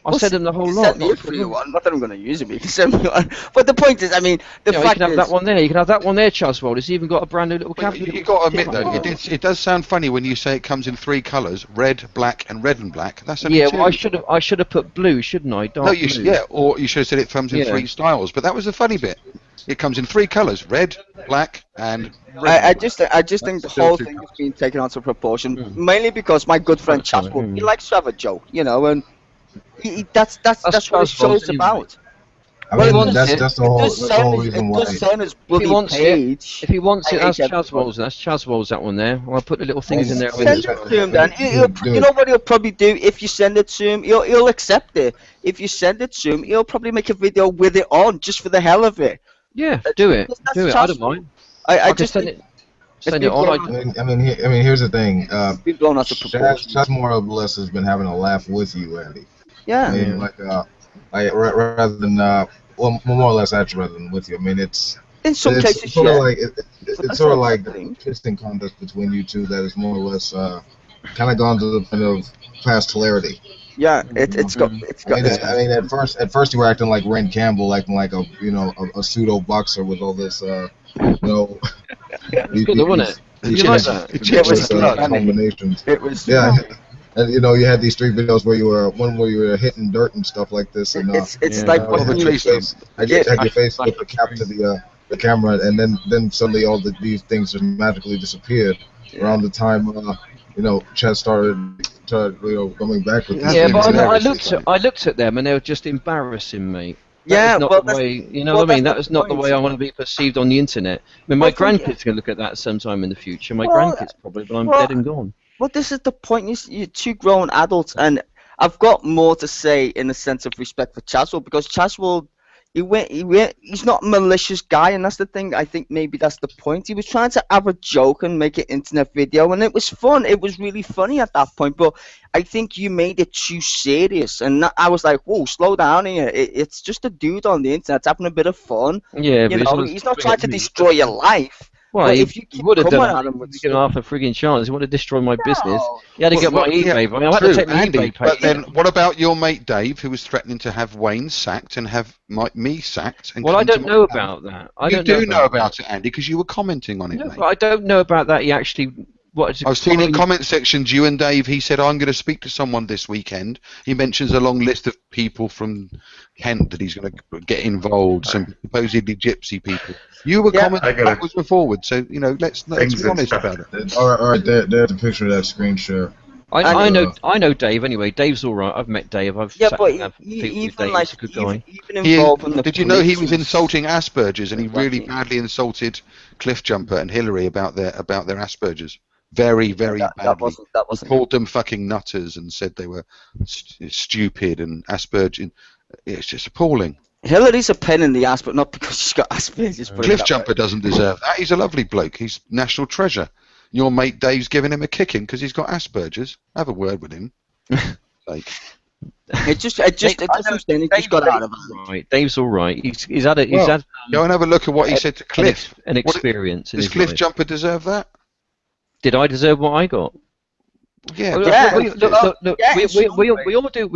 I'll send them the whole lot. Send me a free one. Not that I'm going to use it, but you can send me one. But the point is, I mean, the fact you can have that one there. You can have that one there, Charles World. It's even got a brand new little cabinet. You've got to admit, though, it does sound funny when you say it comes in 3 colours: red, black, and red and black. That's only 2. Well, I should have put blue, shouldn't I? Dark blue. Or you should have said it comes in 3 styles. But that was the funny bit. It comes in 3 colours: red, black, and red. I just think the whole thing is being taken out of proportion, mainly because my good friend Chapel, he likes to have a joke, and that's what his show's about. I mean, that's the whole reason why. If he wants it, that's Chaz Walls. That's Chaz Walls, that one there. I'll put the little things in there. Send it to him, Dan. You know what he'll probably do if you send it to him? He'll accept it. If you send it to him, he'll probably make a video with it on, just for the hell of it. Yeah, do it. Do it. I don't mind. I just send it. Send it on. I mean, here's the thing. Been blown out of proportion. Chaz more or less has been having a laugh with you, Andy. Yeah. I mean, rather than more or less actually rather than with you. I mean, it's in some cases sort of like it's sort of like the kissing contest between you two that is more or less kind of gone to the point of past hilarity. Yeah, it's got. I mean, at first you were acting like Ren Campbell, acting like a pseudo boxer with all this It's good, wasn't it? You like that? Combinations. It was. Yeah. And you had these 3 videos where you were hitting dirt and stuff like this, and it's like had your face with the cap to the camera, and then suddenly all these things just magically disappeared around the time Chaz started coming back with this. Yeah, but I looked at them and they were just embarrassing me. That is not the way, what I mean? That is not the way I want to be perceived on the internet. I mean, my grandkids can look at that sometime in the future. My grandkids probably, but I'm dead and gone. Well, this is the point. You're 2 grown adults, and I've got more to say in the sense of respect for Chazwell, because Chazwell, he's not a malicious guy, and that's the thing. I think maybe that's the point. He was trying to have a joke and make an internet video, and it was fun. It was really funny at that point, but I think you made it too serious, and I was like, whoa, slow down here. It's just a dude on the internet having a bit of fun. Yeah, but he's not trying to destroy your life. Well, if you keep would have coming done at him with give half a frigging chance. He wanted to destroy my business. He had to get my eBay. I had to take my eBay page. But then, what about your mate Dave, who was threatening to have Wayne sacked and have me sacked? And I don't know about that. You do know about it, Andy, because you were commenting on it. No, but I don't know about that. He actually. I've seen in comment sections, you and Dave, he said, I'm going to speak to someone this weekend. He mentions a long list of people from Kent that he's going to get involved, some supposedly gypsy people. You were commenting backwards and forwards, so, let's be honest about it. All right, there's a picture of that screen share. I know Dave anyway. Dave's all right. I've met Dave. He's a good guy. Did you know he was insulting Asperger's, and he really badly insulted Cliffjumper and Hillary about their Asperger's? Very, very badly. He called them fucking nutters and said they were stupid and Asperger. It's just appalling. Hillary's a pain in the ass, but not because she's got Asperger's. Cliffjumper doesn't deserve that. He's a lovely bloke. He's national treasure. Your mate Dave's giving him a kicking because he's got Asperger's. Have a word with him. It just got out of hand. Right, Dave's all right. He's had go and have a look at what he said to Cliff. An experience. Does Cliffjumper deserve that? Did I deserve what I got? Yeah. We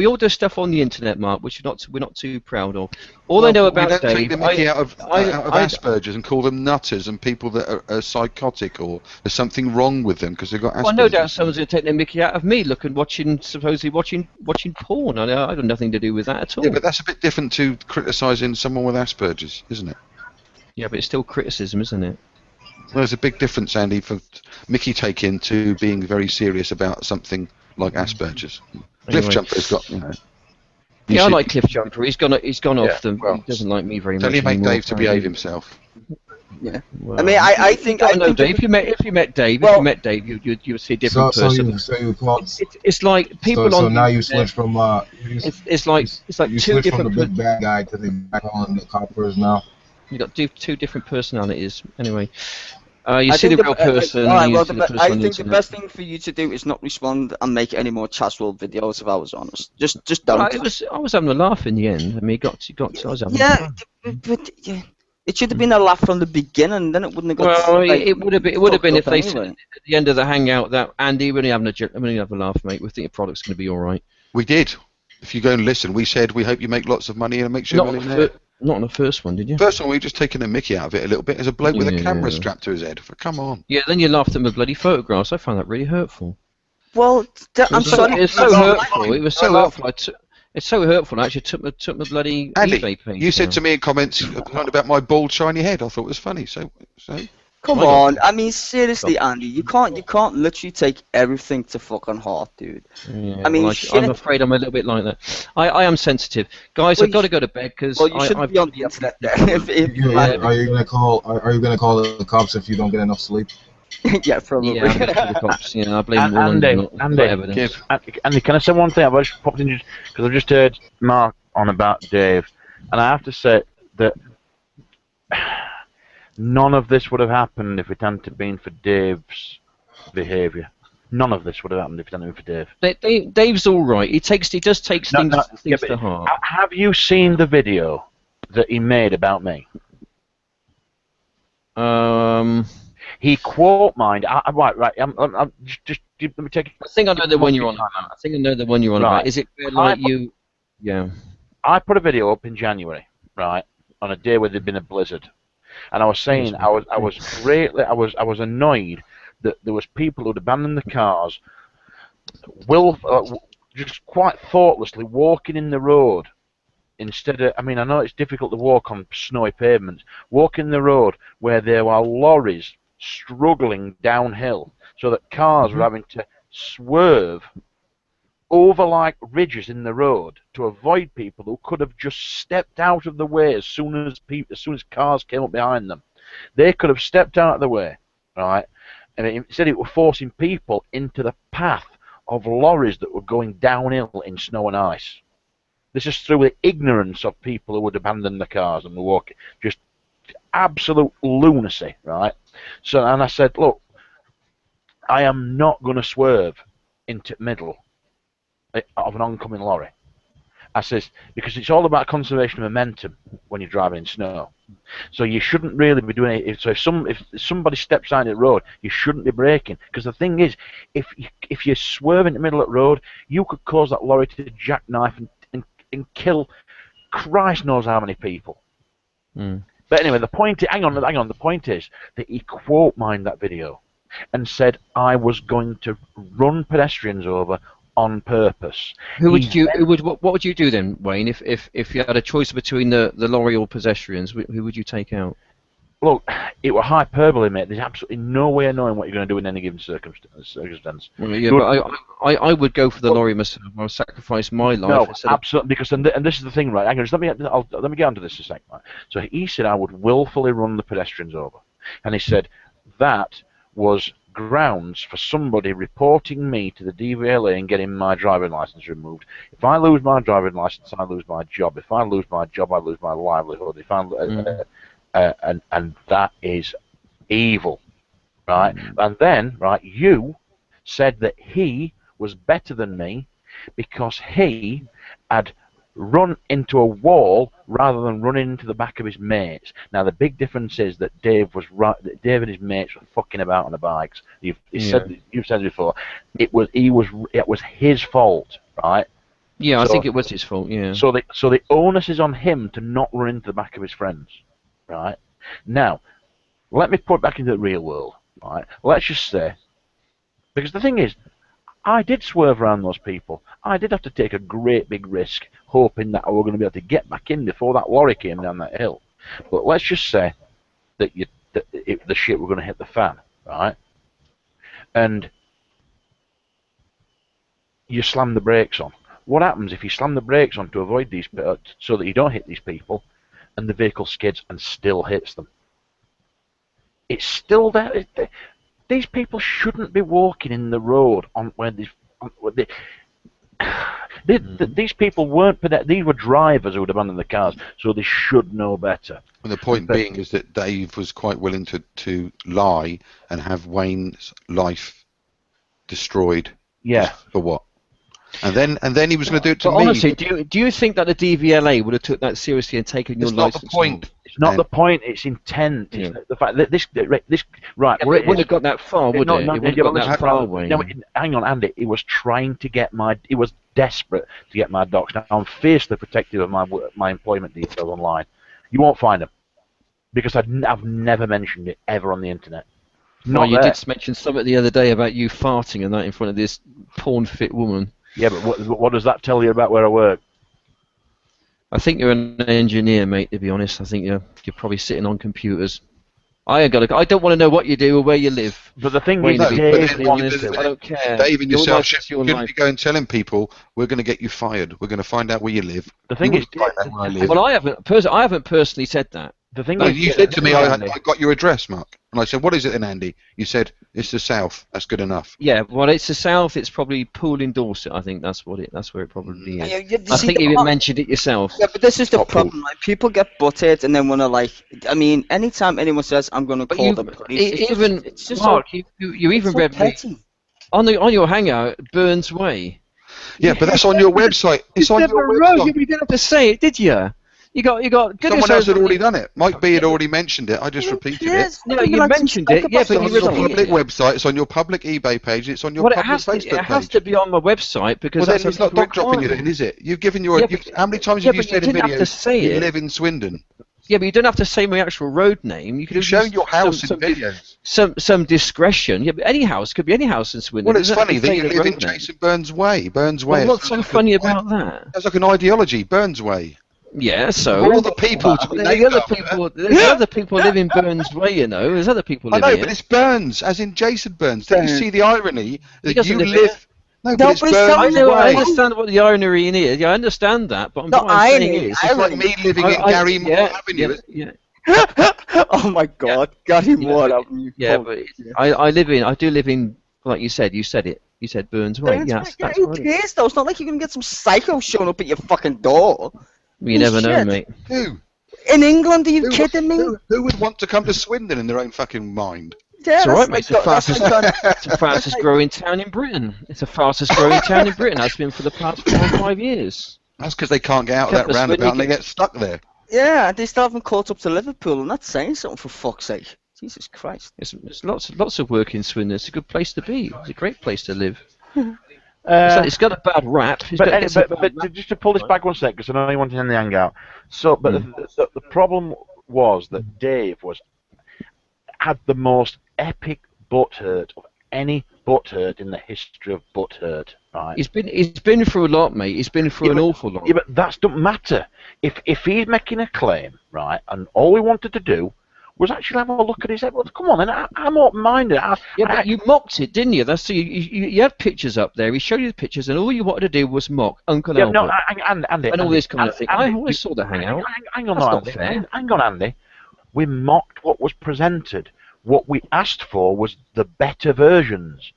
all do stuff on the internet, Mark, which we're not too proud of. All I know about Dave, take the mickey out of Asperger's and call them nutters and people that are psychotic or there's something wrong with them because they've got Asperger's. Well, no doubt someone's going to take the mickey out of me supposedly watching porn. I have nothing to do with that at all. Yeah, but that's a bit different to criticising someone with Asperger's, isn't it? Yeah, but it's still criticism, isn't it? Well, there's a big difference, Andy, for Mickey taking to being very serious about something like Asperger's. Anyway. Cliffjumper's got, I like Cliffjumper. He's gone off them. Well, he doesn't like me very much. Tell your mate Dave to behave himself. Yeah. Well, I mean, I think. I know Dave. If you met Dave, you'd see a different person. It's like people on. So now you switch from. It's like you two switch different. From the big bad guy to the back on the coppers now. You got two different personalities. Anyway, you see the real person. I think the best thing for you to do is not respond and make any more Chazwell videos. If I was honest, just don't. I was having a laugh in the end. I mean, I was having. But It should have been a laugh from the beginning, then it wouldn't have got. Well, like, it would have been. It would have been if they anyway. said at the end of the hangout that Andy, we're only having a laugh, mate. We think your product's going to be all right. We did. If you go and listen, we said we hope you make lots of money and make sure Not on the first one, did you? First one, we just taken a mickey out of it a little bit as a bloke with a camera strapped to his head. Come on. Yeah, then you laughed at my bloody photographs. I found that really hurtful. Well, I'm sorry. It's so hurtful. It was so hurtful. It's so hurtful. I actually took my bloody Andy, eBay page. you said to me in comments about my bald, shiny head. I thought it was funny. So. Come on, I mean seriously, Andy, you can't literally take everything to fucking heart, dude. Yeah, I mean, I'm afraid I'm a little bit like that. I am sensitive, guys. I've got to go to bed because. Well, you shouldn't be on the internet then. Are you gonna call the cops if you don't get enough sleep? Yeah, probably. Yeah, the cops. Yeah, I blame Andy, can I say one thing? I've just popped in because I've just heard Mark on about Dave, and I have to say that none of this would have happened if it hadn't been for Dave's behaviour. None of this would have happened if it hadn't been for Dave. Dave's all right. He does take things to heart. Have you seen the video that he made about me? He quote mined. Right. I'm just let me take. I think I know the one you're on. I think I know the one you're on about. Is it like you? Yeah. I put a video up in January, right, on a day where there'd been a blizzard, and I was saying I was annoyed that there was people who'd abandoned the cars, just quite thoughtlessly walking in the road. Instead of, I mean, I know it's difficult to walk on snowy pavements. Walking the road where there were lorries struggling downhill, so that cars were having to swerve over like ridges in the road to avoid people who could have just stepped out of the way as soon as cars came up behind them. They could have stepped out of the way, right? And instead it were forcing people into the path of lorries that were going downhill in snow and ice. This is through the ignorance of people who would abandon the cars and were walking. Just absolute lunacy, right? So, and I said, look, I am not going to swerve into the middle of an oncoming lorry. I says, because it's all about conservation of momentum when you're driving in snow. So you shouldn't really be doing it. So if somebody steps out of the road, you shouldn't be braking. Because the thing is, if you swerve in the middle of the road, you could cause that lorry to jackknife and kill Christ knows how many people. But anyway, the point. Hang on. The point is that he quote mined that video and said I was going to run pedestrians over on purpose. What would you do then, Wayne? If you had a choice between the lorry or pedestrians, who would you take out? Look, it were hyperbole, mate. There's absolutely no way of knowing what you're going to do in any given circumstance. Well, yeah, but I would go for the lorry myself. I'll sacrifice my life. No, absolutely. Because and this is the thing, right? Hang on, just let me get onto this a second. Right? So he said I would willfully run the pedestrians over, and he said that was grounds for somebody reporting me to the DVLA and getting my driving license removed. If I lose my driving license, I lose my job. If I lose my job, I lose my livelihood. If I and that is evil, right? And then, right, you said that he was better than me because he had run into a wall rather than run into the back of his mates. Now the big difference is that Dave and his mates were fucking about on the bikes. You've said it before. It was his fault, right? Yeah, I think it was his fault. Yeah. So the onus is on him to not run into the back of his friends, right? Now, let me put it back into the real world, right? Let's just say, because the thing is, I did swerve around those people. I did have to take a great big risk, hoping that I were going to be able to get back in before that lorry came down that hill. But let's just say that the shit were going to hit the fan, right? And you slam the brakes on. What happens if you slam the brakes on to avoid these, so that you don't hit these people, and the vehicle skids and still hits them? It's still there. These people shouldn't be walking in the road on where these people weren't. These were drivers who would abandon the cars, so they should know better. And the point being is that Dave was quite willing to lie and have Wayne's life destroyed. Yeah. For what? And then he was going to do it to but me. Honestly, do you think that the DVLA would have took that seriously and taken your license? Not the point. It's not the point. It's intent. Yeah. It's the fact that this right. Yeah, it wouldn't have got that far, would it? It wouldn't have got that far away. No, hang on, Andy. He was trying to get my. He was desperate to get my docs. Now I'm fiercely protective of my employment details online. You won't find them because I've never mentioned it ever on the internet. No, you did mention something the other day about you farting and that in front of this porn-fit woman. Yeah, but what does that tell you about where I work? I think you're an engineer, mate. To be honest, I think you're probably sitting on computers. I don't want to know what you do or where you live. But the thing is, I don't care. Dave and yourself shouldn't be going telling people we're going to get you fired. We're going to find out where you live. The thing is, where I live. Well, I haven't personally said that. The thing is, you said to me, I got your address, Mark, and I said, what is it then, Andy? You said it's the south. That's good enough. Yeah, well, it's the south. It's probably Poole in Dorset. I think that's where it probably is. Yeah, I think you even mentioned it yourself. Yeah, but this is the problem. Like, people get butted and then want to like. I mean, anytime anyone says I'm going to call the police, it's just Mark, so, you even read petty. on your hangout Burns Way. Yeah, but that's on your website. It's on your website. You didn't have to say it, did you? You got. Someone else had already done it. Mike B had already mentioned it. I just repeated it. No, you mentioned it. Yeah, but it's on your public website. It's on your public eBay page. It's on your public Facebook page. It has to be on my website because then it's not dog dropping you, then, is it? You've given your. How many times have you said in videos you live in Swindon? Yeah, but you don't have to say my actual road name. You could have shown your house in videos. Some discretion. Yeah, but any house could be any house in Swindon. Well, it's funny that you live in Jason Burns Way. Burns Way. What's so funny about that? That's like an ideology. Burns Way. Yeah, so all the people. There's other people live in Burns Way, you know. There's other people living I know, but it's Burns, as in Jason Burns. Don't you see the irony that you live? No, but it's Burns Way. I understand what the irony in is. Yeah, I understand that, but what I'm saying is, it's like me living in Gary Moore Avenue. Yeah. Oh my God, Gary Moore Avenue. Yeah, but I do live in, like you said it. You said Burns Way. Yes, that's who right. cares though? It's not like you're gonna get some psycho showing up at your fucking door. You never know, mate. Who? In England, are you kidding me? Who would want to come to Swindon in their own fucking mind? Yeah, it's alright, mate. It's the fastest growing town in Britain. It's the fastest growing town in Britain. Has been for the past 4 or 5 years. That's because they can't get out of that roundabout and they get stuck there. Yeah, they still haven't caught up to Liverpool, and that's saying something for fuck's sake. Jesus Christ. There's lots of work in Swindon. It's a good place to be. It's a great place to live. It's got a bad rap. But just to pull this back one sec, because I know you wanted to end the hangout. So, but the problem was that Dave had the most epic butthurt of any butthurt in the history of butthurt. Right? He's been through a lot, mate. He's been through an awful lot. Yeah, but that doesn't matter. If he's making a claim, right, and all we wanted to do was actually have a look at his head. Well, come on, then. I'm open-minded. But you mocked it, didn't you? That's you had pictures up there. He showed you the pictures, and all you wanted to do was mock Uncle Albert. No, and all this kind of thing. I always saw the hangout. Hang on, Andy. We mocked what was presented. What we asked for was the better versions,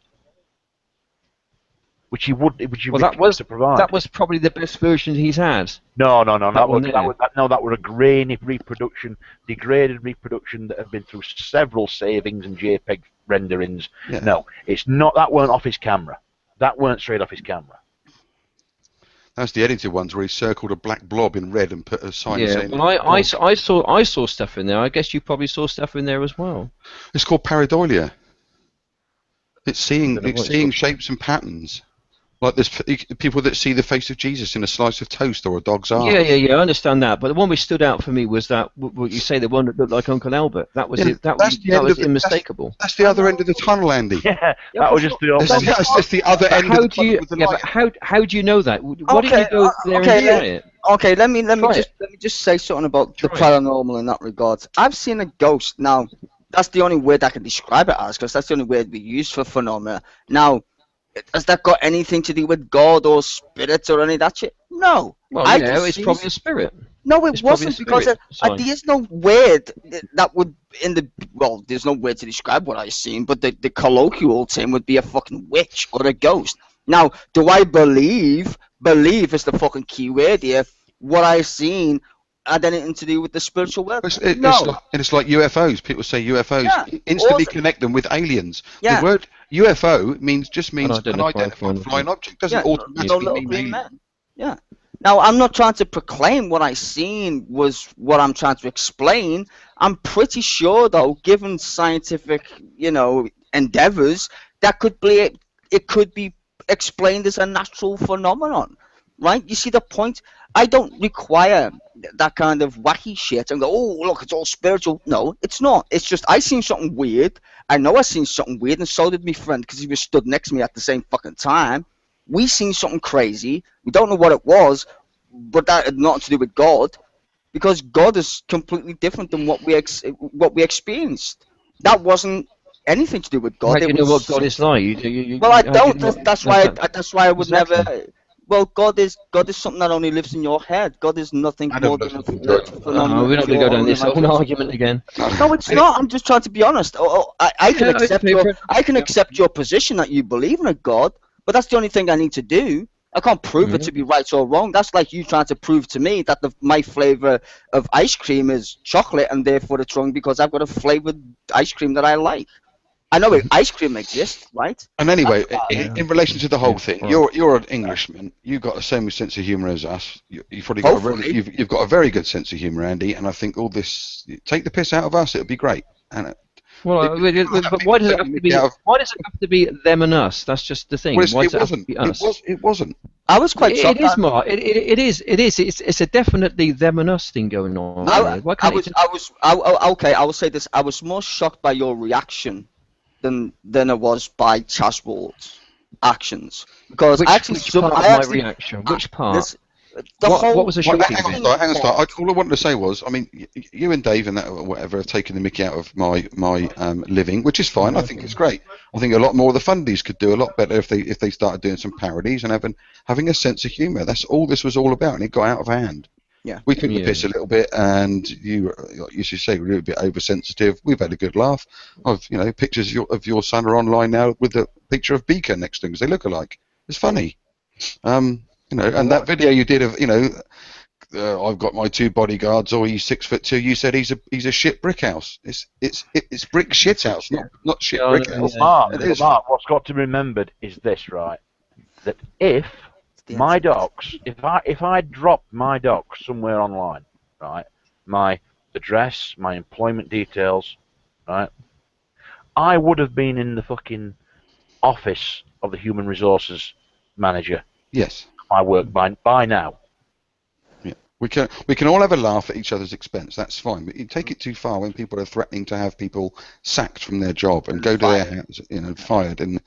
which you refused to provide. That was probably the best version he's had. No. That was a grainy reproduction, degraded reproduction that had been through several savings and JPEG renderings. Yeah. No, it's not. That weren't off his camera. That weren't straight off his camera. That's the edited ones where he circled a black blob in red and put a sign saying... Well, I saw stuff in there. I guess you probably saw stuff in there as well. It's called pareidolia. It's seeing shapes and patterns. Like there's people that see the face of Jesus in a slice of toast or a dog's arm. Yeah, I understand that. But the one which stood out for me was that what you say, the one that looked like Uncle Albert. That was that was unmistakable. That's the other end of the tunnel, Andy. Yeah, that was just the. That's just the other end of the tunnel with the light. But how do you know that? Why didn't you go there and try it? Okay, let me just say something about the paranormal in that regard. I've seen a ghost. Now, that's the only word I can describe it as, because that's the only word we use for phenomena. Now, has that got anything to do with God or spirits or any of that shit? No. Well, it's probably a spirit. No, it wasn't, because there is no word that would there's no word to describe what I've seen, but the colloquial term would be a fucking witch or a ghost. Now, do I believe is the fucking key word here, what I've seen had anything to do with the spiritual world? It's like UFOs. People say UFOs. Yeah. Instantly connect them with aliens. Yeah. The word UFO just means unidentified flying object. Doesn't automatically mean alien. Yeah. Now, I'm not trying to proclaim what I seen was what I'm trying to explain. I'm pretty sure, though, given scientific, endeavors, that it could be explained as a natural phenomenon, right? You see the point? I don't require that kind of wacky shit and go, oh, look, it's all spiritual. No, it's not. It's just I seen something weird. I know I seen something weird, and so did my friend because he was stood next to me at the same fucking time. We seen something crazy. We don't know what it was, but that had nothing to do with God, because God is completely different than what we experienced. That wasn't anything to do with God. Right, you know what God is like. Well, I don't. That's why I would never. Well, God is something that only lives in your head. God is nothing more than a phenomenon. We're not going to go down this whole argument again. No, it's not. I'm just trying to be honest. I can accept your position that you believe in a God, but that's the only thing I need to do. I can't prove it to be right or wrong. That's like you trying to prove to me that my flavor of ice cream is chocolate, and therefore it's wrong because I've got a flavored ice cream that I like. I know ice cream exists, right? And anyway, in relation to the whole thing, you're an Englishman. You've got the same sense of humour as us. You've probably got you've got a very good sense of humour, Andy. And I think all this, take the piss out of us, it'll be great. And but why does it have to be? Why does it have to be them and us? That's just the thing. Well, why does it wasn't. It wasn't. I was quite shocked. It is, Mark. It is. It's a definitely them and us thing going on. Okay. I will say this. I was more shocked by your reaction than I was by Chaswald's actions, because which part of my reaction? Which part? What was the shock? Hang on, start. All I wanted to say was, I mean, you and Dave and that or whatever have taken the mickey out of my living, which is fine. I think it's great. I think a lot more of the fundies could do a lot better if they started doing some parodies and having a sense of humour. That's all this was all about, and it got out of hand. Yeah, we took the piss a little bit, and you should say we're a little bit oversensitive. We've had a good laugh. Pictures of your son are online now with the picture of Beaker next to him because they look alike. It's funny. And that video you did of, I've got my 2 bodyguards, or he's 6'2". You said he's a shit brick house. It's brick shit house, not shit brick house. Mark, what's got to be remembered is this, right? That if my docs, if I dropped my docs somewhere online, right, my address, my employment details, right, I would have been in the fucking office of the human resources manager. Yes. I work by now. Yeah, we can all have a laugh at each other's expense. That's fine, but you take it too far when people are threatening to have people sacked from their job and go to their house, fired, and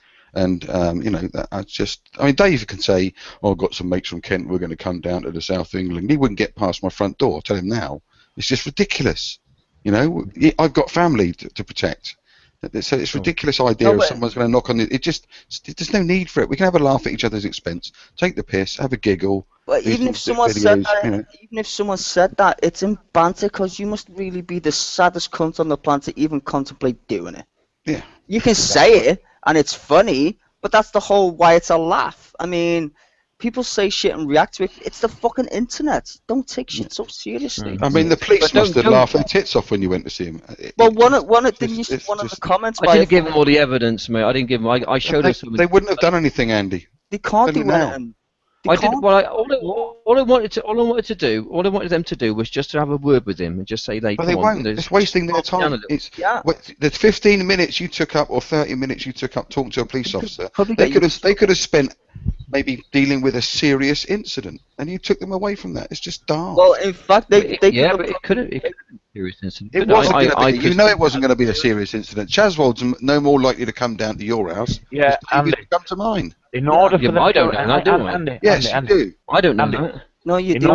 that's just. I mean, Dave can say, "Oh, I've got some mates from Kent. We're going to come down to the south of England." He wouldn't get past my front door. Tell him now. It's just ridiculous. I've got family to protect. So it's a ridiculous idea of someone's going to knock on it. There's no need for it. We can have a laugh at each other's expense, take the piss, have a giggle. But even if someone said that, it's in banter, because you must really be the saddest cunt on the planet to even contemplate doing it. Yeah. You can say it, and it's funny, but that's the whole why it's a laugh. I mean, people say shit and react to it. It's the fucking internet. Don't take shit so seriously. I mean, the police must have laughed their tits off when you went to see him. Well, one of the comments. I didn't give them all the evidence, mate. I didn't give them. I showed them something. They wouldn't have done anything, Andy. They can't do anything. I did. Well, all I wanted them to do was just to have a word with him and just say they. But they won't. It's wasting their time. The 15 minutes you took up or 30 minutes you took up talking to a police officer, they could have spent maybe dealing with a serious incident, and you took them away from that. It's just dark. Well, in fact, but it could have been a serious incident. It wasn't. It wasn't going to be a serious incident. Chaswald's no more likely to come down to your house. Yeah, and come to mine. In order for them, I don't know that, do I? Andy, yes, you do. I don't know that. No, you do.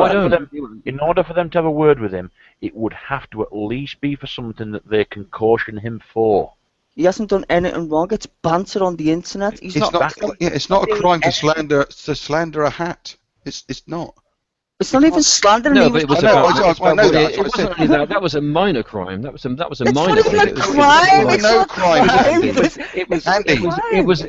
In order for them to have a word with him, it would have to at least be for something that they can caution him for. He hasn't done anything wrong. It's banter on the internet. It's not a crime to slander a hat. It's not. It's not even slandering. No, but it was it wasn't only that. That was a minor crime. That was a minor crime. It's not crime. It was.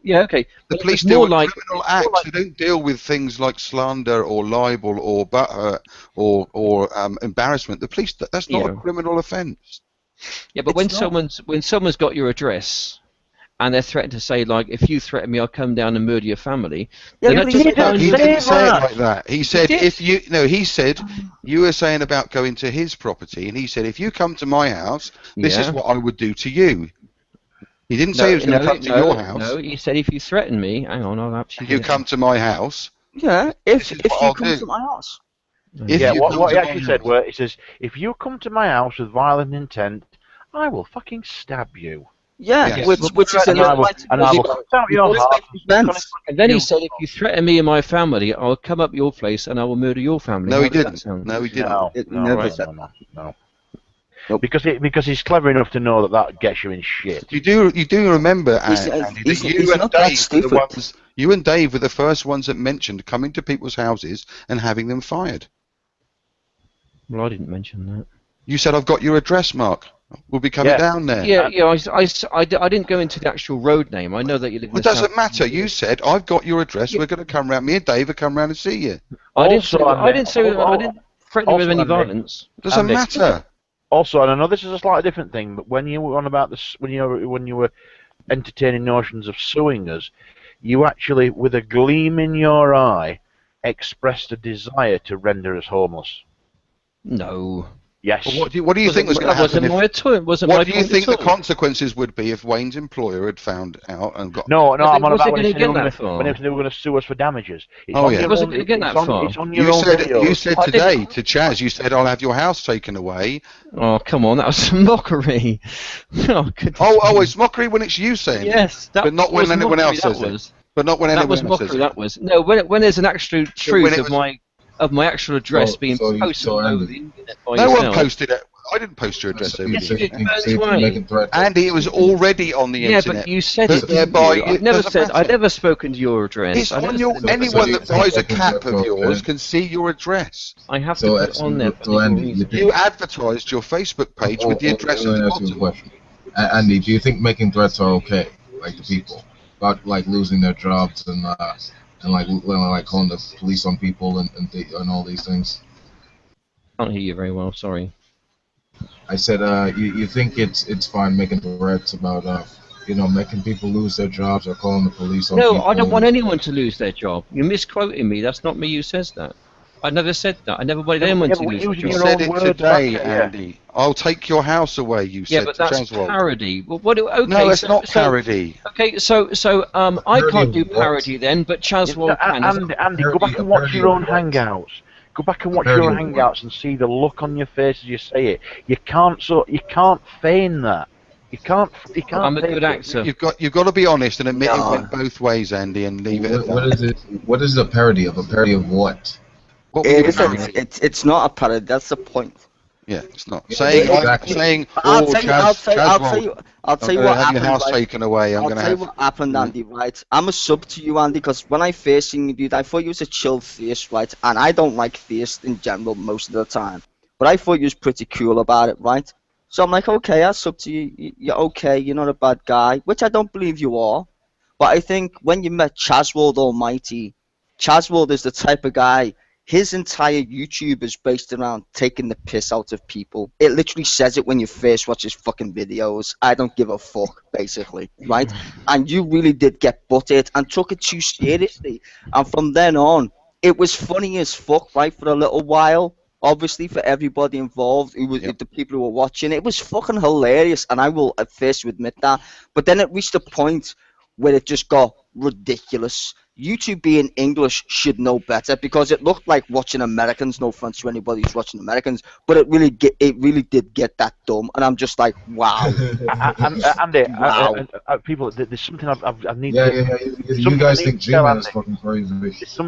Yeah, okay. The police deal with criminal acts. They don't deal with things like slander or libel or butthurt or embarrassment. The police. That's not a criminal offence. Yeah, but when someone's got your address and they're threatening to say, like, if you threaten me, I'll come down and murder your family. Yeah, then he didn't say it like that. He said, if you, no, he said, you were saying about going to his property, and he said, if you come to my house, this is what I would do to you. He didn't say he was going to come to your house. No, he said, if you threaten me, hang on, I'll actually. If you come to my house. Yeah, if you come to my house. What he actually said were, he says, if you come to my house with violent intent, I will fucking stab you. Yeah, which is and I will cut out your heart. And then he said, if you threaten me and my family, I'll come up your place and I will murder your family. No, How he does that didn't. sound? No, he didn't. No. Because he's clever enough to know that gets you in shit. You do remember, Andy, that you and Dave were the first ones that mentioned coming to people's houses and having them fired. Well, I didn't mention that. You said, I've got your address, Mark. We'll be coming down there. Yeah, I didn't go into the actual road name. I know that you live in It doesn't matter. You said, I've got your address. We're going to come round. Me and Dave will come round and see you. I didn't threaten you with any violence. Doesn't matter. Also, and I know this is a slightly different thing, but when you were on about this, when you were entertaining notions of suing us, you actually, with a gleam in your eye, expressed a desire to render us homeless. No. Yes. Well, what do you think was going to happen? What do you think the consequences would be if Wayne's employer had found out and got? No, I'm on about when they were going to sue us for damages. It wasn't going to get that far. It's on your own video. You said today to Chaz, you said, I'll have your house taken away. Oh, come on, that was mockery. It's mockery when it's you saying yes, it, but not when anyone else says it. But not when anyone else says it. That was no, when there's an actual truth of my actual address being posted over the internet by no yourself. one posted it. I didn't post your address over the internet. Andy, it was already on the internet. Yeah, but you said it. I've never spoken to your address. It's on your. Anyone that buys a cap of yours can see your address. I have to put it on there. You advertised your Facebook page with the address at the bottom. Andy, do you think making threats are okay, like to people, about like losing their jobs and like calling the police on people and all these things? I can't hear you very well. Sorry. I said, you think it's fine making threats about making people lose their jobs or calling the police on people? No, I don't want anyone to lose their job. You're misquoting me. That's not me who says that. I never said that. I never wanted anyone to lose their job. You said it today, Andy. I'll take your house away, you said. Yeah, but that's parody. Okay, no, it's not parody. Okay, so I can't do parody then, but Chaswell can. Andy, go back and watch your own Hangouts. Go back and watch your Hangouts and see the look on your face as you say it. You can't feign that. You can't. I'm a good actor. You've got to be honest and admit it went both ways, Andy, and leave it at that. What is it? What is a parody of? A parody of what? It's not a parody. That's the point. Yeah, it's not saying. I'll tell you what happened. Your house taken away. I'll tell you what happened, Andy. Right? I'm a sub to you, Andy, because when I first seen you, dude, I thought you was a chill theist, right? And I don't like theists in general most of the time, but I thought you was pretty cool about it, right? So I'm like, okay, I'll sub to you. You're okay. You're not a bad guy, which I don't believe you are. But I think when you met Chaswell Almighty, Chaswell is the type of guy. His entire YouTube is based around taking the piss out of people. It literally says it when you first watch his fucking videos. I don't give a fuck, basically, right? And you really did get butted and took it too seriously. And from then on, it was funny as fuck, right, for a little while. Obviously, for everybody involved, the people who were watching, it was fucking hilarious. And I will at first admit that. But then it reached a point where it just got ridiculous. YouTube being English should know better because it looked like watching Americans. No offense to anybody who's watching Americans, but it really did get that dumb, and I'm just like, wow. Andy, people, there's something I need. You guys think G-Man is fucking crazy?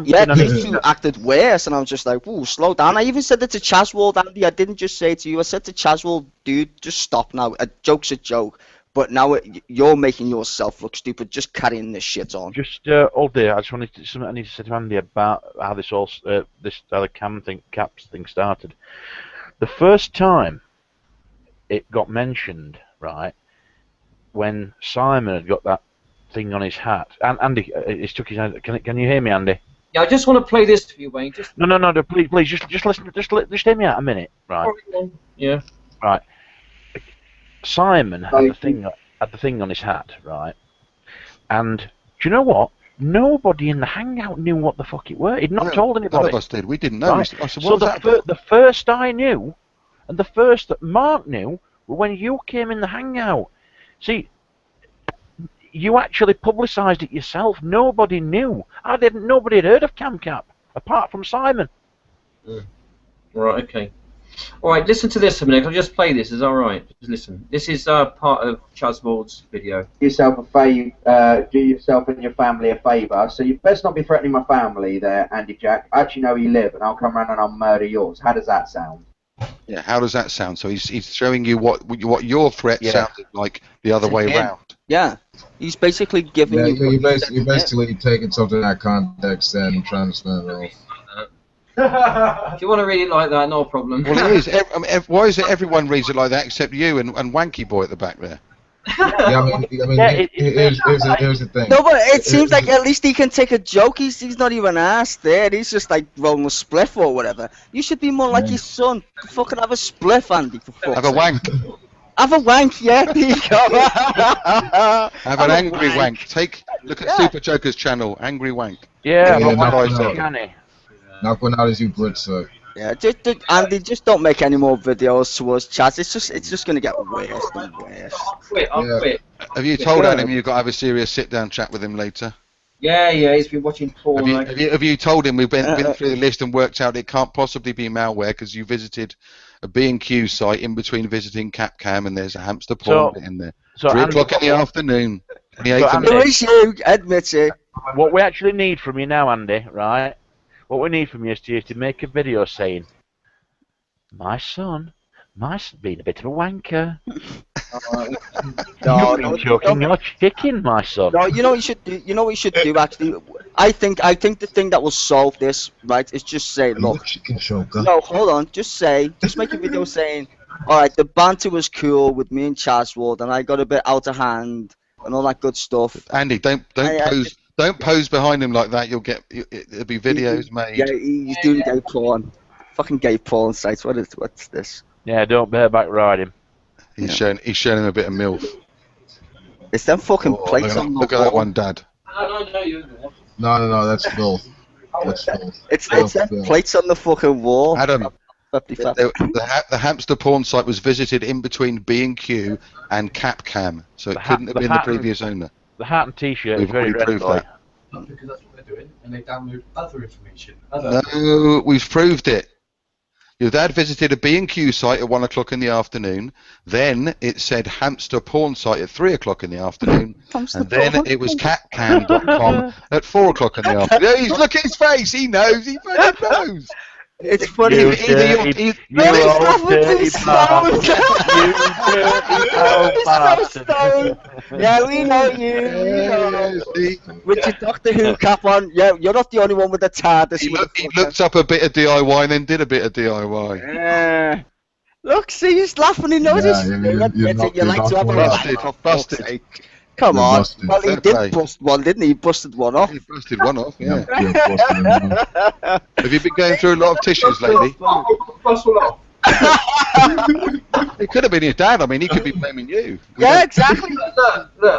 Yeah, these two acted worse, and I was just like, ooh, slow down. I even said it to Chaswell, Andy. I didn't just say it to you. I said to Chaswell, dude, just stop now. A joke's a joke. But now you're making yourself look stupid just carrying this shit on. Just all day, I just wanted something I need to say to Andy about how this how the caps thing started. The first time it got mentioned, right, when Simon had got that thing on his hat, and Andy, it took his hand. Can you hear me, Andy? Yeah, I just want to play this for you, Wayne. No, please, just listen, just hear me out a minute, right? Yeah. Right. Simon had the thing on his hat, right? And do you know what? Nobody in the hangout knew what the fuck it were. He'd not told anybody. None of us did. We didn't know. Right. I said, So what was that? the first I knew, and the first that Mark knew, were when you came in the hangout. See, you actually publicised it yourself. Nobody knew. Nobody had heard of CamCap apart from Simon. Right. Okay. All right. Listen to this a minute. I'll just play this. Is that all right? Just listen. This is part of Chaz Ward's video. Do yourself a favor. Do yourself and your family a favour. So you best not be threatening my family there, Andy Jack. I actually know where you live, and I'll come round and I'll murder yours. How does that sound? Yeah, how does that sound? So he's showing you what your threat sounded like the other way around. Yeah, he's basically giving you. You're basically taking something out of context and trying to spin it off. If you want to read it like that, no problem. Well, it is. Why is it everyone reads it like that except you and Wanky Boy at the back there? Yeah, here's the thing. No, but it seems like at least he can take a joke. He's not even asked there. He's just like rolling a spliff or whatever. You should be more like your son. Fucking have a spliff, Andy. For fuck's Have a sake. wank. Have a wank, yeah. There you go. Have an angry wank. Look at Super Joker's channel, Angry Wank. Yeah, knock one out as you Brits say. Yeah, Andy, just don't make any more videos to us, Chaz. It's just gonna get worse and worse. I'll quit. Have you told Adam you've got to have a serious sit-down chat with him later? Yeah, he's been watching porn. Have you told him we've been through the list and worked out it can't possibly be malware because you visited a B&Q site in between visiting CapCam and there's a hamster porn bit in there. 3 o'clock in the afternoon. Admit it. What we actually need from you now, Andy, right? What we need from you is to make a video saying, my son being a bit of a wanker. No, You've been choking your chicken, my son. No, you know what you should do. You know what you should do. Actually, I think the thing that will solve this, right, is just say, look. No, hold on. Just make a video saying, all right, the banter was cool with me and Chaz Ward, and I got a bit out of hand and all that good stuff. Andy, don't pose. Don't pose behind him like that. There'll be videos made. Yeah, he's doing gay porn. Fucking gay porn sites. What's this? Yeah, don't bareback ride him. He's showing him a bit of milf. It's them fucking plates on the wall. Look at that one, Dad. No, that's filth. That's filth. It's them plates on the fucking wall. Adam, the hamster porn site was visited in between B&Q and CapCam, so it couldn't have been the previous owner. The hat and T-shirt is very proved that. Because that's what they're doing, and they download other information. No, we've proved it. Your dad visited a B&Q site at 1 o'clock in the afternoon. Then it said hamster porn site at 3 o'clock in the afternoon, and then it was catcam.com at 4 o'clock in the afternoon. Look at his face. He knows. He fucking knows. It's funny. You dirty bastard. Yeah, we know you. With your Doctor Who cap on. Yeah, you're not the only one with the TARDIS. He looked up a bit of DIY and then did a bit of DIY. Yeah. Look, see, he's laughing. He knows it's you like to have a busted. Come on. Well, he did bust one, didn't he? He busted one off. He busted one off, yeah. Have you been going through a lot of tissues lately? Bust one off. It could have been your dad. I mean, he could be blaming you. Yeah, exactly. Look, no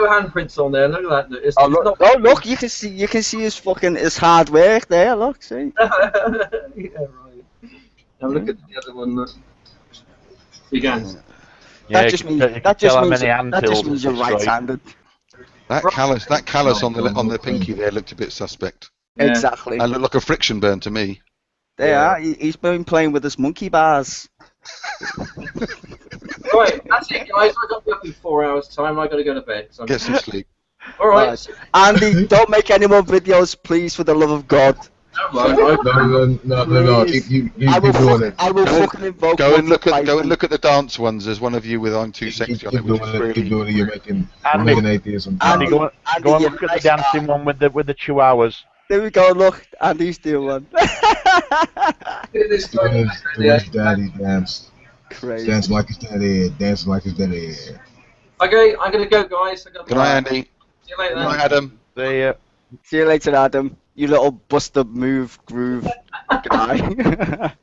handprints on there. Look at that. It's look, look, you can see his hard work there. Look, see. Yeah, right. Now look at the other one. Big hands. That just means you're right-handed. That callus on the pinky there looked a bit suspect. Yeah. Exactly. And looked like a friction burn to me. They are. He's been playing with his monkey bars. Right, that's it, guys. I've got to be up in 4 hours' time. I've got to go to bed. So Get some sleep. All right. Andy, don't make any more videos, please, for the love of God. No. Keep doing it. I will fucking invoke. Go and look at the dance ones. There's one of you with I'm too sexy on it. Keep doing it. You're making atheism. Andy, go and look at the dancing one with the chihuahuas. There we go. Look, Andy's doing one. Do his daddy dance. Crazy. Dance like his daddy. Dance like his daddy. Okay, I'm gonna go, guys. Good night, Andy. See you later. Good night, Adam. See you later, Adam. You little Buster Move Groove guy.